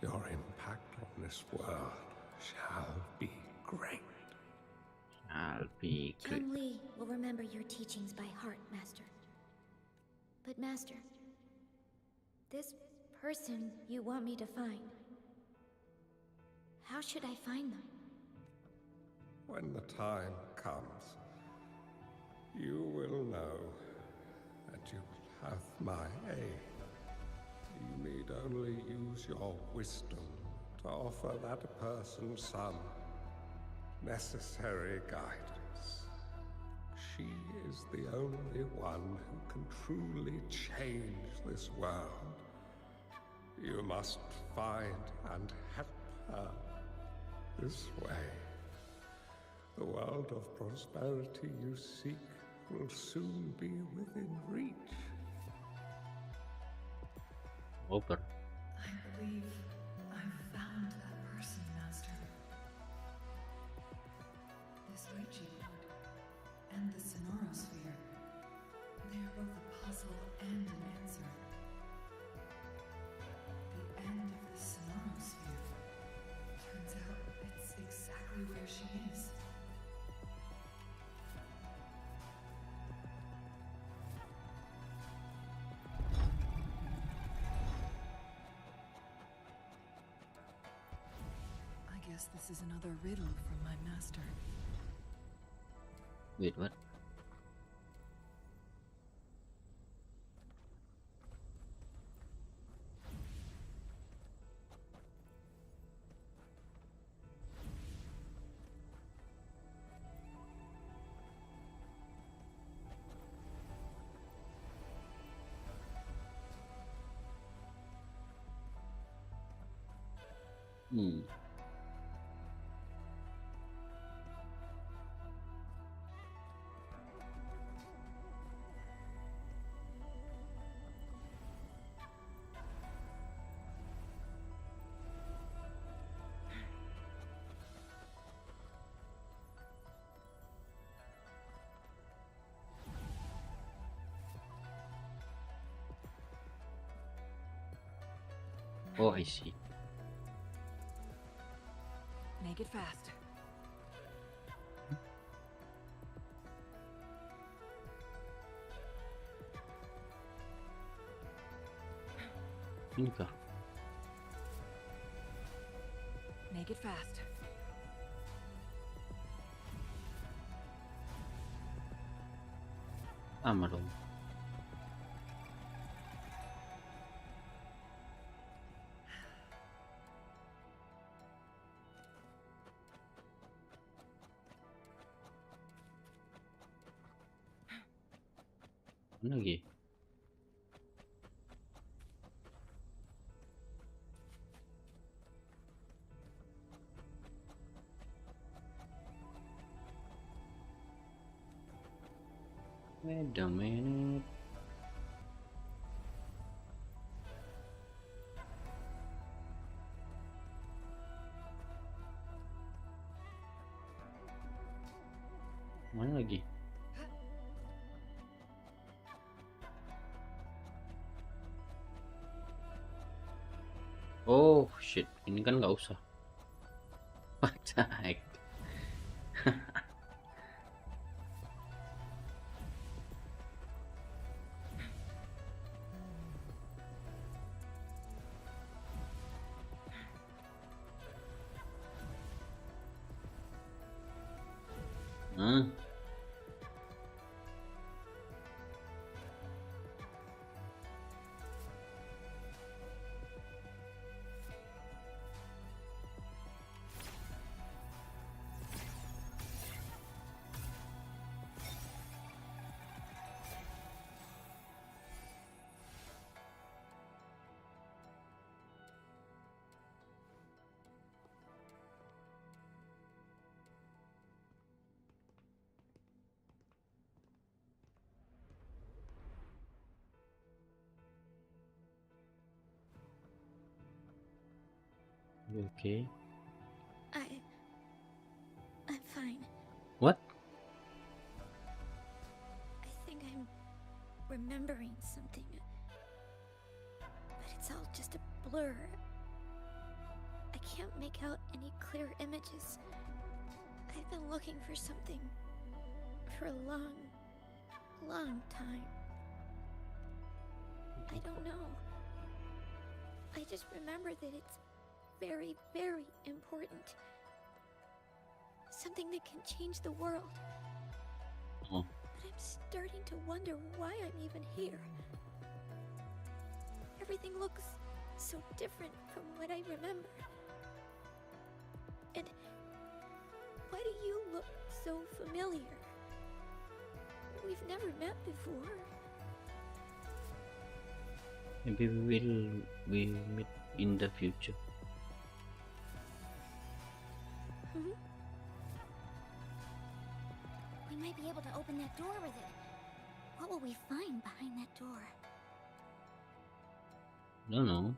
your impact on this world shall be great. Shall be great. Chun-Li will remember your teachings by heart, Master. But Master, this person you want me to find, how should I find them? When the time comes, you will know, and you will have my aid. You need only use your wisdom to offer that person some necessary guidance. She is the only one who can truly change this world. You must find and help her this way. The world of prosperity you seek will soon be within reach. Over. I believe I've found that person, Master. This witchy wood and the Sonorosphere, they are both a puzzle and an answer. The end of the Sonorosphere. Turns out it's exactly where she is. I guess this is another riddle from my master. Wait, what? Oh, I see. Make it fast. Ini kah? Make it fast. Sama dong. Mana lagi? Wait a minute. Mana lagi? Oh shit, ini kan nggak usah. What the heck? Hmm. You okay? I'm fine. What? I think I'm remembering something. But it's all just a blur. I can't make out any clear images. I've been looking for something for a long, long time. I don't know. I just remember that it's very, very important. Something that can change the world. Oh. But I'm starting to wonder why I'm even here. Everything looks so different from what I remember. And why do you look so familiar? We've never met before. Maybe we meet in the future. We might be able to open that door with it. What will we find behind that door? Don't know.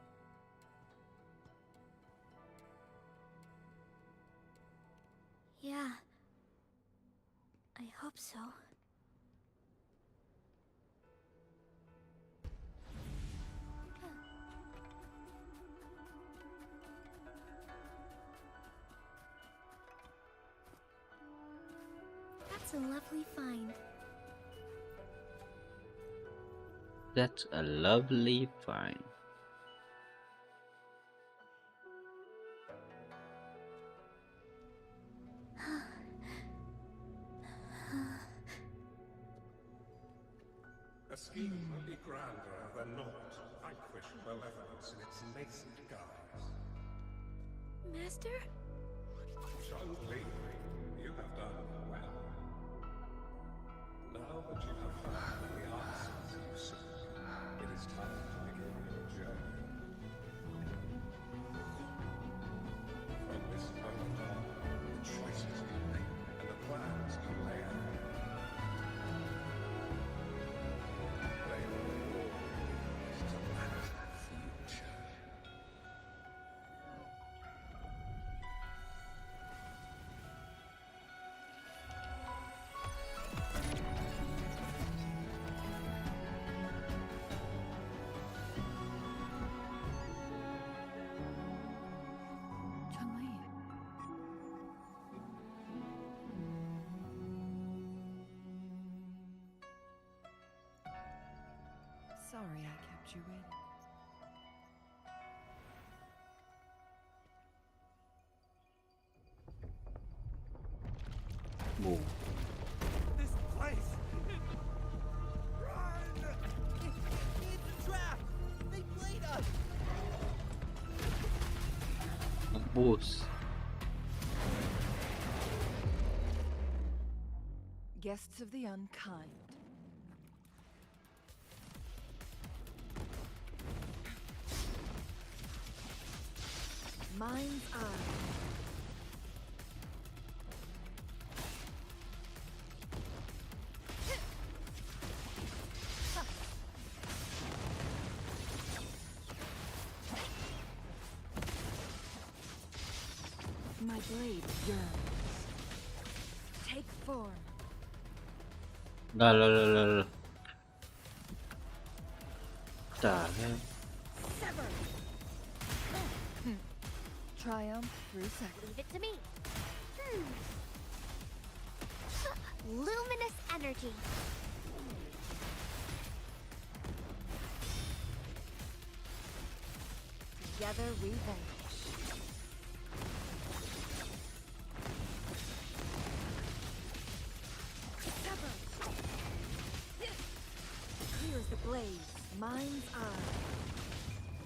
Yeah. I hope so. That's a lovely find. That's a lovely find. A scheme might be grander than not to vanquish malevolence in its nascent guise. Master? Chun-Li, you have done well. Now that you have found the answers you seek, it is time to begin your journey. From this moment on, the choices you make and the plans you lay out, they will all lead to that future. Sorry I kept you waiting. Wow. This place! Run! It's a trap! They played us! Mampus. Guests of the unkind. Mind's eye. My blade yearns. Take form. Dah lah lah lah lah. Dah kan. Sever. Triumph through seconds. Leave it to me. Luminous energy. Together we vanish. Here's the blaze, mind's eye.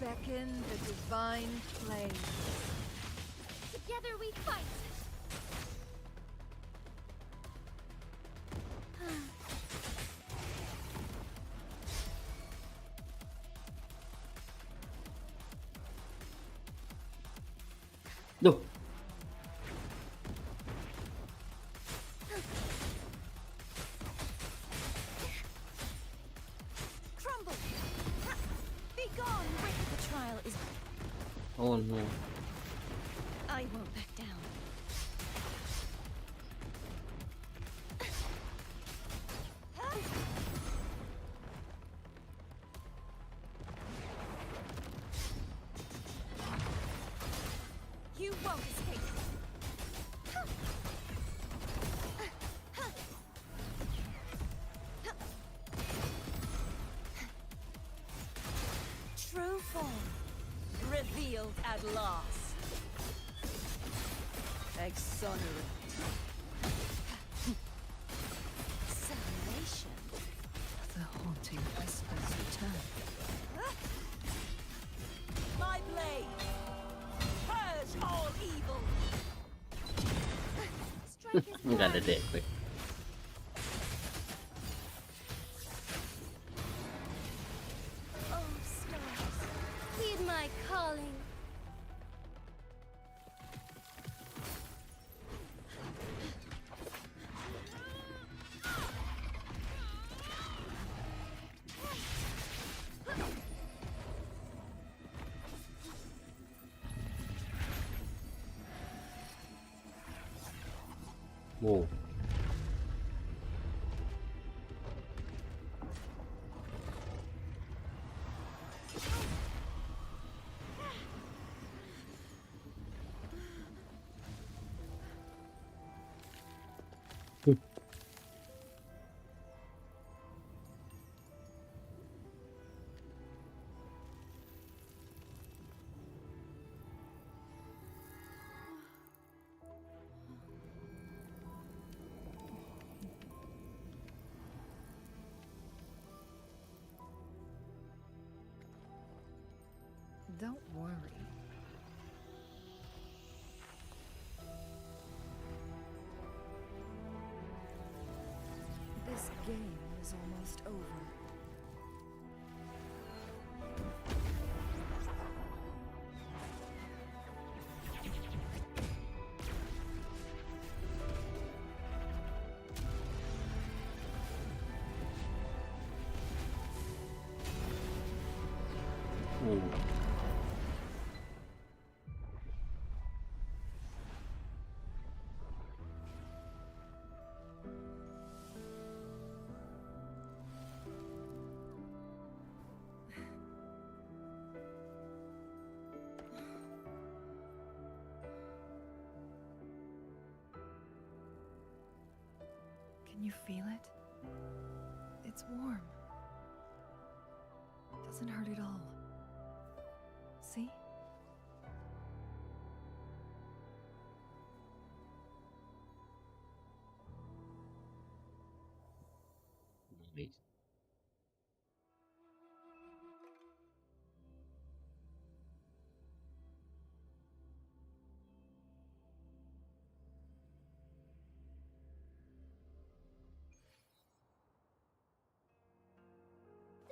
Beckon the divine flame. Together we fight. Duh. Crumble! Be gone, wicked! The trial is... Oh no. I won't back down. You won't escape. True form revealed at last. Exonerate. Salvation. The haunting whispers return. My blade. Purge all evil. Strike his Nggak ada blood. deh quick. Oh, stars, heed my calling. Wow. Don't worry. This game is almost over. Ooh. Can you feel it? It's warm. doesn't hurt at all. See? Nice.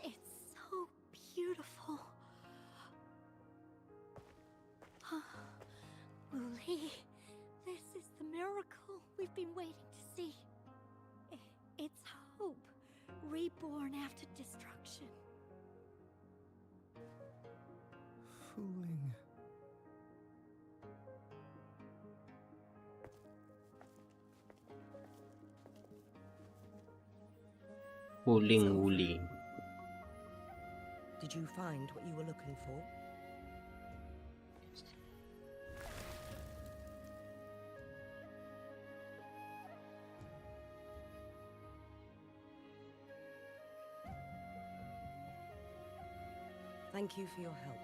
It's so beautiful. Wooly, this is the miracle we've been waiting to see. It's hope, reborn after destruction. Fooling. Wuling. Did you find what you were looking for? Thank you for your help.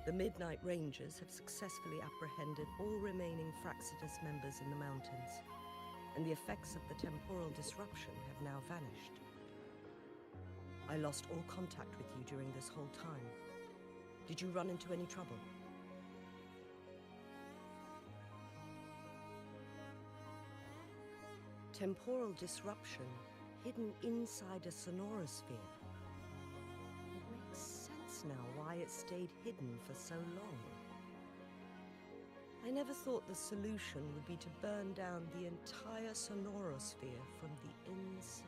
The Midnight Rangers have successfully apprehended all remaining Fraxidus members in the mountains, and the effects of the temporal disruption have now vanished. I lost all contact with you during this whole time. Did you run into any trouble? Temporal disruption hidden inside a sonorosphere. It makes sense now why it stayed hidden for so long. I never thought the solution would be to burn down the entire sonorosphere from the inside.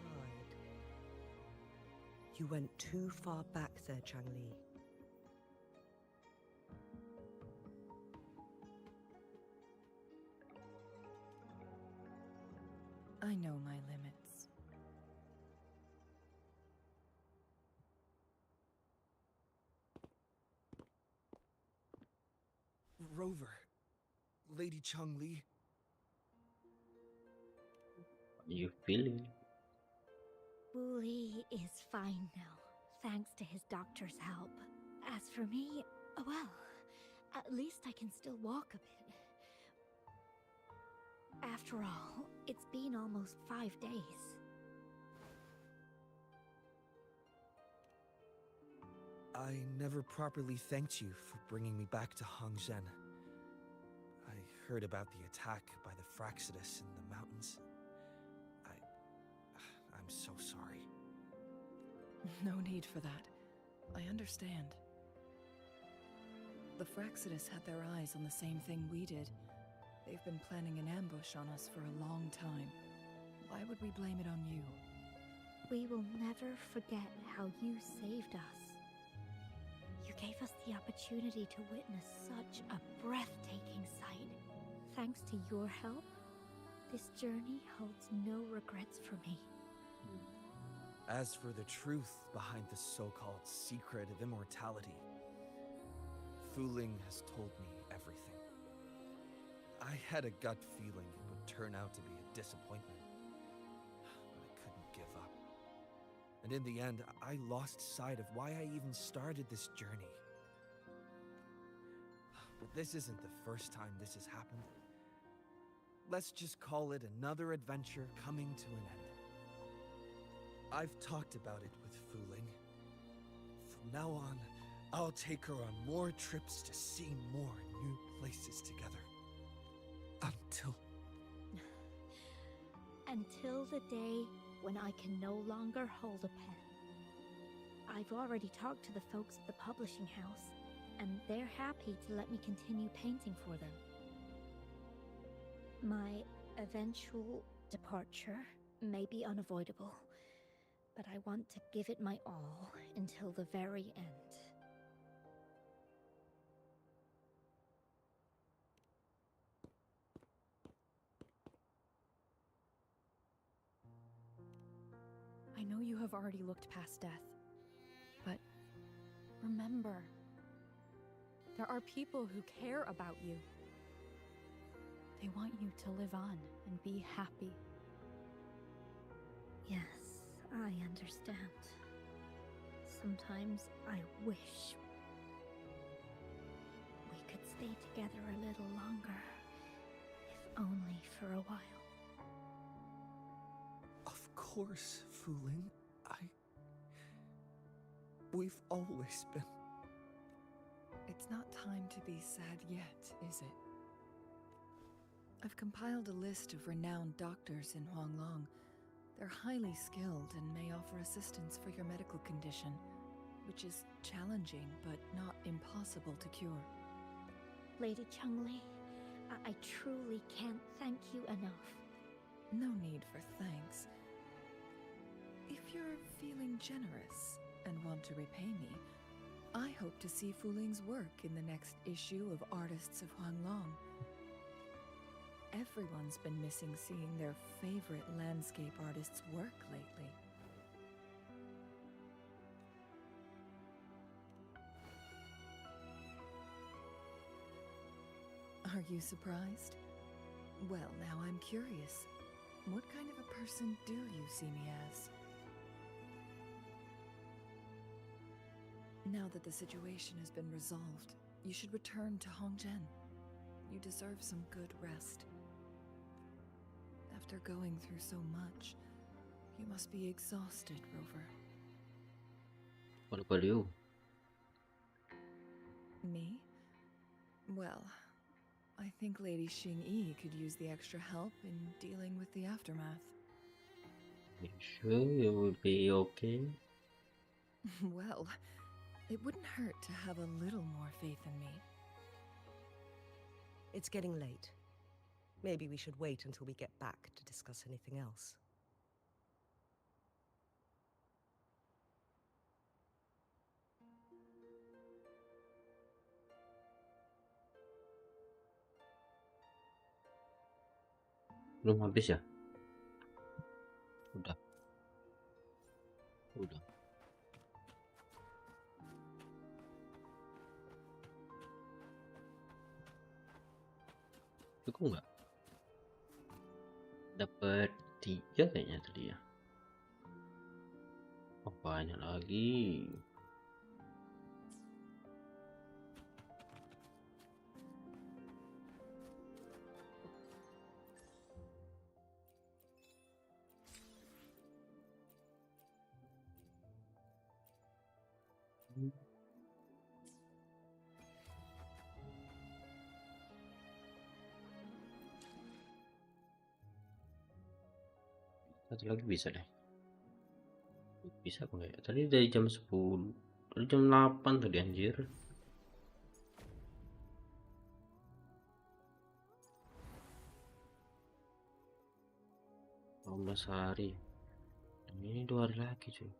You went too far back there, Changli. I know my limits. Rover. Lady Changli. You feeling? Wooly is fine now, thanks to his doctor's help. As for me, well, at least I can still walk a bit. After all, it's been almost 5 days. I never properly thanked you for bringing me back to Hongzhen. I heard about the attack by the Fraxidus in the mountains. I'm so sorry. No need for that. I understand. The Fraxidus had their eyes on the same thing we did. They've been planning an ambush on us for a long time. Why would we blame it on you? We will never forget how you saved us. You gave us the opportunity to witness such a breathtaking sight. Thanks to your help, this journey holds no regrets for me. As for the truth behind the so-called secret of immortality, Fooling has told me everything. I had a gut feeling it would turn out to be a disappointment, but I couldn't give up. And in the end, I lost sight of why I even started this journey. But this isn't the first time this has happened. Let's just call it another adventure coming to an end. I've talked about it with Fooling. From now on, I'll take her on more trips to see more new places together. Until the day when I can no longer hold a pen. I've already talked to the folks at the publishing house, and they're happy to let me continue painting for them. My eventual departure may be unavoidable, but I want to give it my all until the very end. I know you have already looked past death, but remember, there are people who care about you. They want you to live on and be happy. Yes, I understand. Sometimes I wish we could stay together a little longer, if only for a while. Of course, Fulin. We've always been. It's not time to be sad yet, is it? I've compiled a list of renowned doctors in Huanglong. They're highly skilled and may offer assistance for your medical condition, which is challenging but not impossible to cure. Lady Changli, I truly can't thank you enough. No need for thanks. If you're feeling generous and want to repay me, I hope to see Fuling's work in the next issue of Artists of Huanglong. Everyone's been missing seeing their favorite landscape artists work lately. Are you surprised? Well, now I'm curious. What kind of a person do you see me as? Now that the situation has been resolved, you should return to Hongzhen. You deserve some good rest. After going through so much, you must be exhausted, Rover. What about you? Me? Well, I think Lady Xingyi could use the extra help in dealing with the aftermath. You sure you will be okay? Well, it wouldn't hurt to have a little more faith in me. It's getting late. Maybe we should wait until we get back to discuss anything else. Belum habis ya? Udah. Cukup nggak? Dapat 3 kayaknya tadi ya. Oh, banyak lagi. Satu lagi bisa deh. Bisa apa enggak ya? Tadi dari jam 10, dari jam 8 tadi anjir. 15 hari. Dan ini 2 hari lagi cuy.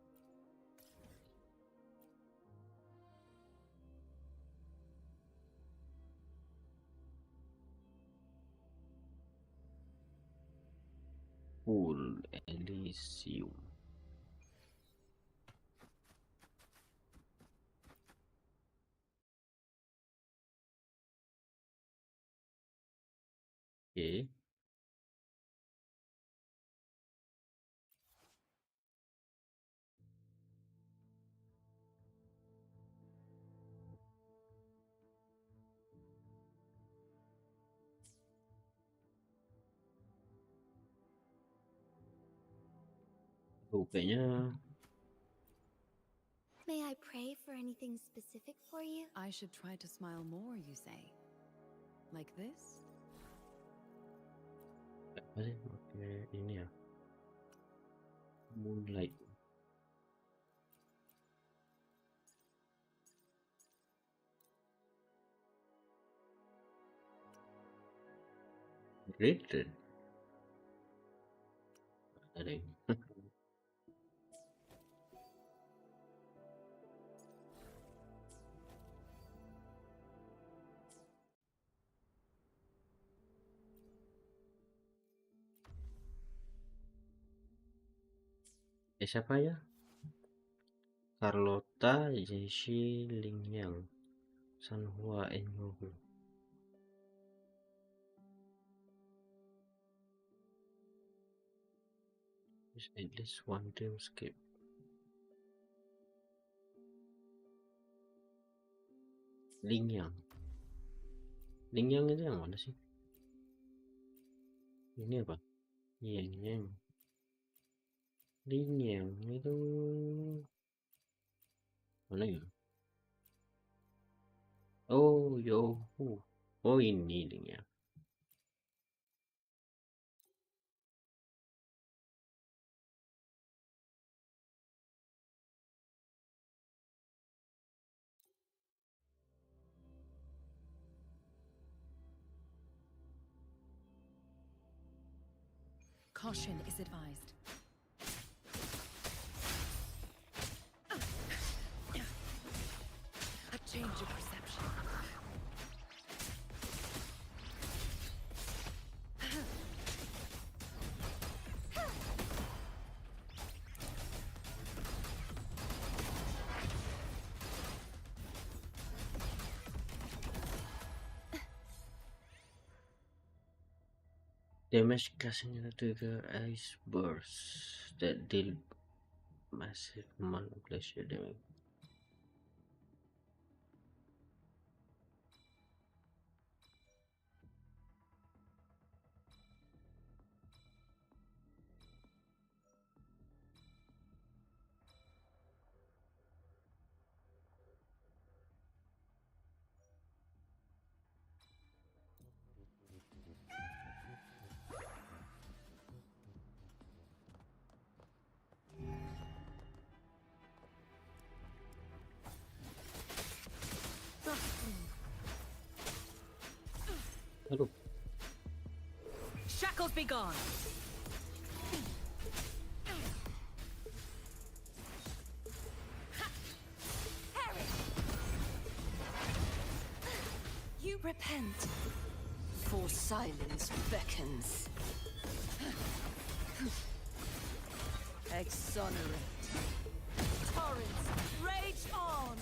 Full Elysium. Oke. Kayaknya May I pray for anything specific for you? I should try to smile more, you say? Like this? apa sih pakai ini ya? Moonlight. Rated. Ada yang siapa ya? Carlota, Jessie, Lingyang, Sanhua, Enyohu. At least one dreamscape. Lingyang. Lingyang itu yang mana sih? Ini apa? Yang Lingyang itu mana ya? Oh, oh ini Lingyang. Caution is advised. A change of perception. Damage casting trigger ice bursts that deal massive amount of glacier damage. Aduh, Shackles be gone. You repent. For silence beckons. Exonerate. Torrents, rage on!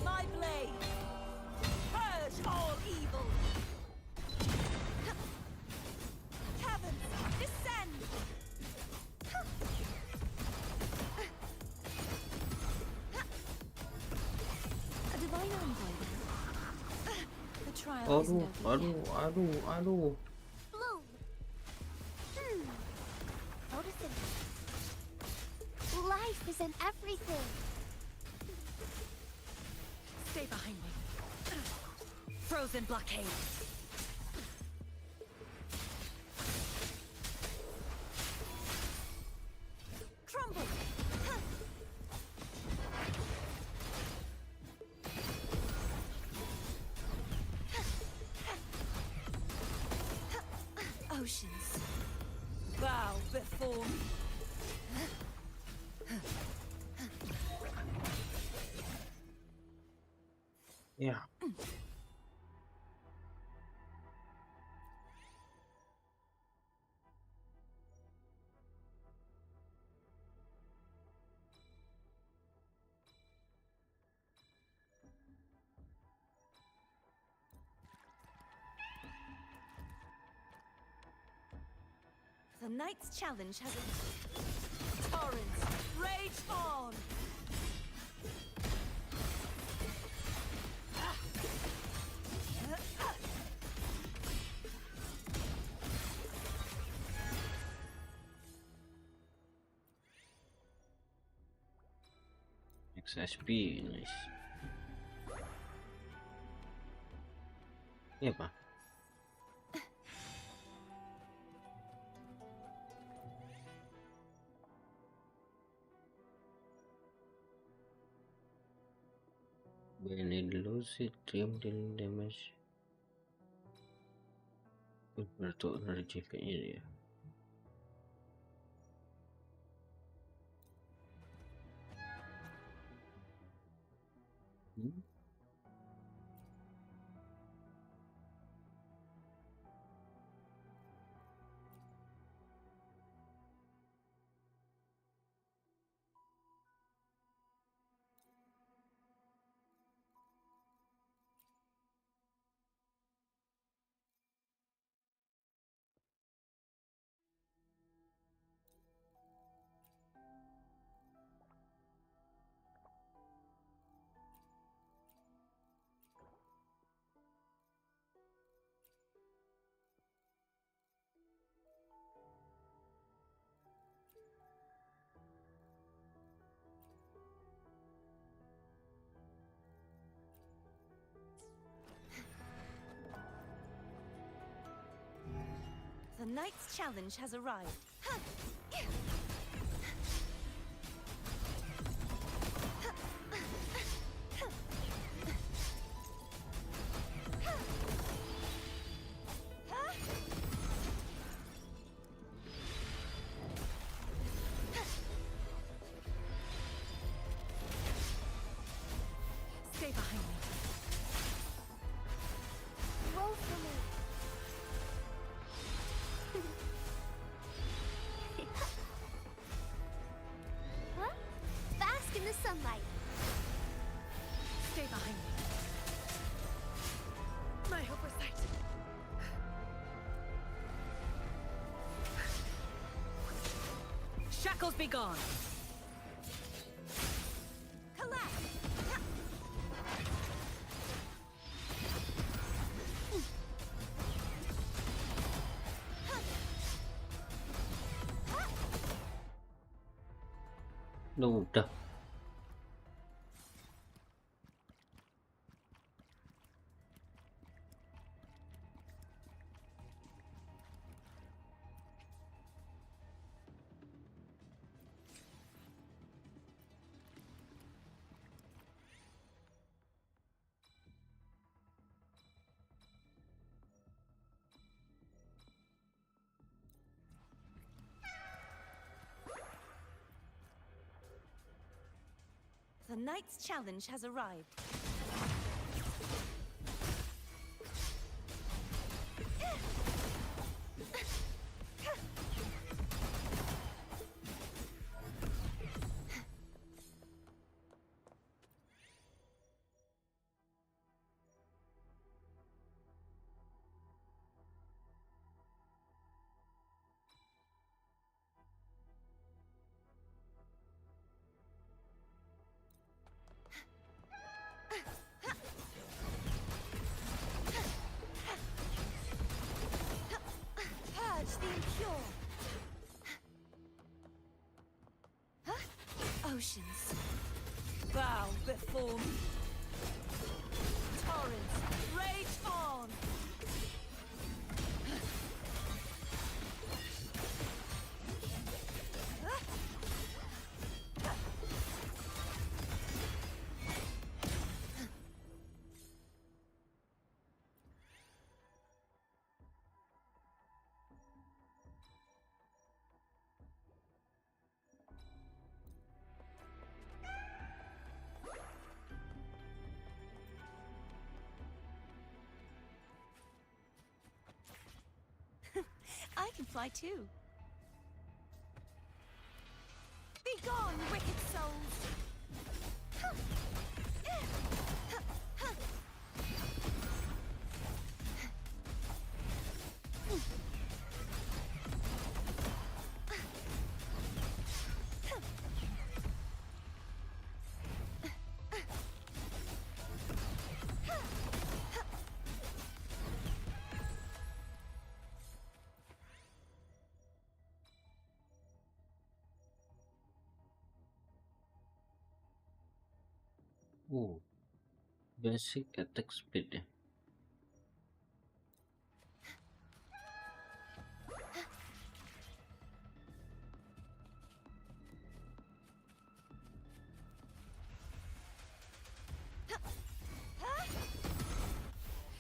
My blade! Purge all evil! Caverns, descend! A divine envoy. The trial isn't over yet. aduh. Bloom. Noticing. Life isn't everything. Stay behind me. Frozen blockade. Crumble! Oceans, Bow before me. Ya. the knight's challenge has a... Torrents, rage on! XSP, nice. Ini apa? When it loses dream dealing damage untuk energi kayaknya dia. The night's challenge has arrived. Stay behind me. Roll for me. Huh? Bask in the sunlight. Stay behind me. My oversight. Shackles be gone. Udah. The night's challenge has arrived. Purge the impure. Oceans, bow before me. Torrents, rage on. I can fly too. Be gone, wicked souls! Basic attack speed ya.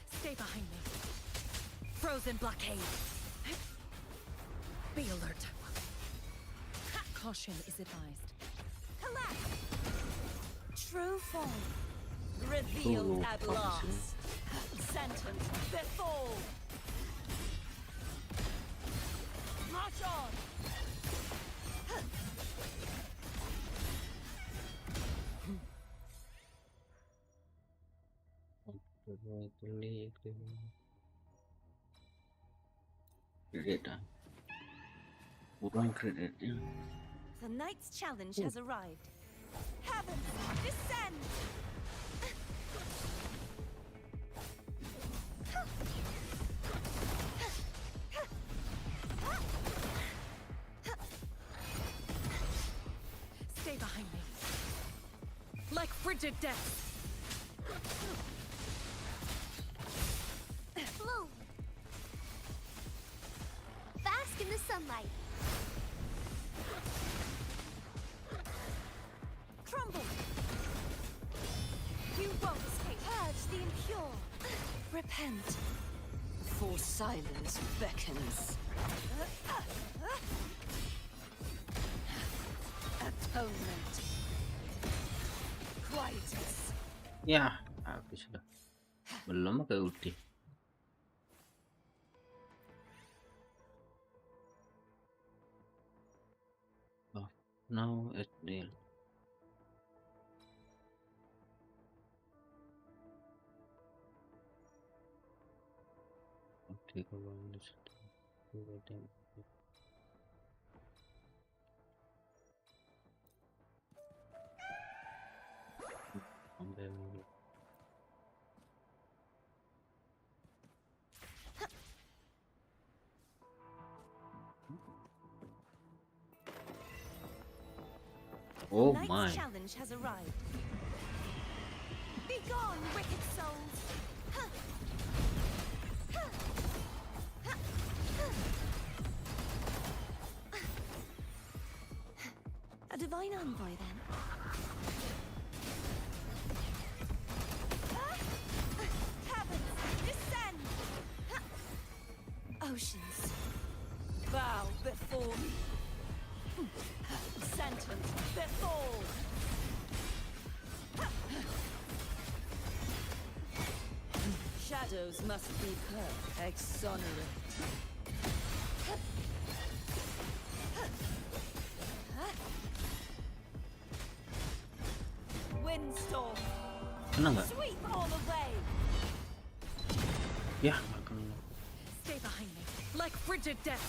Stay behind me. Frozen blockade. Be alert. Caution is advised. Collapse! True form. Revealed at last. Sentence befall. March on. Kredit dah. Kurang kreditnya. The night's challenge has arrived. Heavens, descend! Stay behind me. Like frigid death. Blue. sunlight. Crumble! You won't escape. Purge the impure. Repent. For silence beckons. Atonement. Quietus. Ya, habis sudah. Belum kayak udah. Oh, now it deal. Okay, go on this. Oh Tonight's my. challenge has arrived. Be gone, wicked souls! A divine envoy, then. Heavens, descend! Oceans, bow before me. Sentence, befall! Shadows must be purged. Exonerate. Windstorm. Kena nggak? Sweep all away. Ya, nggak kena. Stay behind me, like frigid death.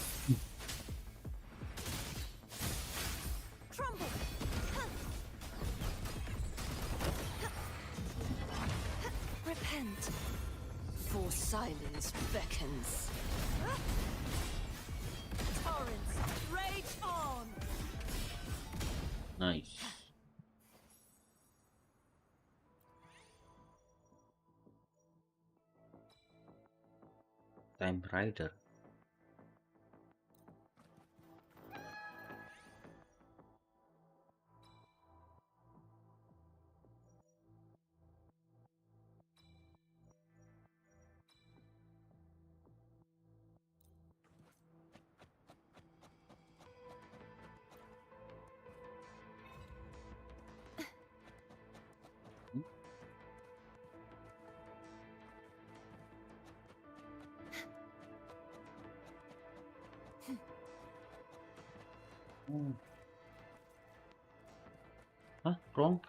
Crumble. Repent. For silence beckons. Torrents, rage on. Nice. Time Rider. Hah? Wrong?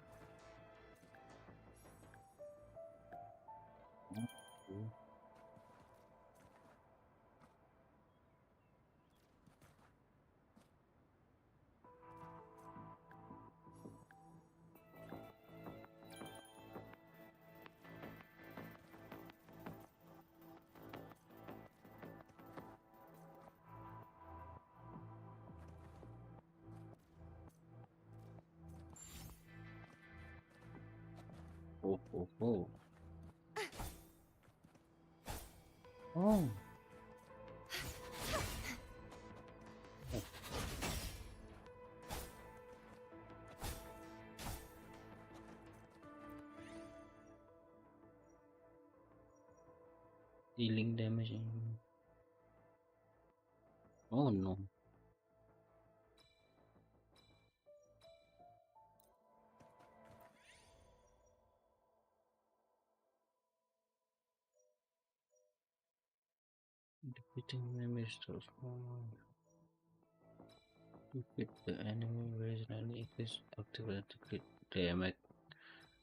Oh, oh, oh. Oh. Dealing damage. Oh no. Defeating enemies to defeat the enemy originally increase automatically damage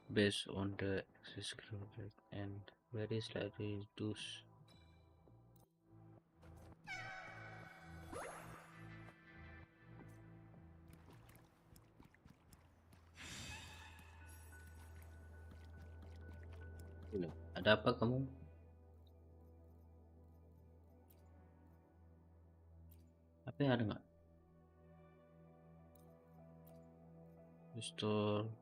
based on the access rate and very slightly reduce. Ada apa kamu? Apa yang ada nggak? Restore.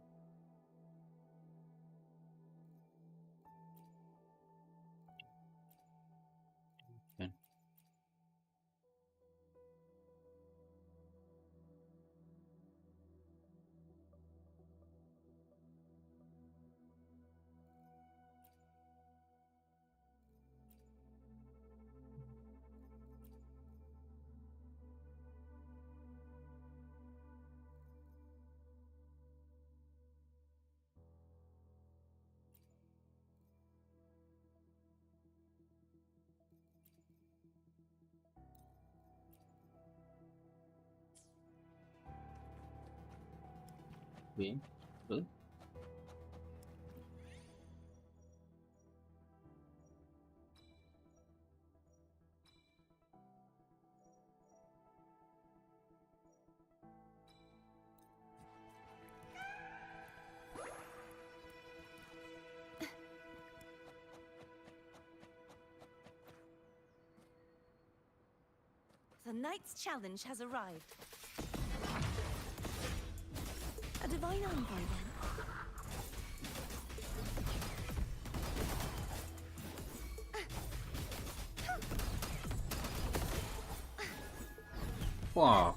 Win. Terus? The knight's challenge has arrived. A divine envoy, then. Wow.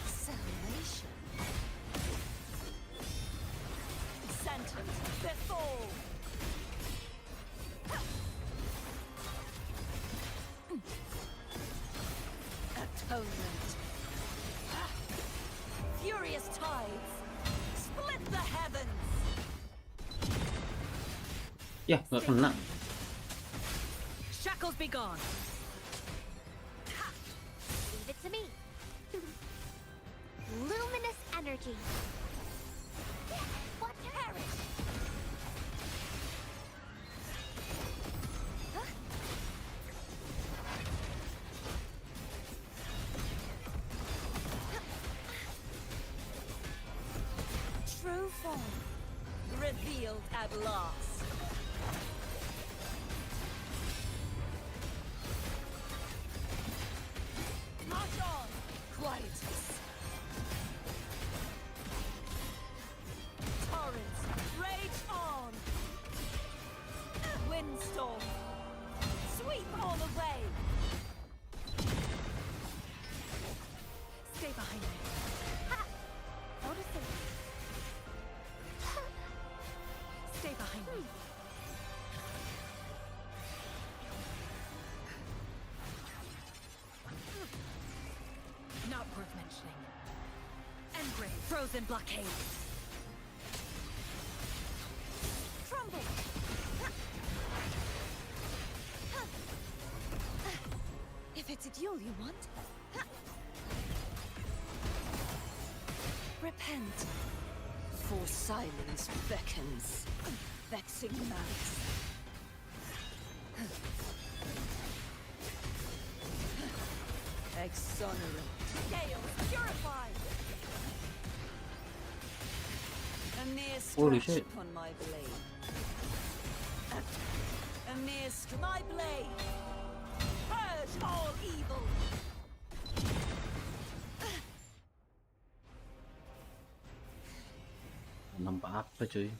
Salvation. Sentence before. Atonement. Furious tides. Split the heavens. Ya, nggak kena. Shackles be gone. Leave it to me. Luminous energy. What perish? True form revealed at last. March on, quietus. Torrents rage on. Windstorm, sweep all away. Stay behind me. Noticing. Stay behind me. Not worth mentioning. Engrave, frozen blockade. Crumble. If it's a duel you want. Repent. For silence beckons. Vexing malice. Exonerate. Gales purified. A mere Holy scratch shit. upon my blade. A mere my blade. Purge all evil. Nampak apa cuy?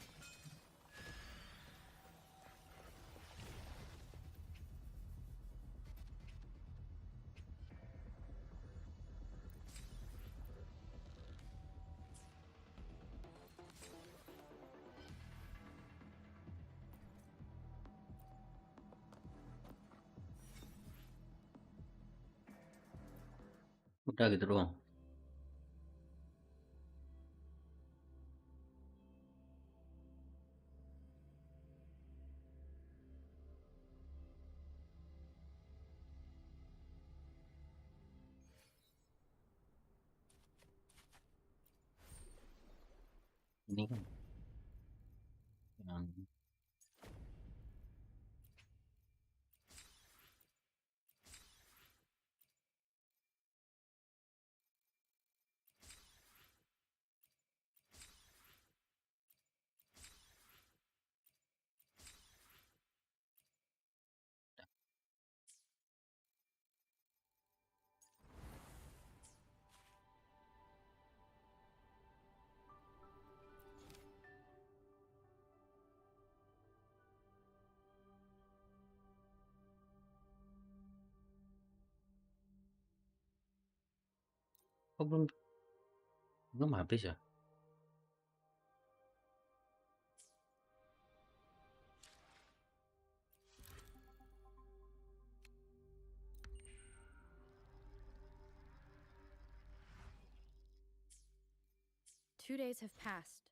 Udah gitu doang. Ini kan yang kok belum habis ya? 2 days have passed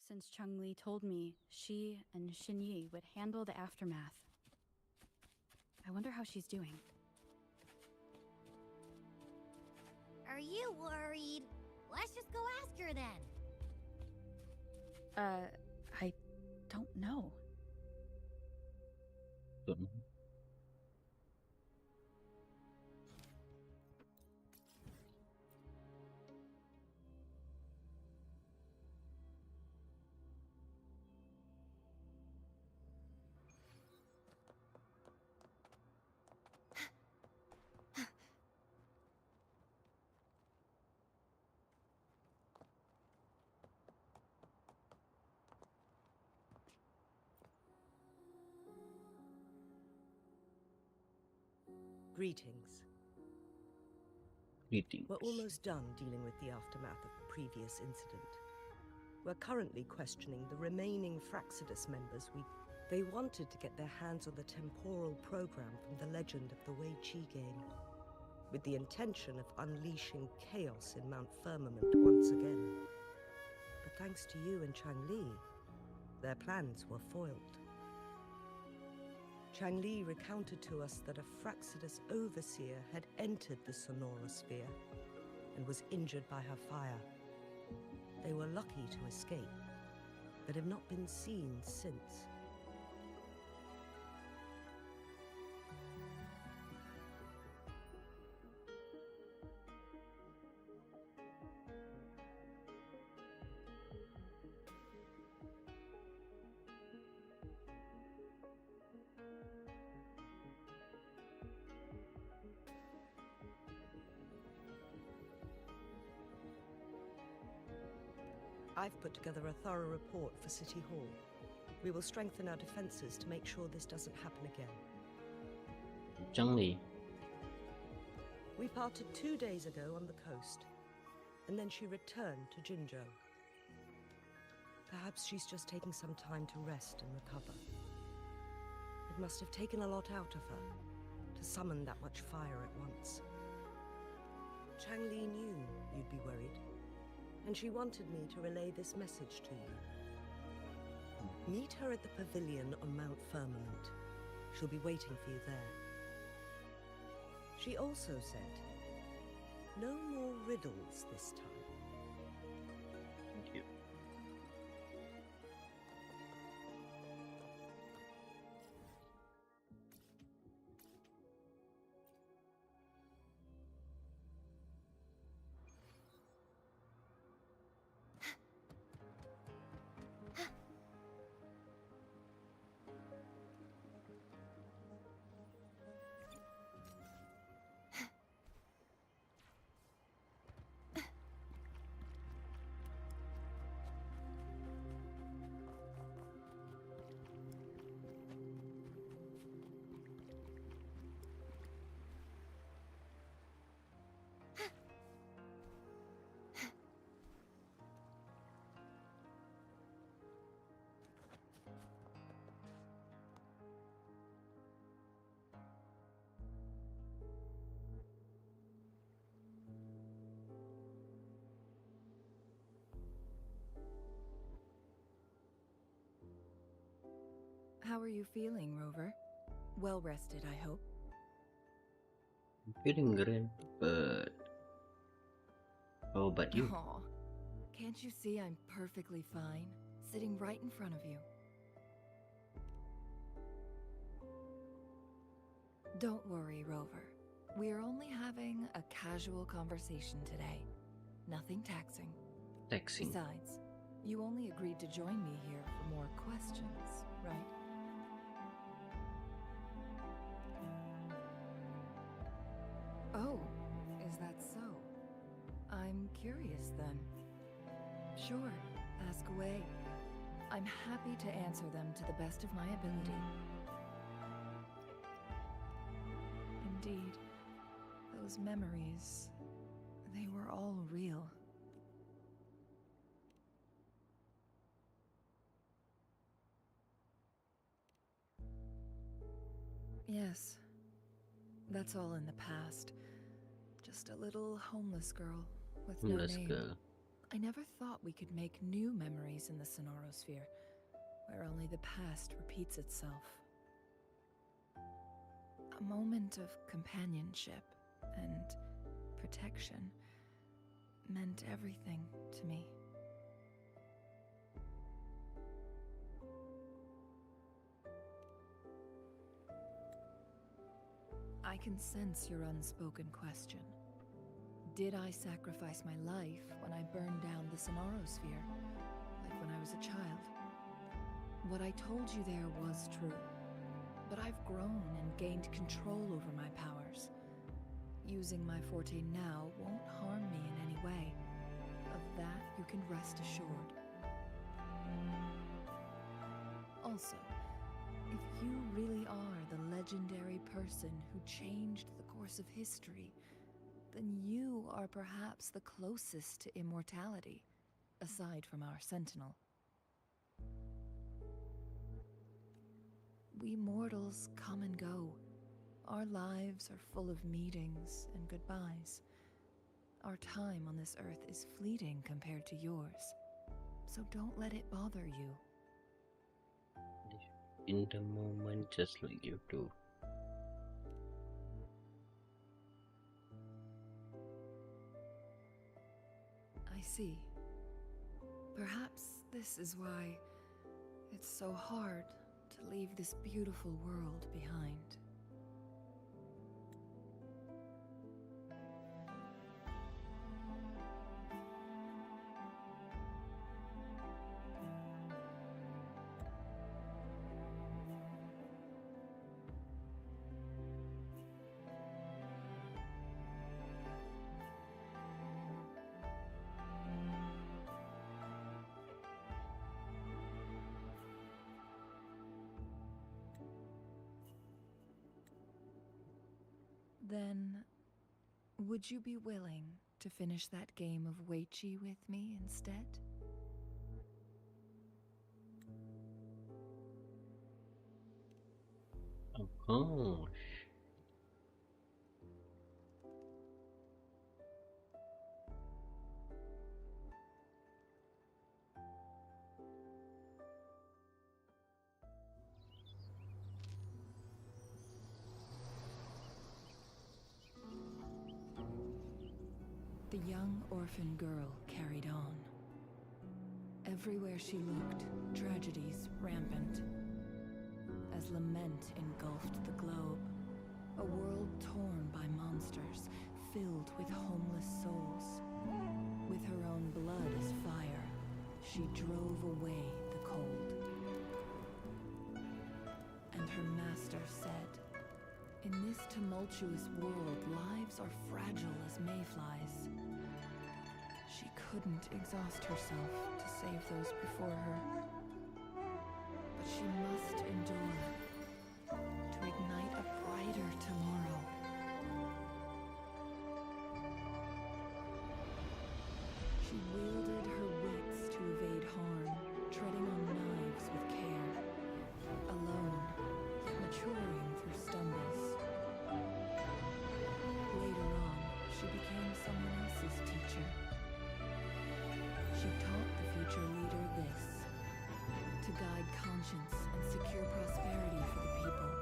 since Changli told me she and Xinyi would handle the aftermath. I wonder how she's doing. Are you worried? Let's just go ask her then. I don't know. Don't know. Greetings. Greetings. We're almost done dealing with the aftermath of the previous incident. We're currently questioning the remaining Fraxidus members. They wanted to get their hands on the temporal program from the legend of the Wei Qi game, with the intention of unleashing chaos in Mount Firmament once again. But thanks to you and Changli, their plans were foiled. Changli recounted to us that a Fraxidus overseer had entered the Sonora sphere and was injured by her fire. They were lucky to escape, but have not been seen since. I've put together a thorough report for City Hall. We will strengthen our defenses to make sure this doesn't happen again. Changli. We parted 2 days ago on the coast, and then she returned to Jinzhou. Perhaps she's just taking some time to rest and recover. It must have taken a lot out of her to summon that much fire at once. Changli knew you'd be worried, and she wanted me to relay this message to you. Meet her at the pavilion on Mount Firmament. She'll be waiting for you there. She also said, no more riddles this time. Thank you. How are you feeling, Rover? Well rested, I hope. I'm feeling great, but how about you? Aw, can't you see I'm perfectly fine, sitting right in front of you? Don't worry, Rover. We're only having a casual conversation today. Nothing taxing. Texting. Besides, you only agreed to join me here for more questions, right? Oh, is that so? I'm curious then. Sure, ask away. I'm happy to answer them to the best of my ability. Indeed, those memories, they were all real. Yes, that's all in the past. Just a little homeless girl with no Let's name. go. I never thought we could make new memories in the Sonorosphere, where only the past repeats itself. A moment of companionship and protection meant everything to me. I can sense your unspoken question. Did I sacrifice my life when I burned down the Sonorosphere, like when I was a child? What I told you there was true, but I've grown and gained control over my powers. Using my forte now won't harm me in any way. Of that you can rest assured. Also, if you really are the legendary person who changed the course of history, then you are perhaps the closest to immortality, aside from our sentinel. We mortals come and go. Our lives are full of meetings and goodbyes. Our time on this earth is fleeting compared to yours, so don't let it bother you. In the moment, just like you do. I see. Perhaps this is why it's so hard to leave this beautiful world behind. Then, would you be willing to finish that game of Weichi with me instead? Of course. The young orphan girl carried on. Everywhere she looked, tragedies rampant. As lament engulfed the globe, a world torn by monsters, filled with homeless souls. With her own blood as fire, she drove away the cold. And her master said, "In this tumultuous world, lives are fragile as mayflies." She couldn't exhaust herself to save those before her. But she must endure to ignite a brighter tomorrow. She wielded her wits to evade harm, treading on knives with care. Alone, yet maturing through stumbles. Later on, she became someone else's teacher. She taught the future leader this: to guide conscience and secure prosperity for the people,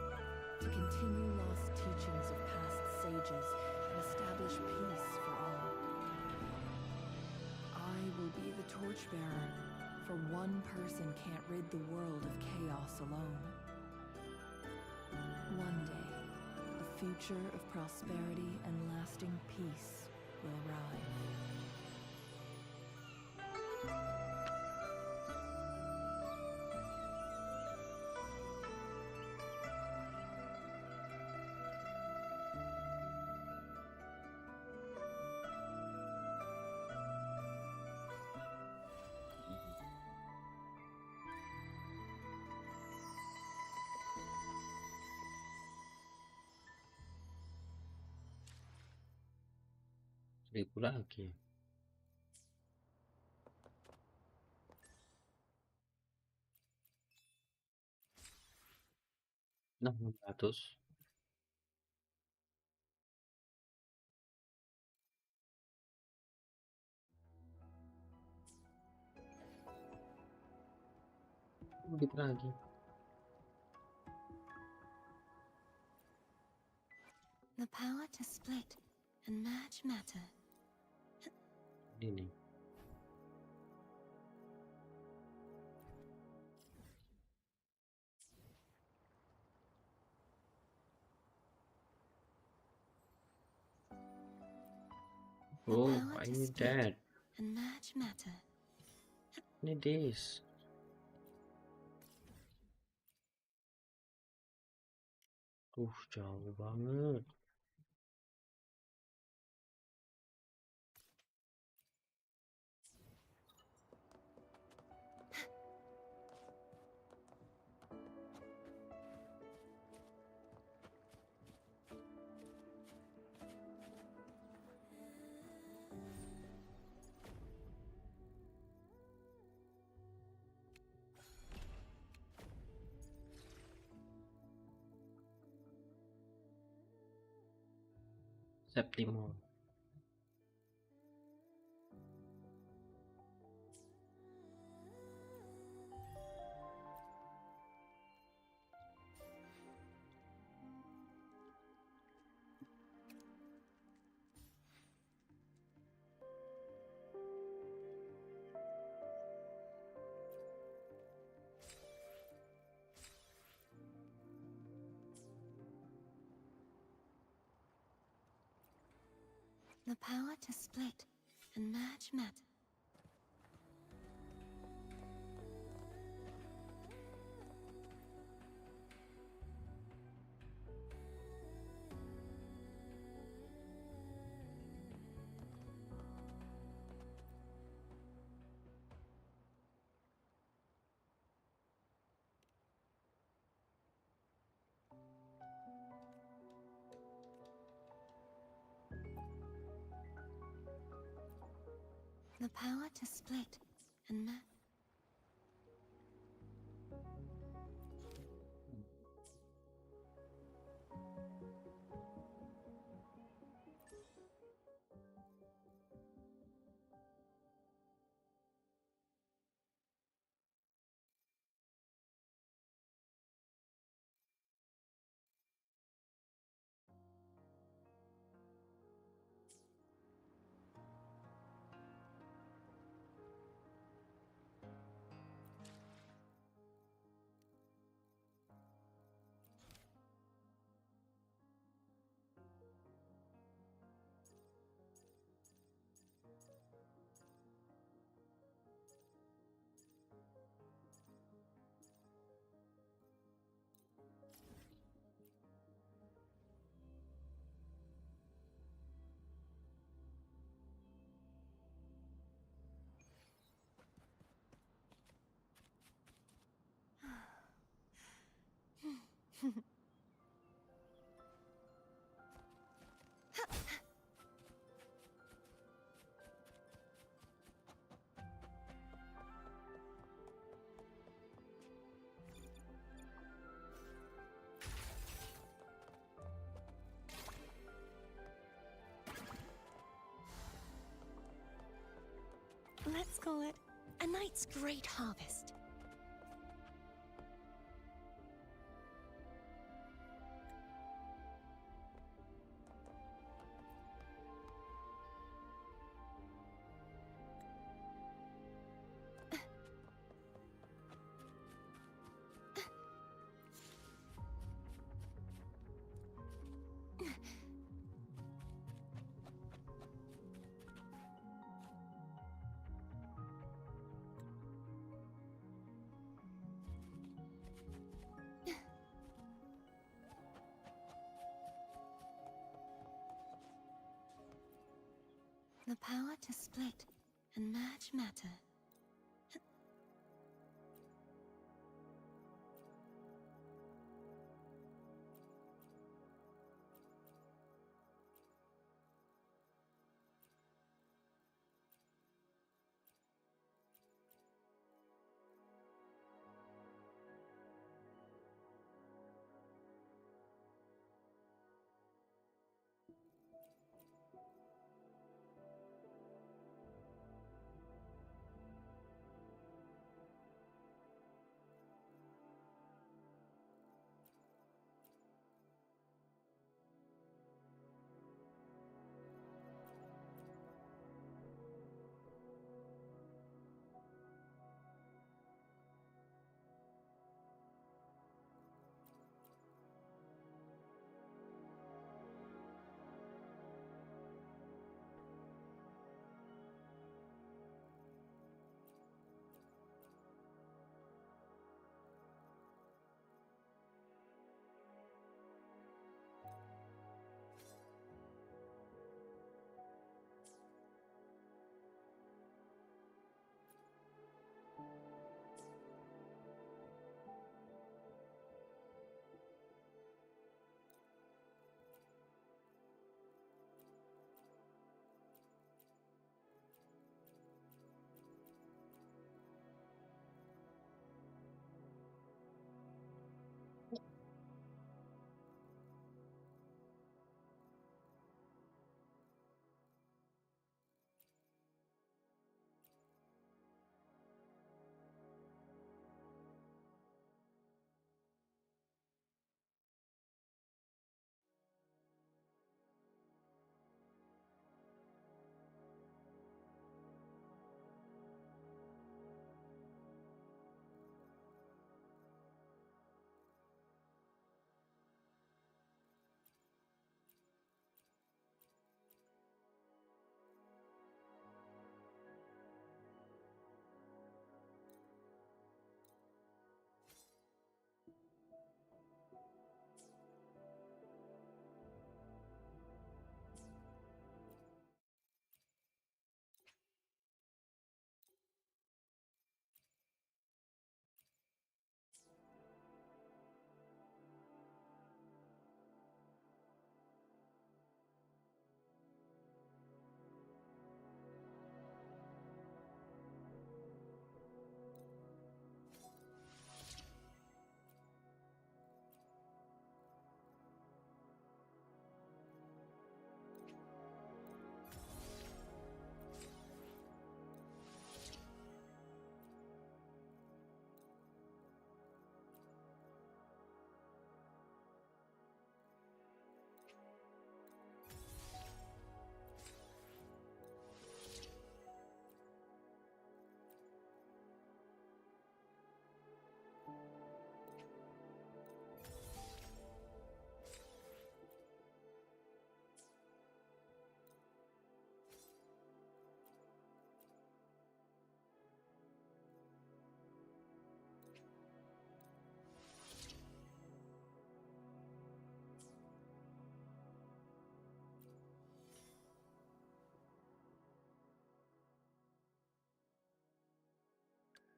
to continue lost teachings of past sages and establish peace for all. I will be the torchbearer, for one person can't rid the world of chaos alone. One day, a future of prosperity and lasting peace will arrive. Seribu lagi. 600. Gitu lagi. The power to split and merge matter. Ini. The Oh, power I to need split that. and merge matter. Need this. Jauh banget. Septimo. The power to split and merge matter. The power to split and merge. Let's call it a night's great harvest. The power to split and merge matter.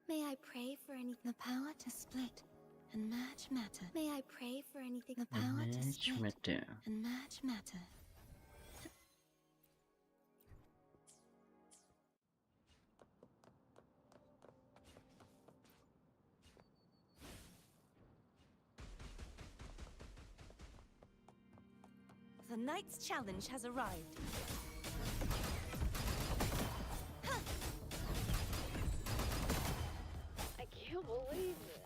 May I pray for anything? The power to split and merge matter. May I pray for anything? The power to Merge split matter. and merge matter. The knight's challenge has arrived. I can't believe it.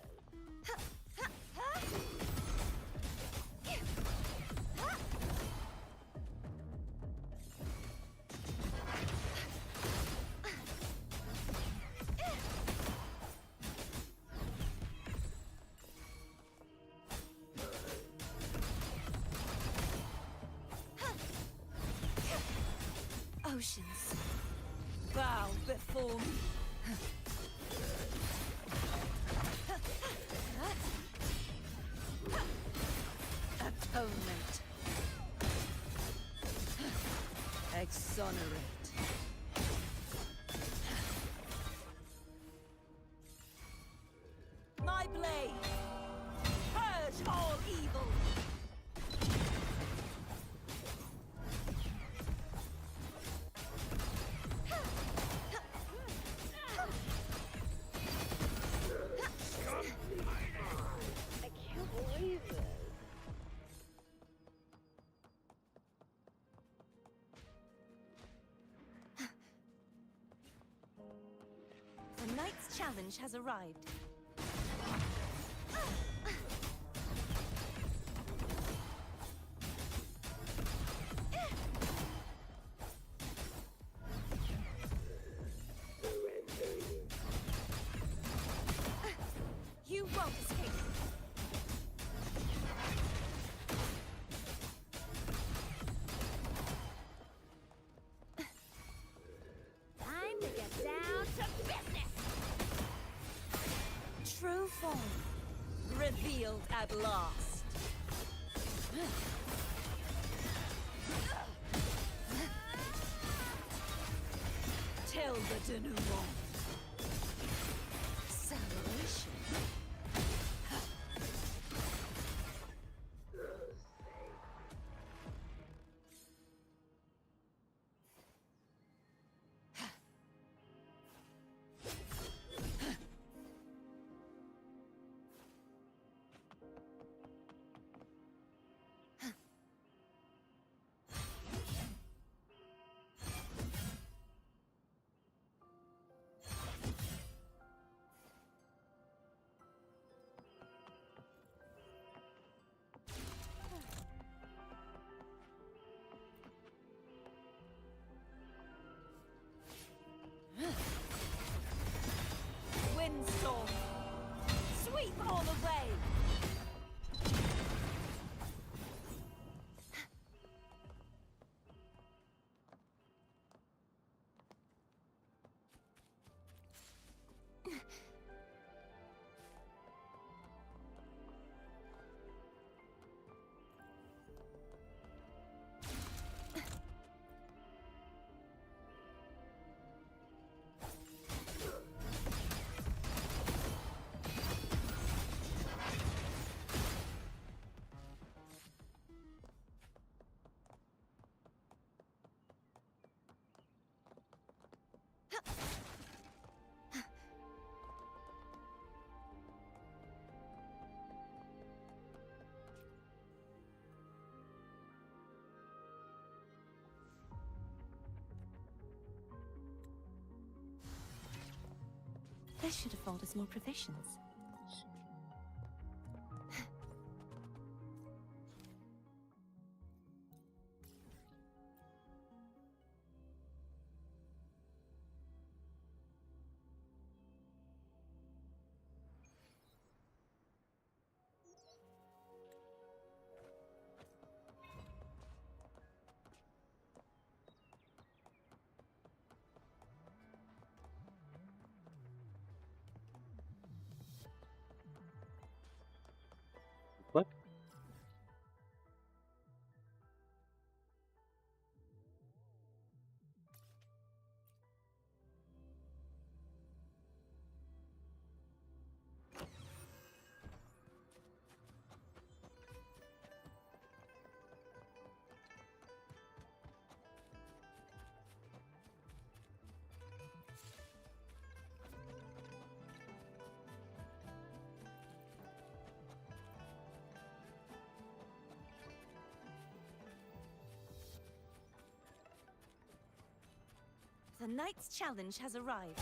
Oceans, bow before me. Atonement. Exonerate. My blade! Purge all evil! I can't believe it. The knight's challenge has arrived. You won't escape. Time to get down to business! True form revealed at last. Tell the denouement. Salvation. Windstorm, sweep all away. This should afford us more provisions. The knight's challenge has arrived.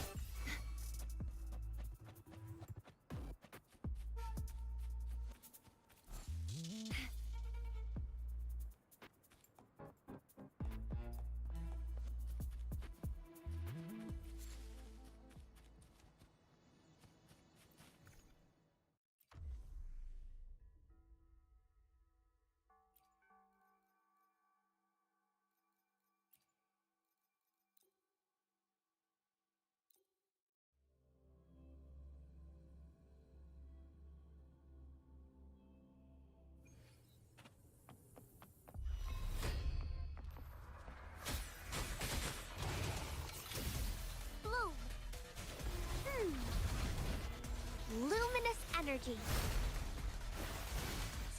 Bloom. Luminous energy.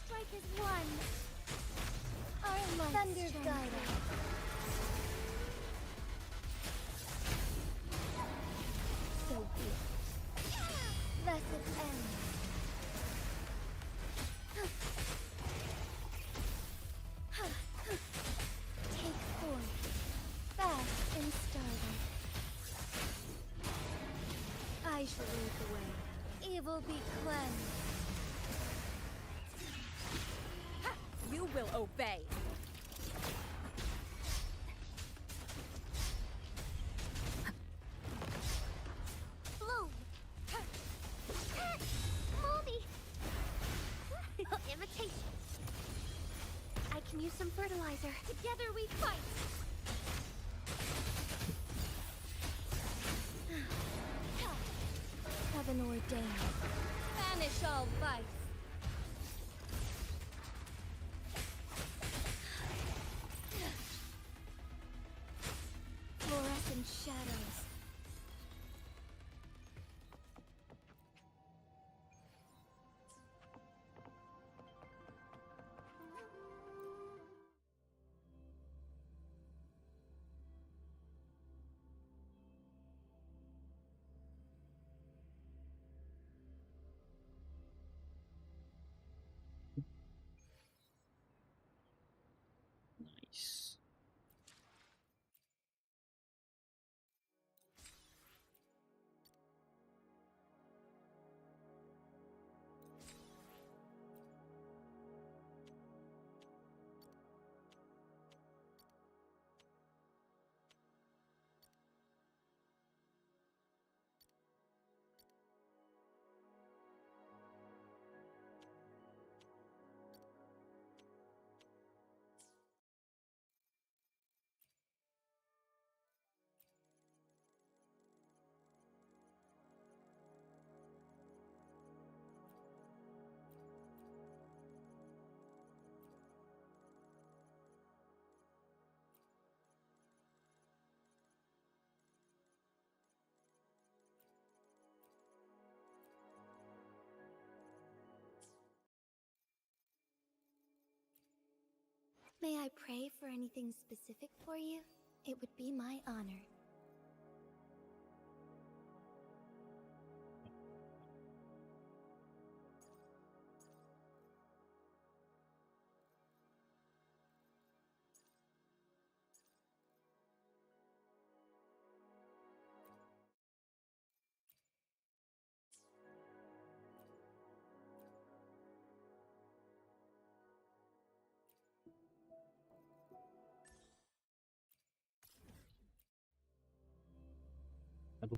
Strike as one. Our light thunder guide. So be it. Thus it ends. Take form. Fast and starlight. I shall lead the way. Evil be cleansed. You will obey. Bloom. Moldy. Imitation. I can use some fertilizer. Together we fight. Heaven ordained. Banish all vice. Fluorescent shadows. Nice. May I pray for anything specific for you? It would be my honor. Aduh.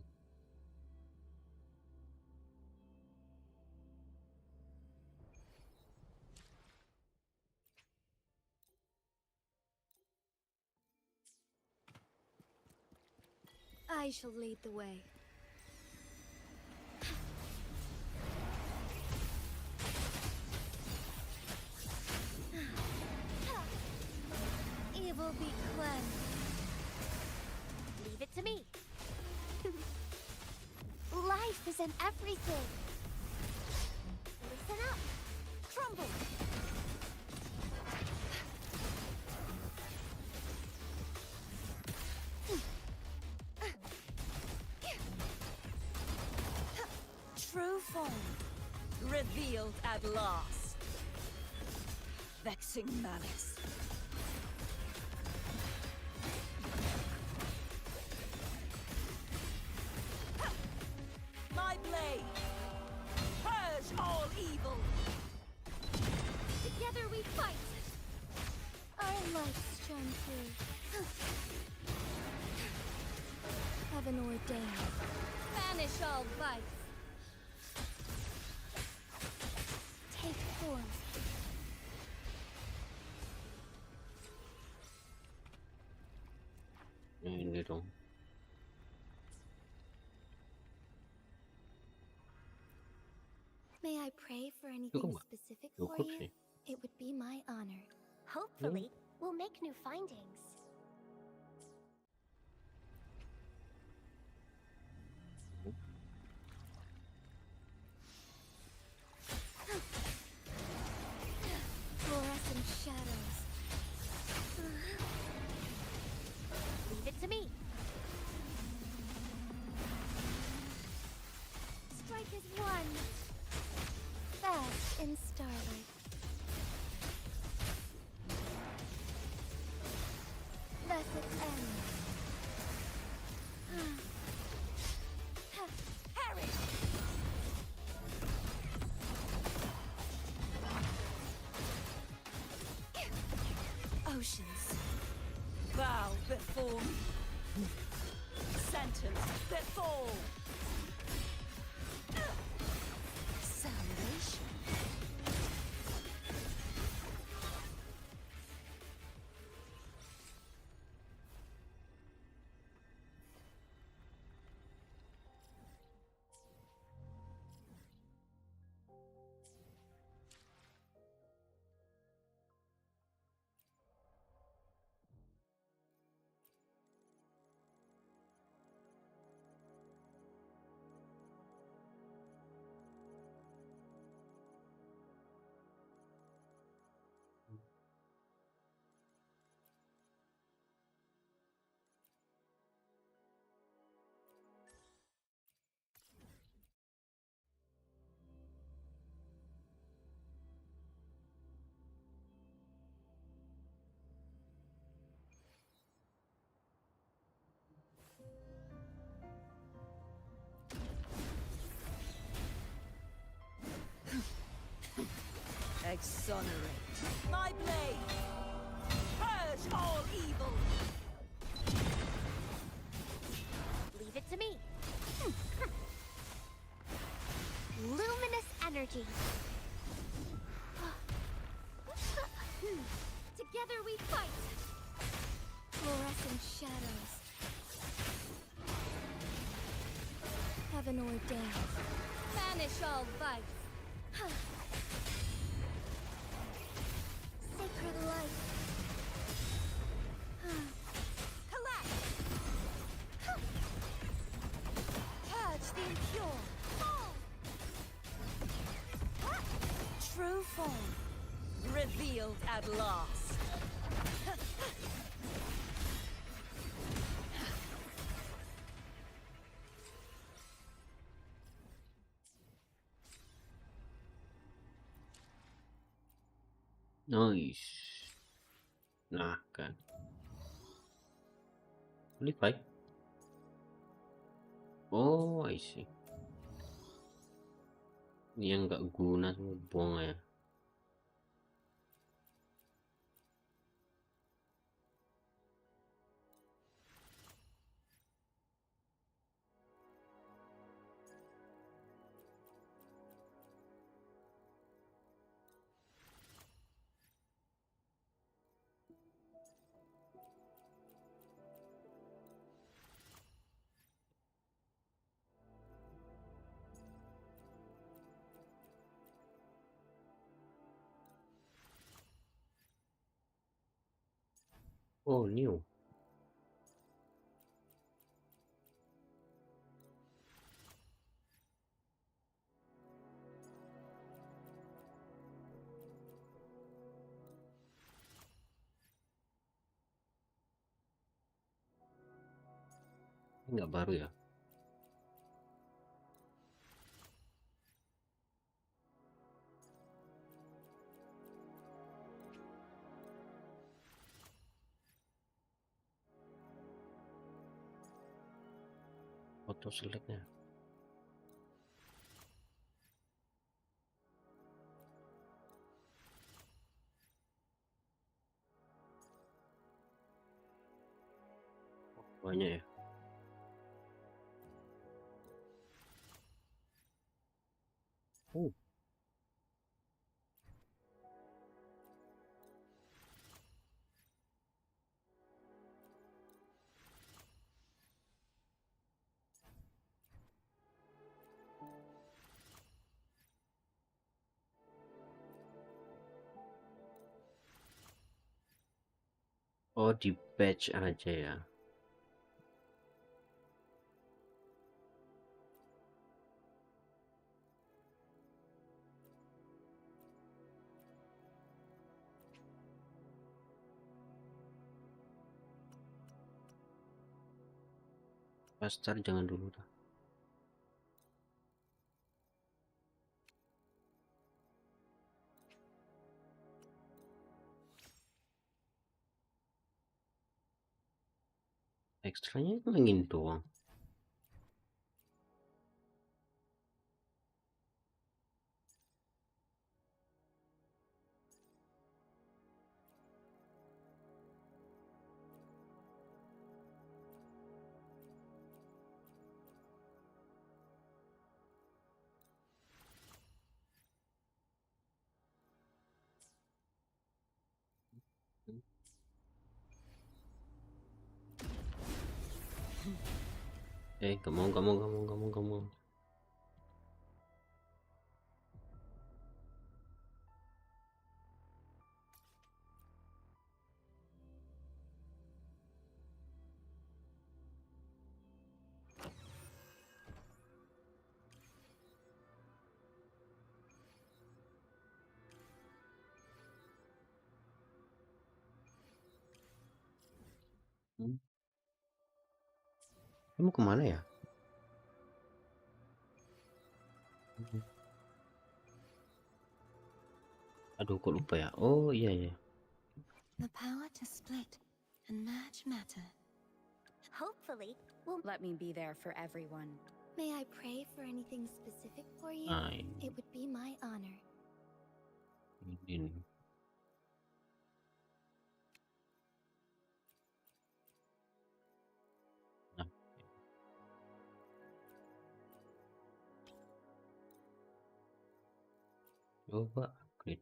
I shall lead the way. Evil be cleansed. Leave it to me. Life is in everything. Listen up. Crumble. True form, revealed at last. Vexing malice. trying to heaven ordained. Banish all vice. Take form. Ini dong. May I pray for anything Cukup nggak? specific for Cukup you? sih. It would be my honor. Hopefully, we'll make new findings. Fluorescent shadows. Leave it to me. Strike as one. Fast in starlight. Thus it ends. Perish! Oceans, bow before me. Sentence before. Salvation. Exonerate my blade. Purge all evil. Leave it to me. Luminous energy. Together we fight. Fluorescent shadows. Heaven ordained. Banish all vice. Sacred light. Collect. Purge the impure. Fall. True form revealed at last. Nice. Nah kan. Ini baik. Oh, I see. Ini yang nggak guna semua buang ya. Oh, new. Ini nggak baru ya. Foto selectnya. Banyak ya. Oh. Oh, di batch aja ya. Pastar jangan dulu dah. Ekstranya itu ingin doang. Kamu. Kamu kemana ya? Aduh, kok lupa ya. Oh iya ya. The power to split and merge matter. Hopefully, we'll... Let me be there for everyone. May I pray for anything specific for you? It would be my honor. Ini. Nah. Coba klik.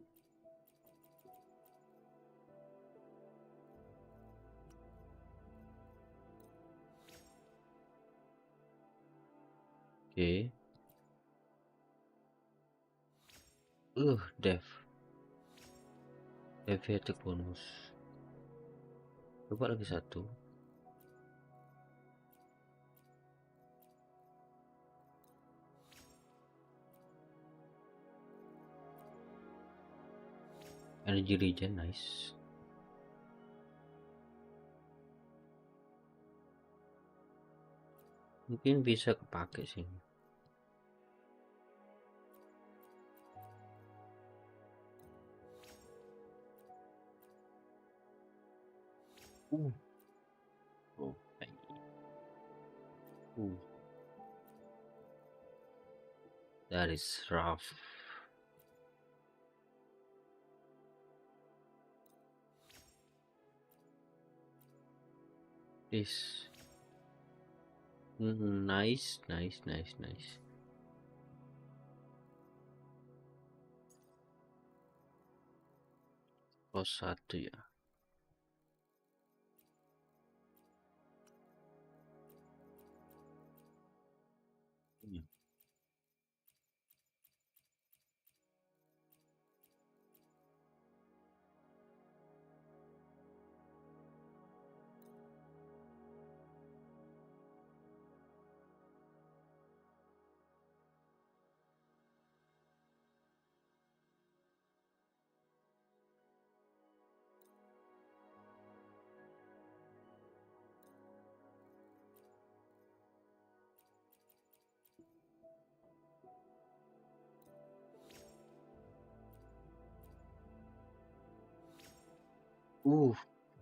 Oke. Dev attack bonus. Coba lagi satu. Energy regen, nice. Mungkin bisa kepake sih. Oh, that is rough. This nice. Pos 1 ya.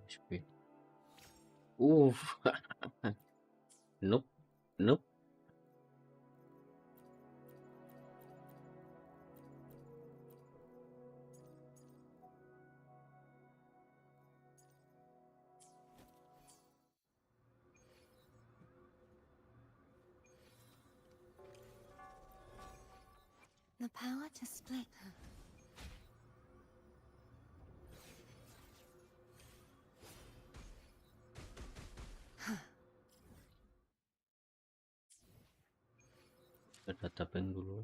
Speed. Nope. to split. Kita tapin dulu.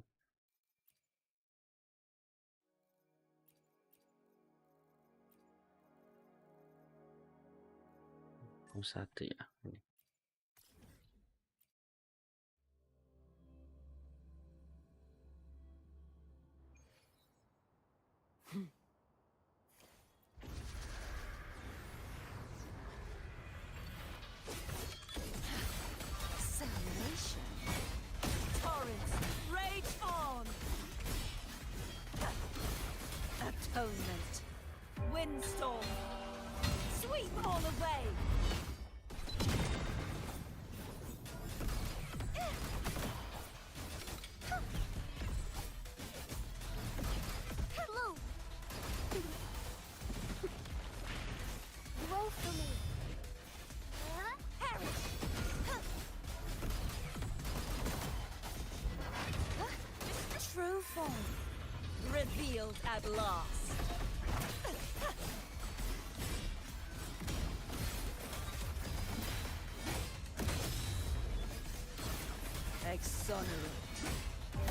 Oh, satu ya. Salvation. Torrents, rage on. Atonement. Windstorm. Sweep all away. Hello. Roll for me. Perish. True form. Revealed at last. Exonerate.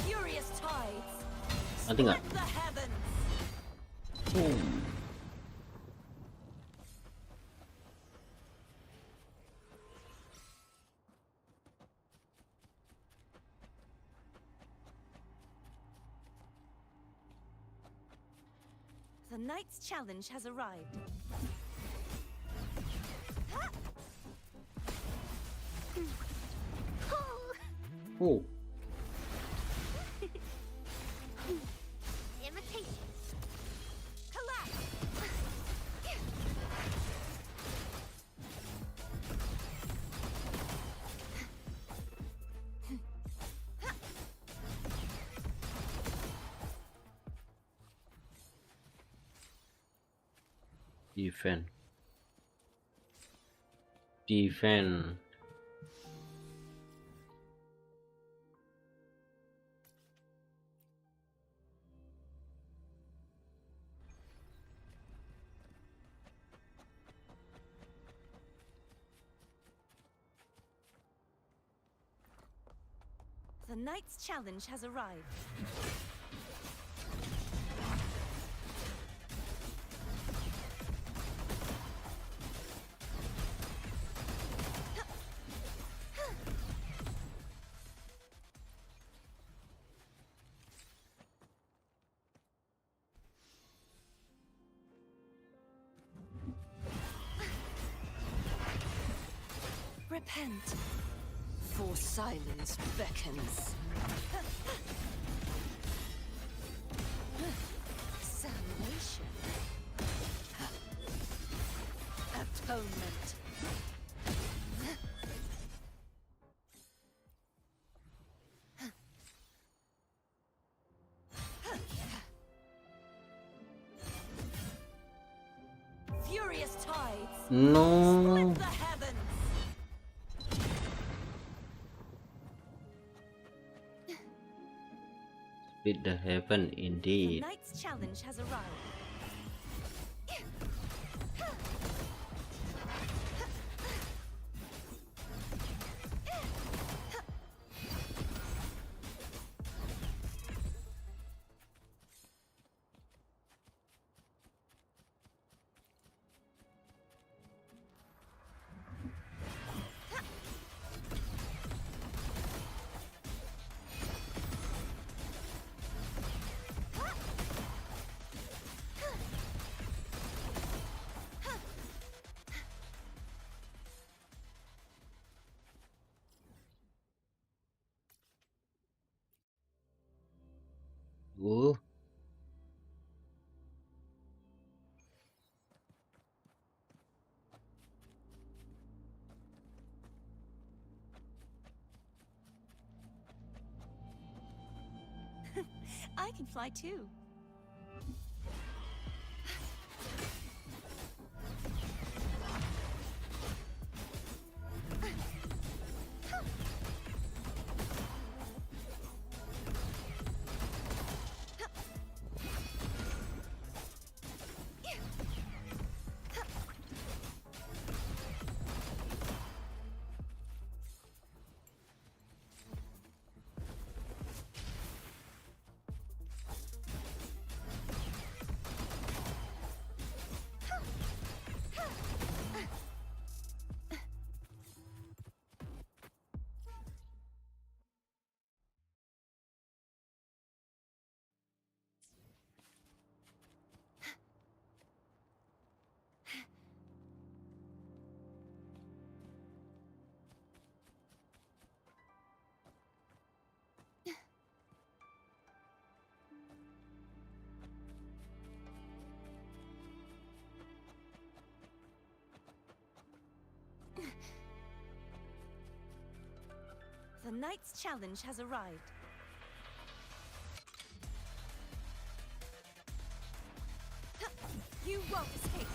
Furious tides. Mati nggak? Split the heavens. The knight's challenge has arrived. Oh, Imitation. Collapse. defend. Defend. The knight's challenge has arrived. Repent, for silence beckons. Salvation. Atonement. Furious tides. No. Split the heavens. With the heaven The indeed. knight's challenge has arrived. Ooh. I can fly too. The knight's challenge has arrived. You won't escape.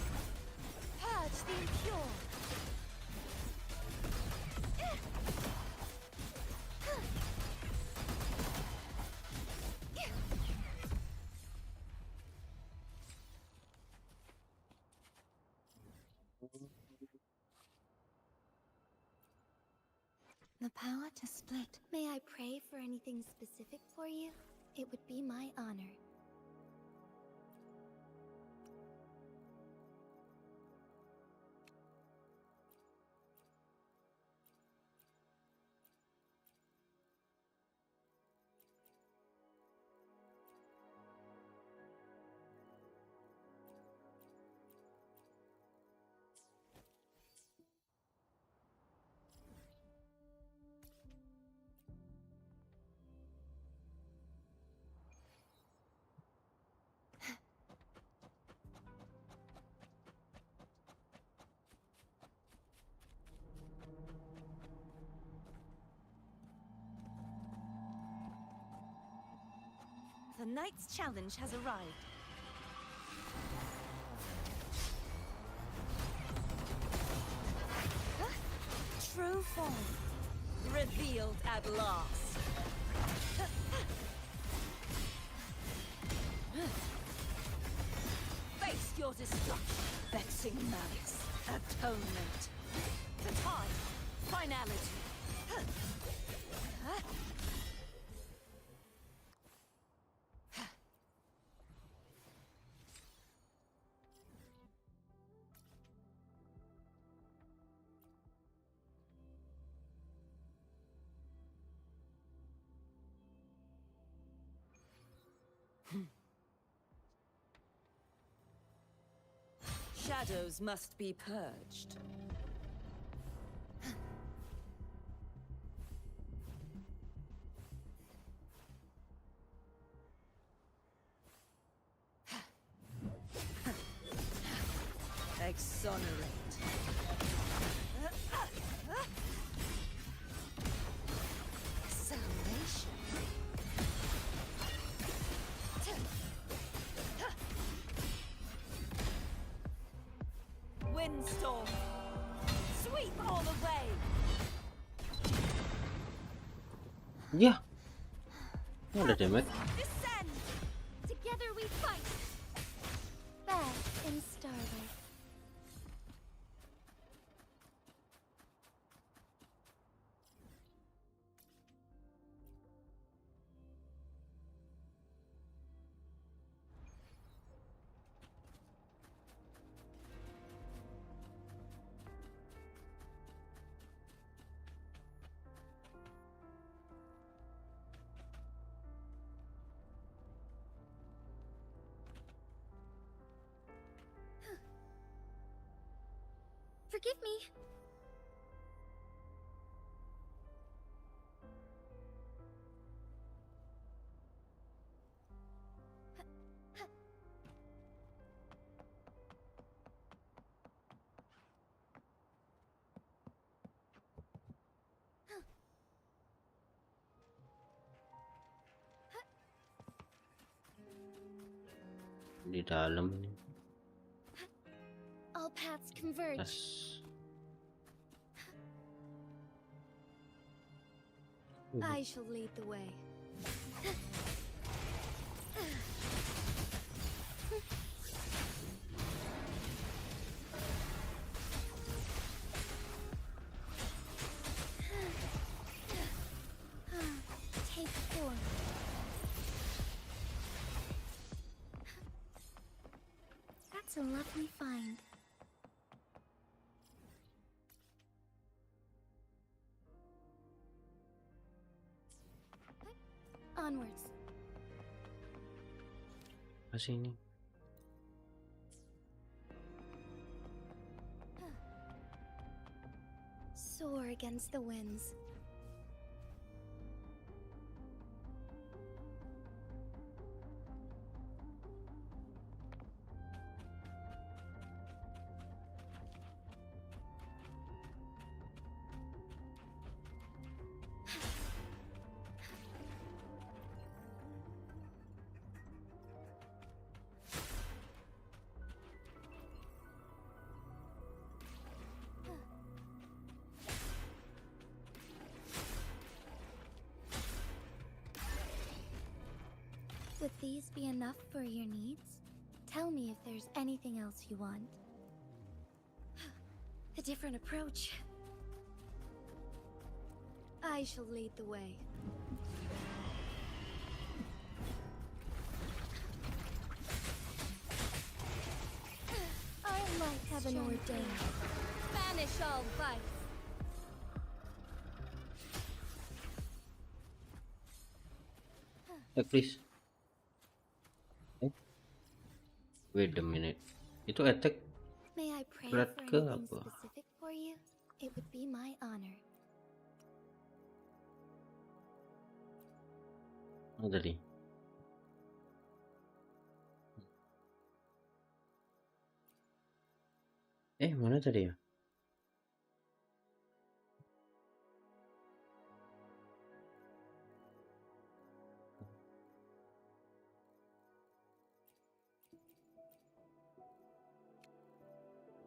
Purge the impure. The power to split. May I pray for anything specific for you? It would be my honor. The knight's challenge has arrived. True form. Revealed at last. Face your destruction. Vexing malice. Atonement. The time. Finality. Shadows must be purged. Exonerate. Salvation. Windstorm. Sweep all away. Yeah. Udah damage. Descend. Together we fight. Back in starlight. Forgive me. Di dalam ini. All paths converge. Tas. I shall lead the way. Take form. That's a lovely find. Onwards. Ke sini. Soar against the winds. Would these be enough for your needs? Tell me if there's anything else you want. A different approach. I shall lead the way. I like heaven ordained. Banish all vice. Please. Wait a minute. Itu attack May I pray berat for ke anything apa? specific for you? It would be my honor. Oh, tadi. Mana tadi ya?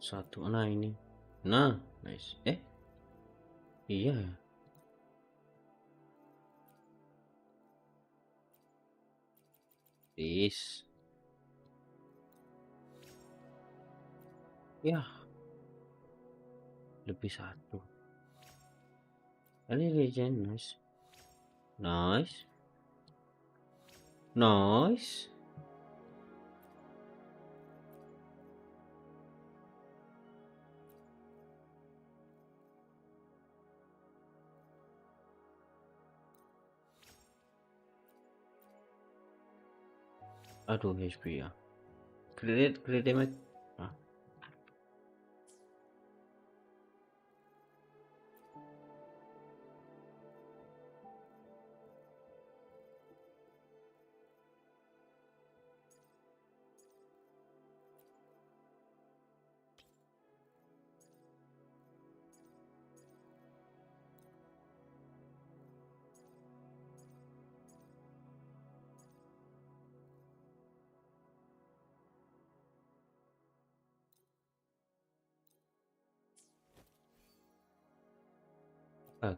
Satu, nah ini. Nah, nice. Iya ya. Please. Ya. Lebih satu. Ini legend, nice. Nice. Nice. Aduh, HP ya. Kredit damage. Ah.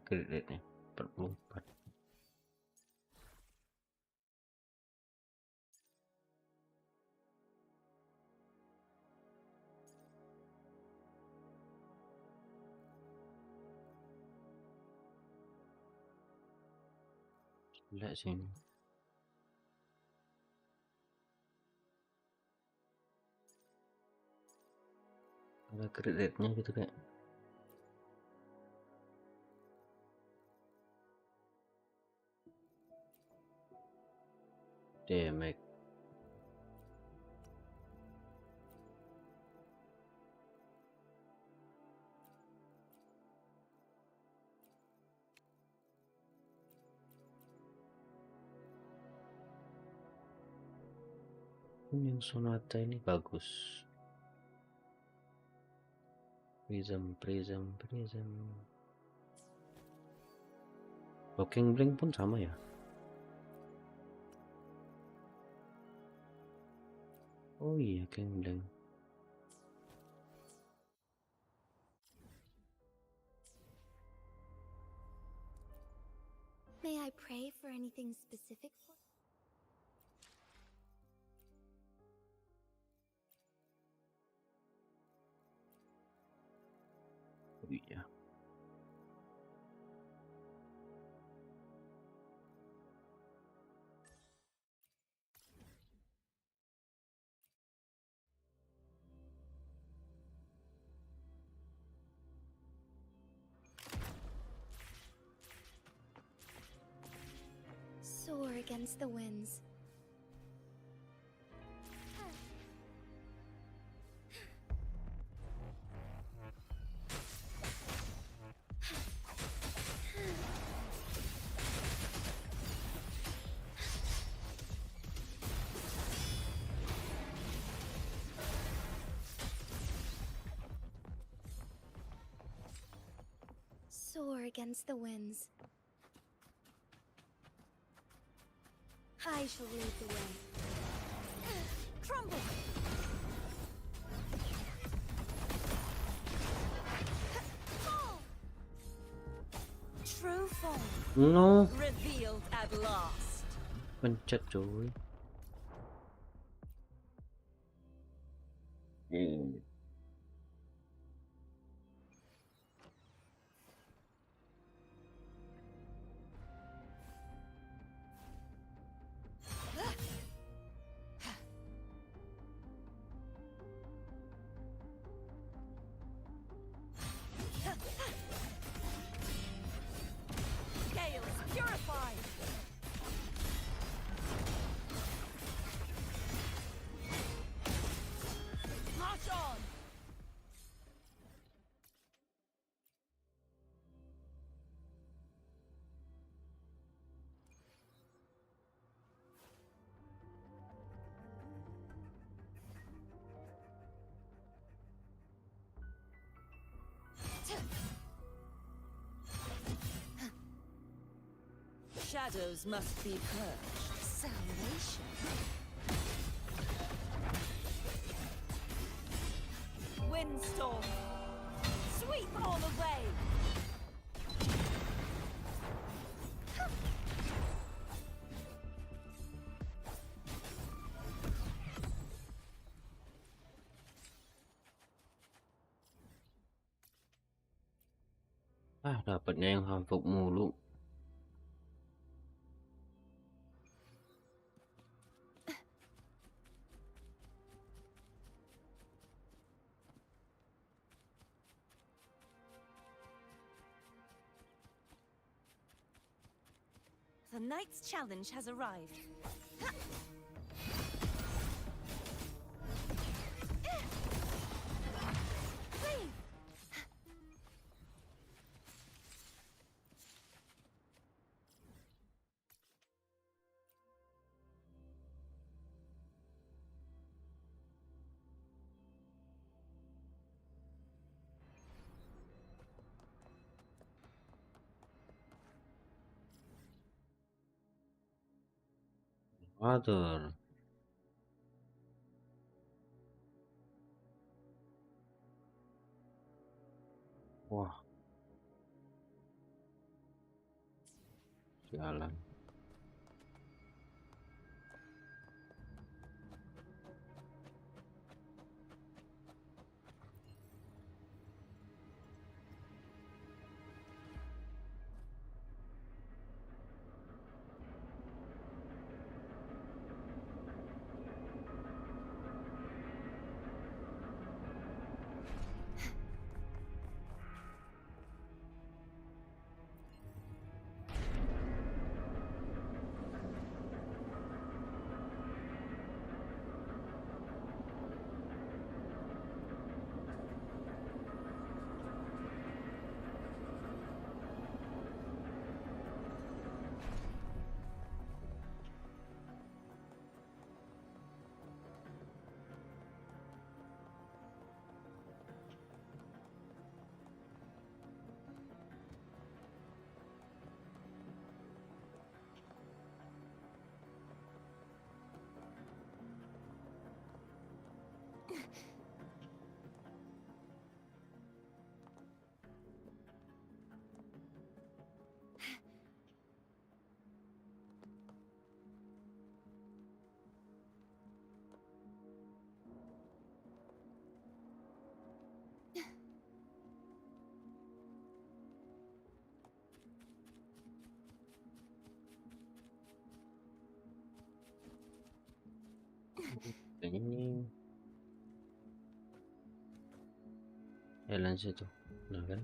Kreditnya 44. Gila sih ini. Ada kreditnya gitu kayak. Damage. Yang sonata ini bagus. Prism. Locking Blink pun sama ya. Oh iya, King Blink. May I pray for anything specific for? Oh iya. Soar against the winds. Soar against the winds. I shall lead the way. Crumble! Fall! True form. No. Revealed at last. Pencet coy. Shadows must be purged. Salvation. Windstorm! Sweep all away! Dapatnya yang hamfuk mulu. The knight's challenge has arrived. Water. Wah. Sialan. Ini jalan situ, nah kan?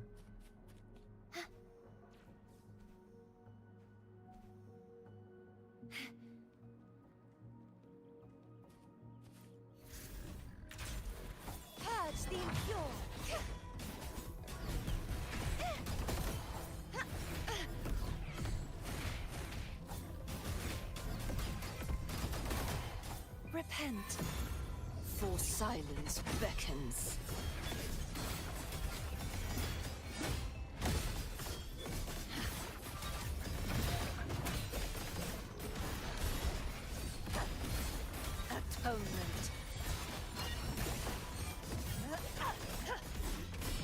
Purge the impure. Repent, for silence beckons. Atonement.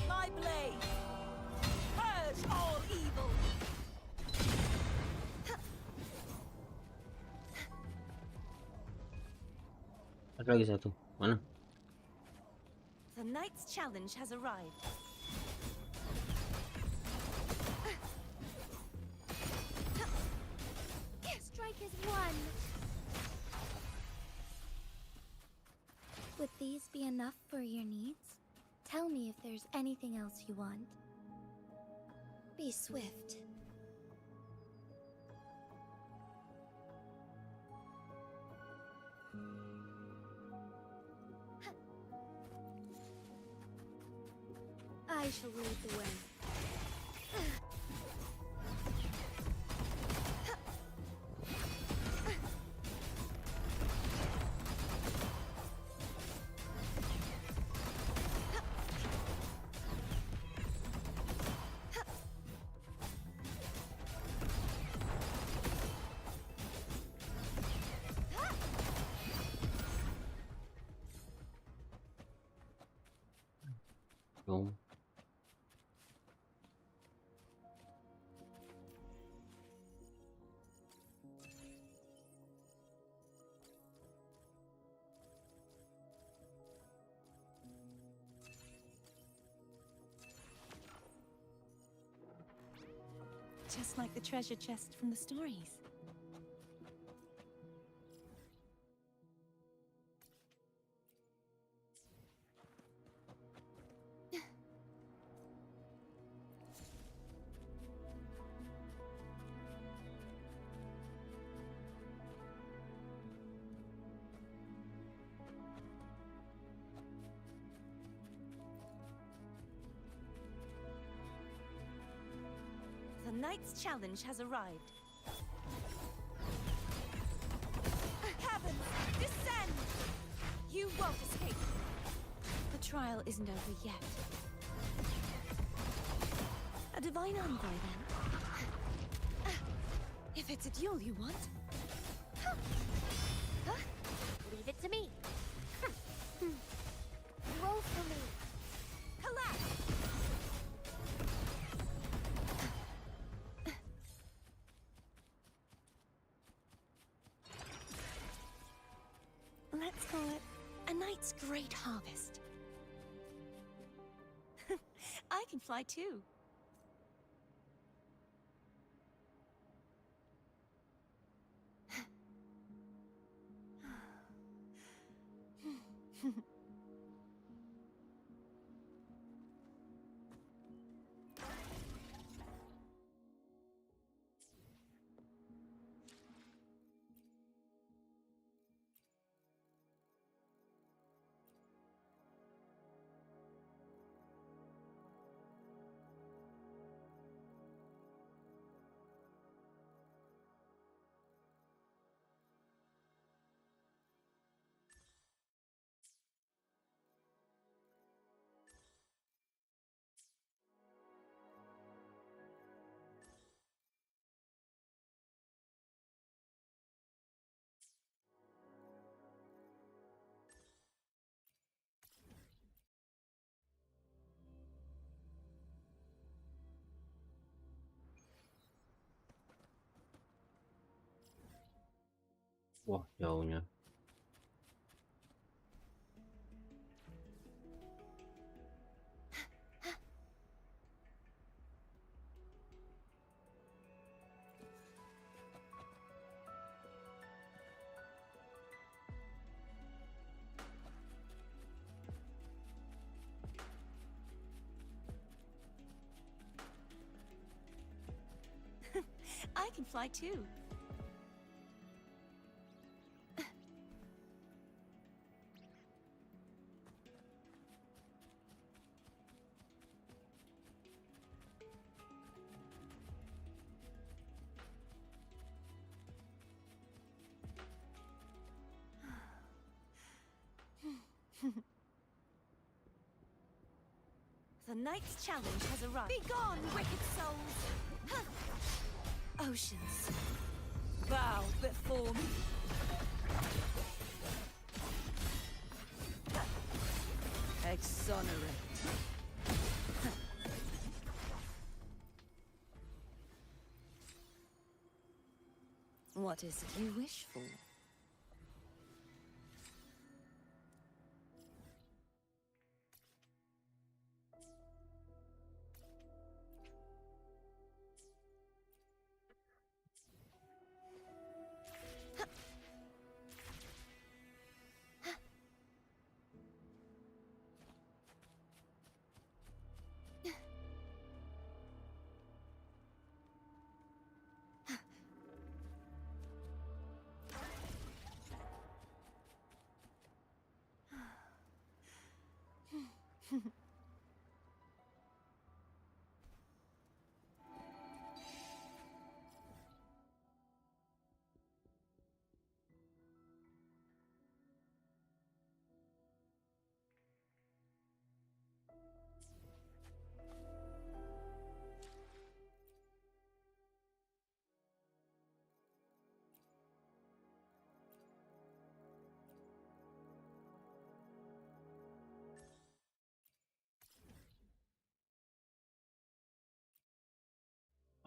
My blade! Purge all evil! Ada lagi satu, mana? The knight's challenge has arrived. Strike is one. Would these be enough for your needs? Tell me if there's anything else you want. Be swift. I shall lead the way. Just like the treasure chest from the stories. The knight's challenge has arrived. Heavens, descend! You won't escape. The trial isn't over yet. A divine envoy, then. If it's a duel you want. Leave it to me. Roll for me. Collapse! Let's call it a knight's great harvest. I can fly too. Wah, jauhnya. I can fly too. The knight's challenge has arrived. Be gone, wicked souls! Oceans, bow before me. Exonerate. What is it you wish for?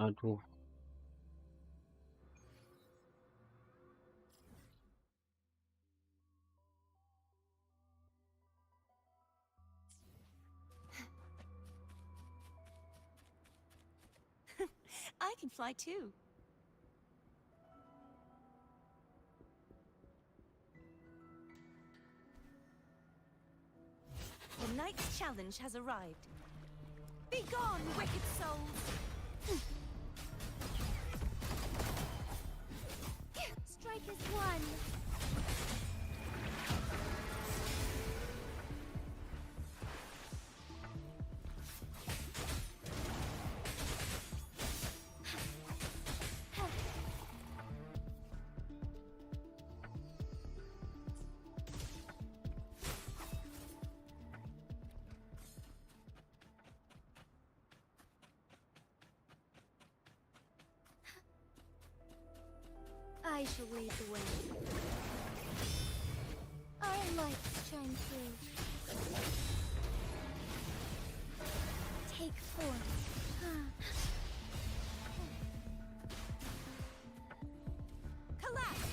Aduh. I can fly too. The night's challenge has arrived. Be gone, wicked souls! Strikers won. I shall lead the way. Our lights shine through. Take form. Collapse!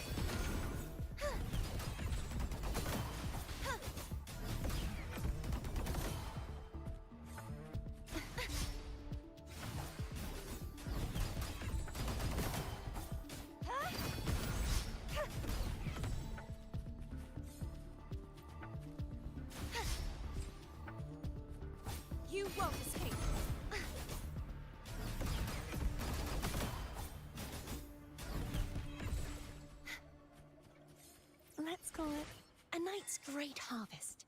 You won't escape. Let's call it a night's great harvest.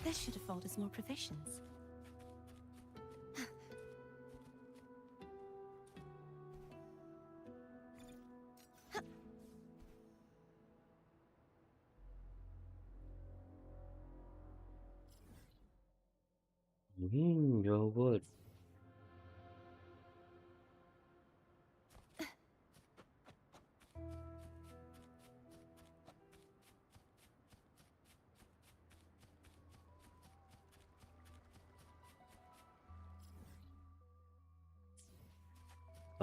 This should afford us more provisions. Your word.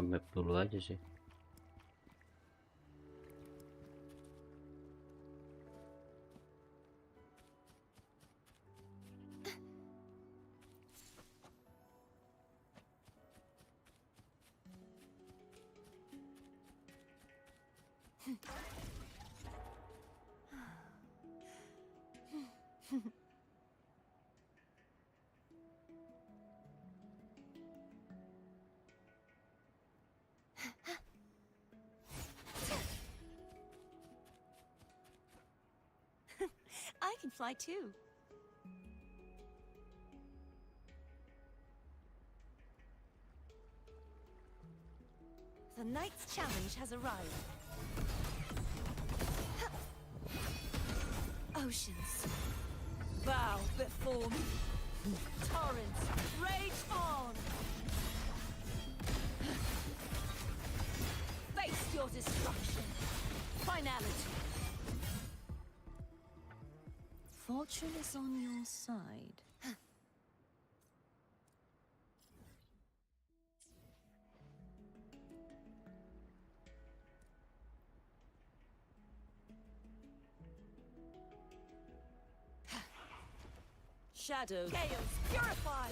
Map dulu aja sih. I can fly too. The night's challenge has arrived. Oceans, bow before me. Torrents, rage on. Face your destruction. Finality. Fortune is on your side. Shadow Gales purify.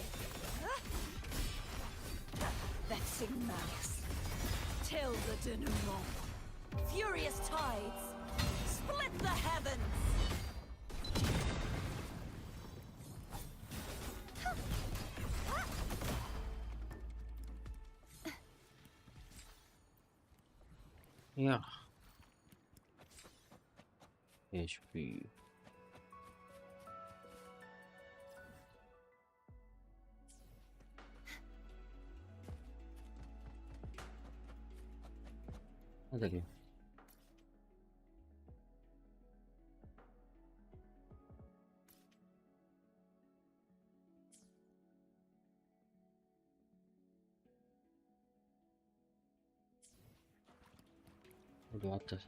Vexing malice. Till the denouement. Furious tides. Split the heavens. Yeah. HP. Ada dia. Di atas.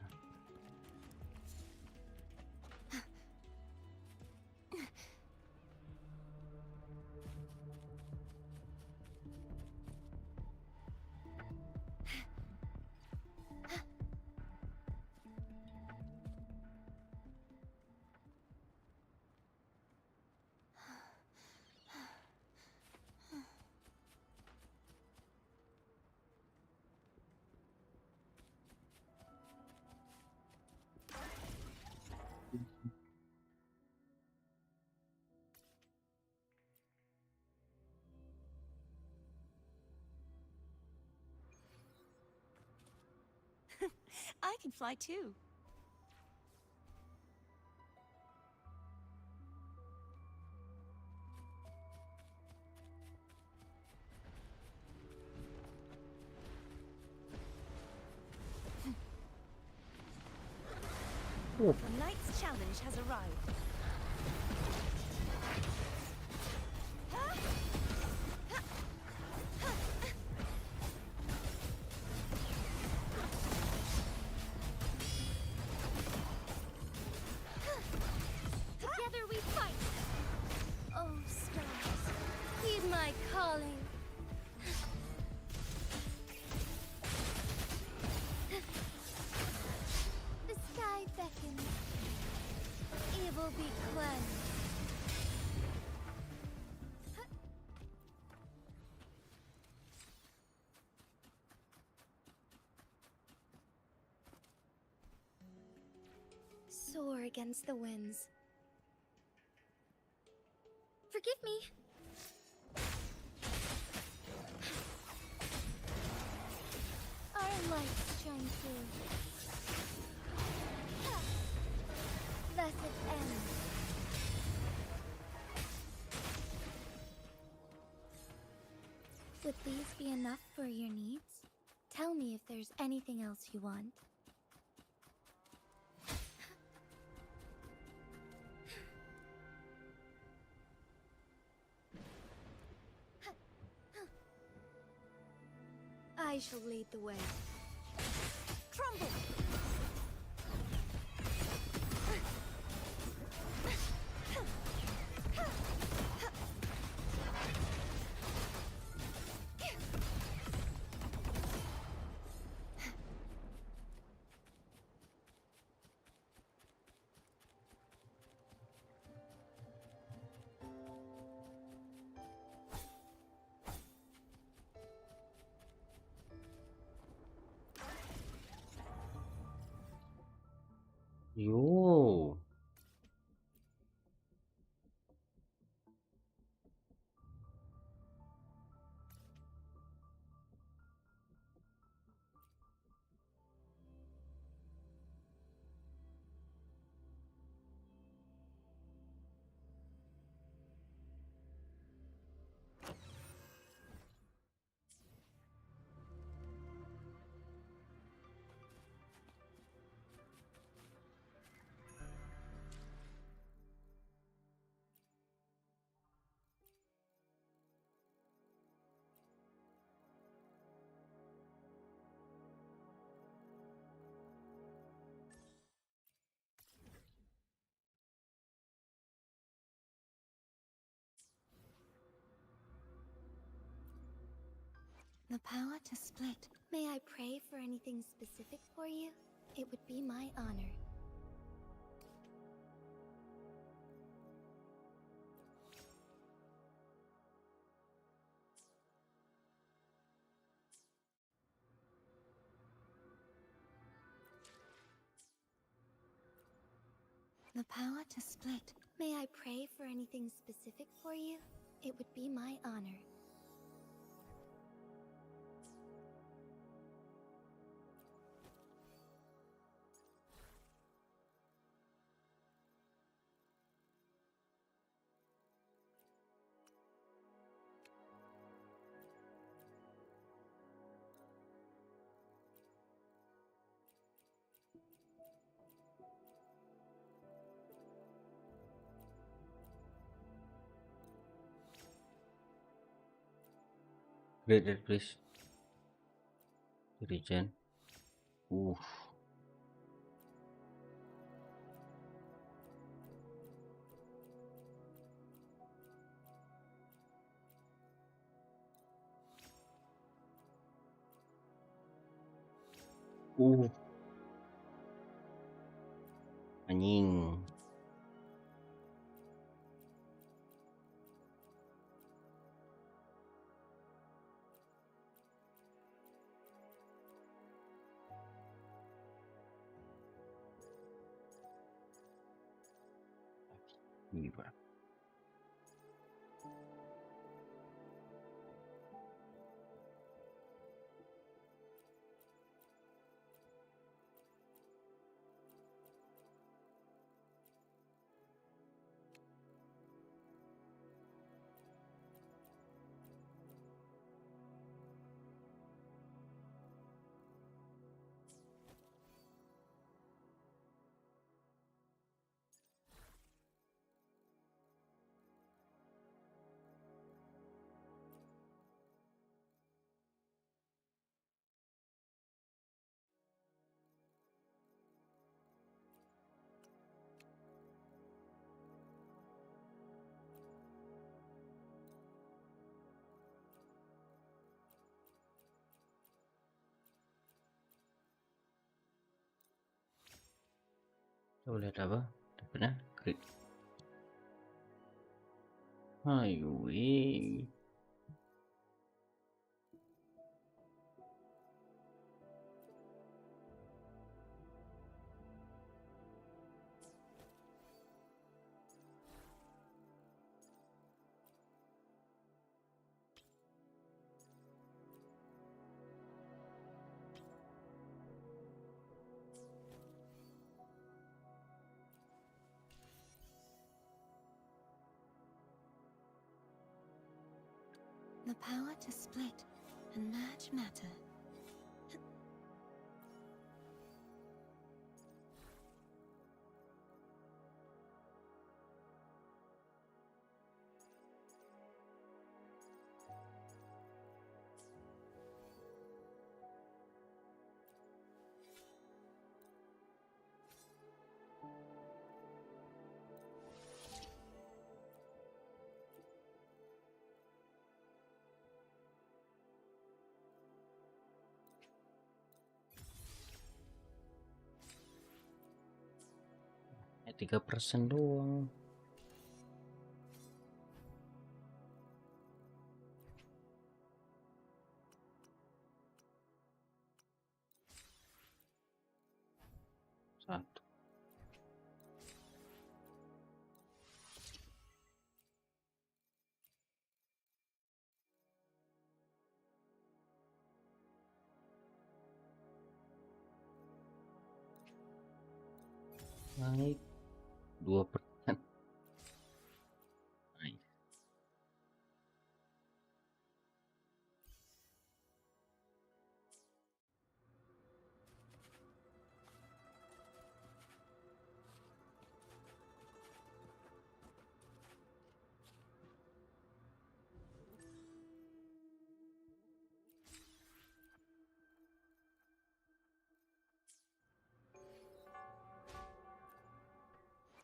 I can fly too. The knight's challenge has arrived. Together we fight! Oh, stars, heed my calling. The sky beckons. Evil be cleansed. Soar against the winds. Forgive me. Our lights shine through. Thus it ends. Would these be enough for your needs? Tell me if there's anything else you want. I shall lead the way. Crumble! Yo. The power to split. May I pray for anything specific for you? It would be my honor. The power to split. May I pray for anything specific for you? It would be my honor. Great that please. Regen. Oof. Anjing. Gila. Kita lihat apa? Dapatnya klik. Highway. The power to split and merge matter. Ya 3% doang. Satu. Naik 2%. Nice.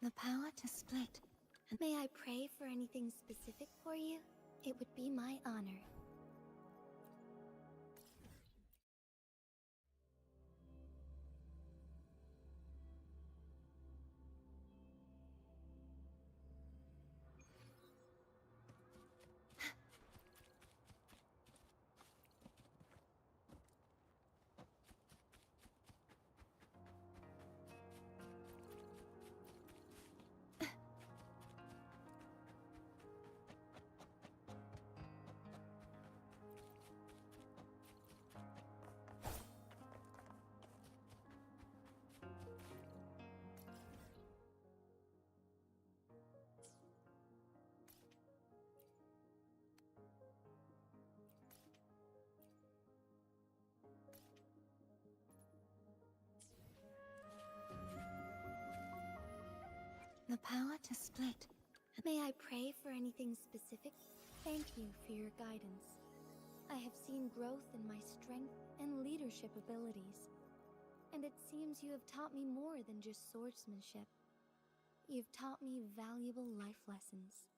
The power to split. May I pray for anything specific for you? It would be my honor. The power to split. May I pray for anything specific? Thank you for your guidance. I have seen growth in my strength and leadership abilities. And it seems you have taught me more than just swordsmanship. You've taught me valuable life lessons.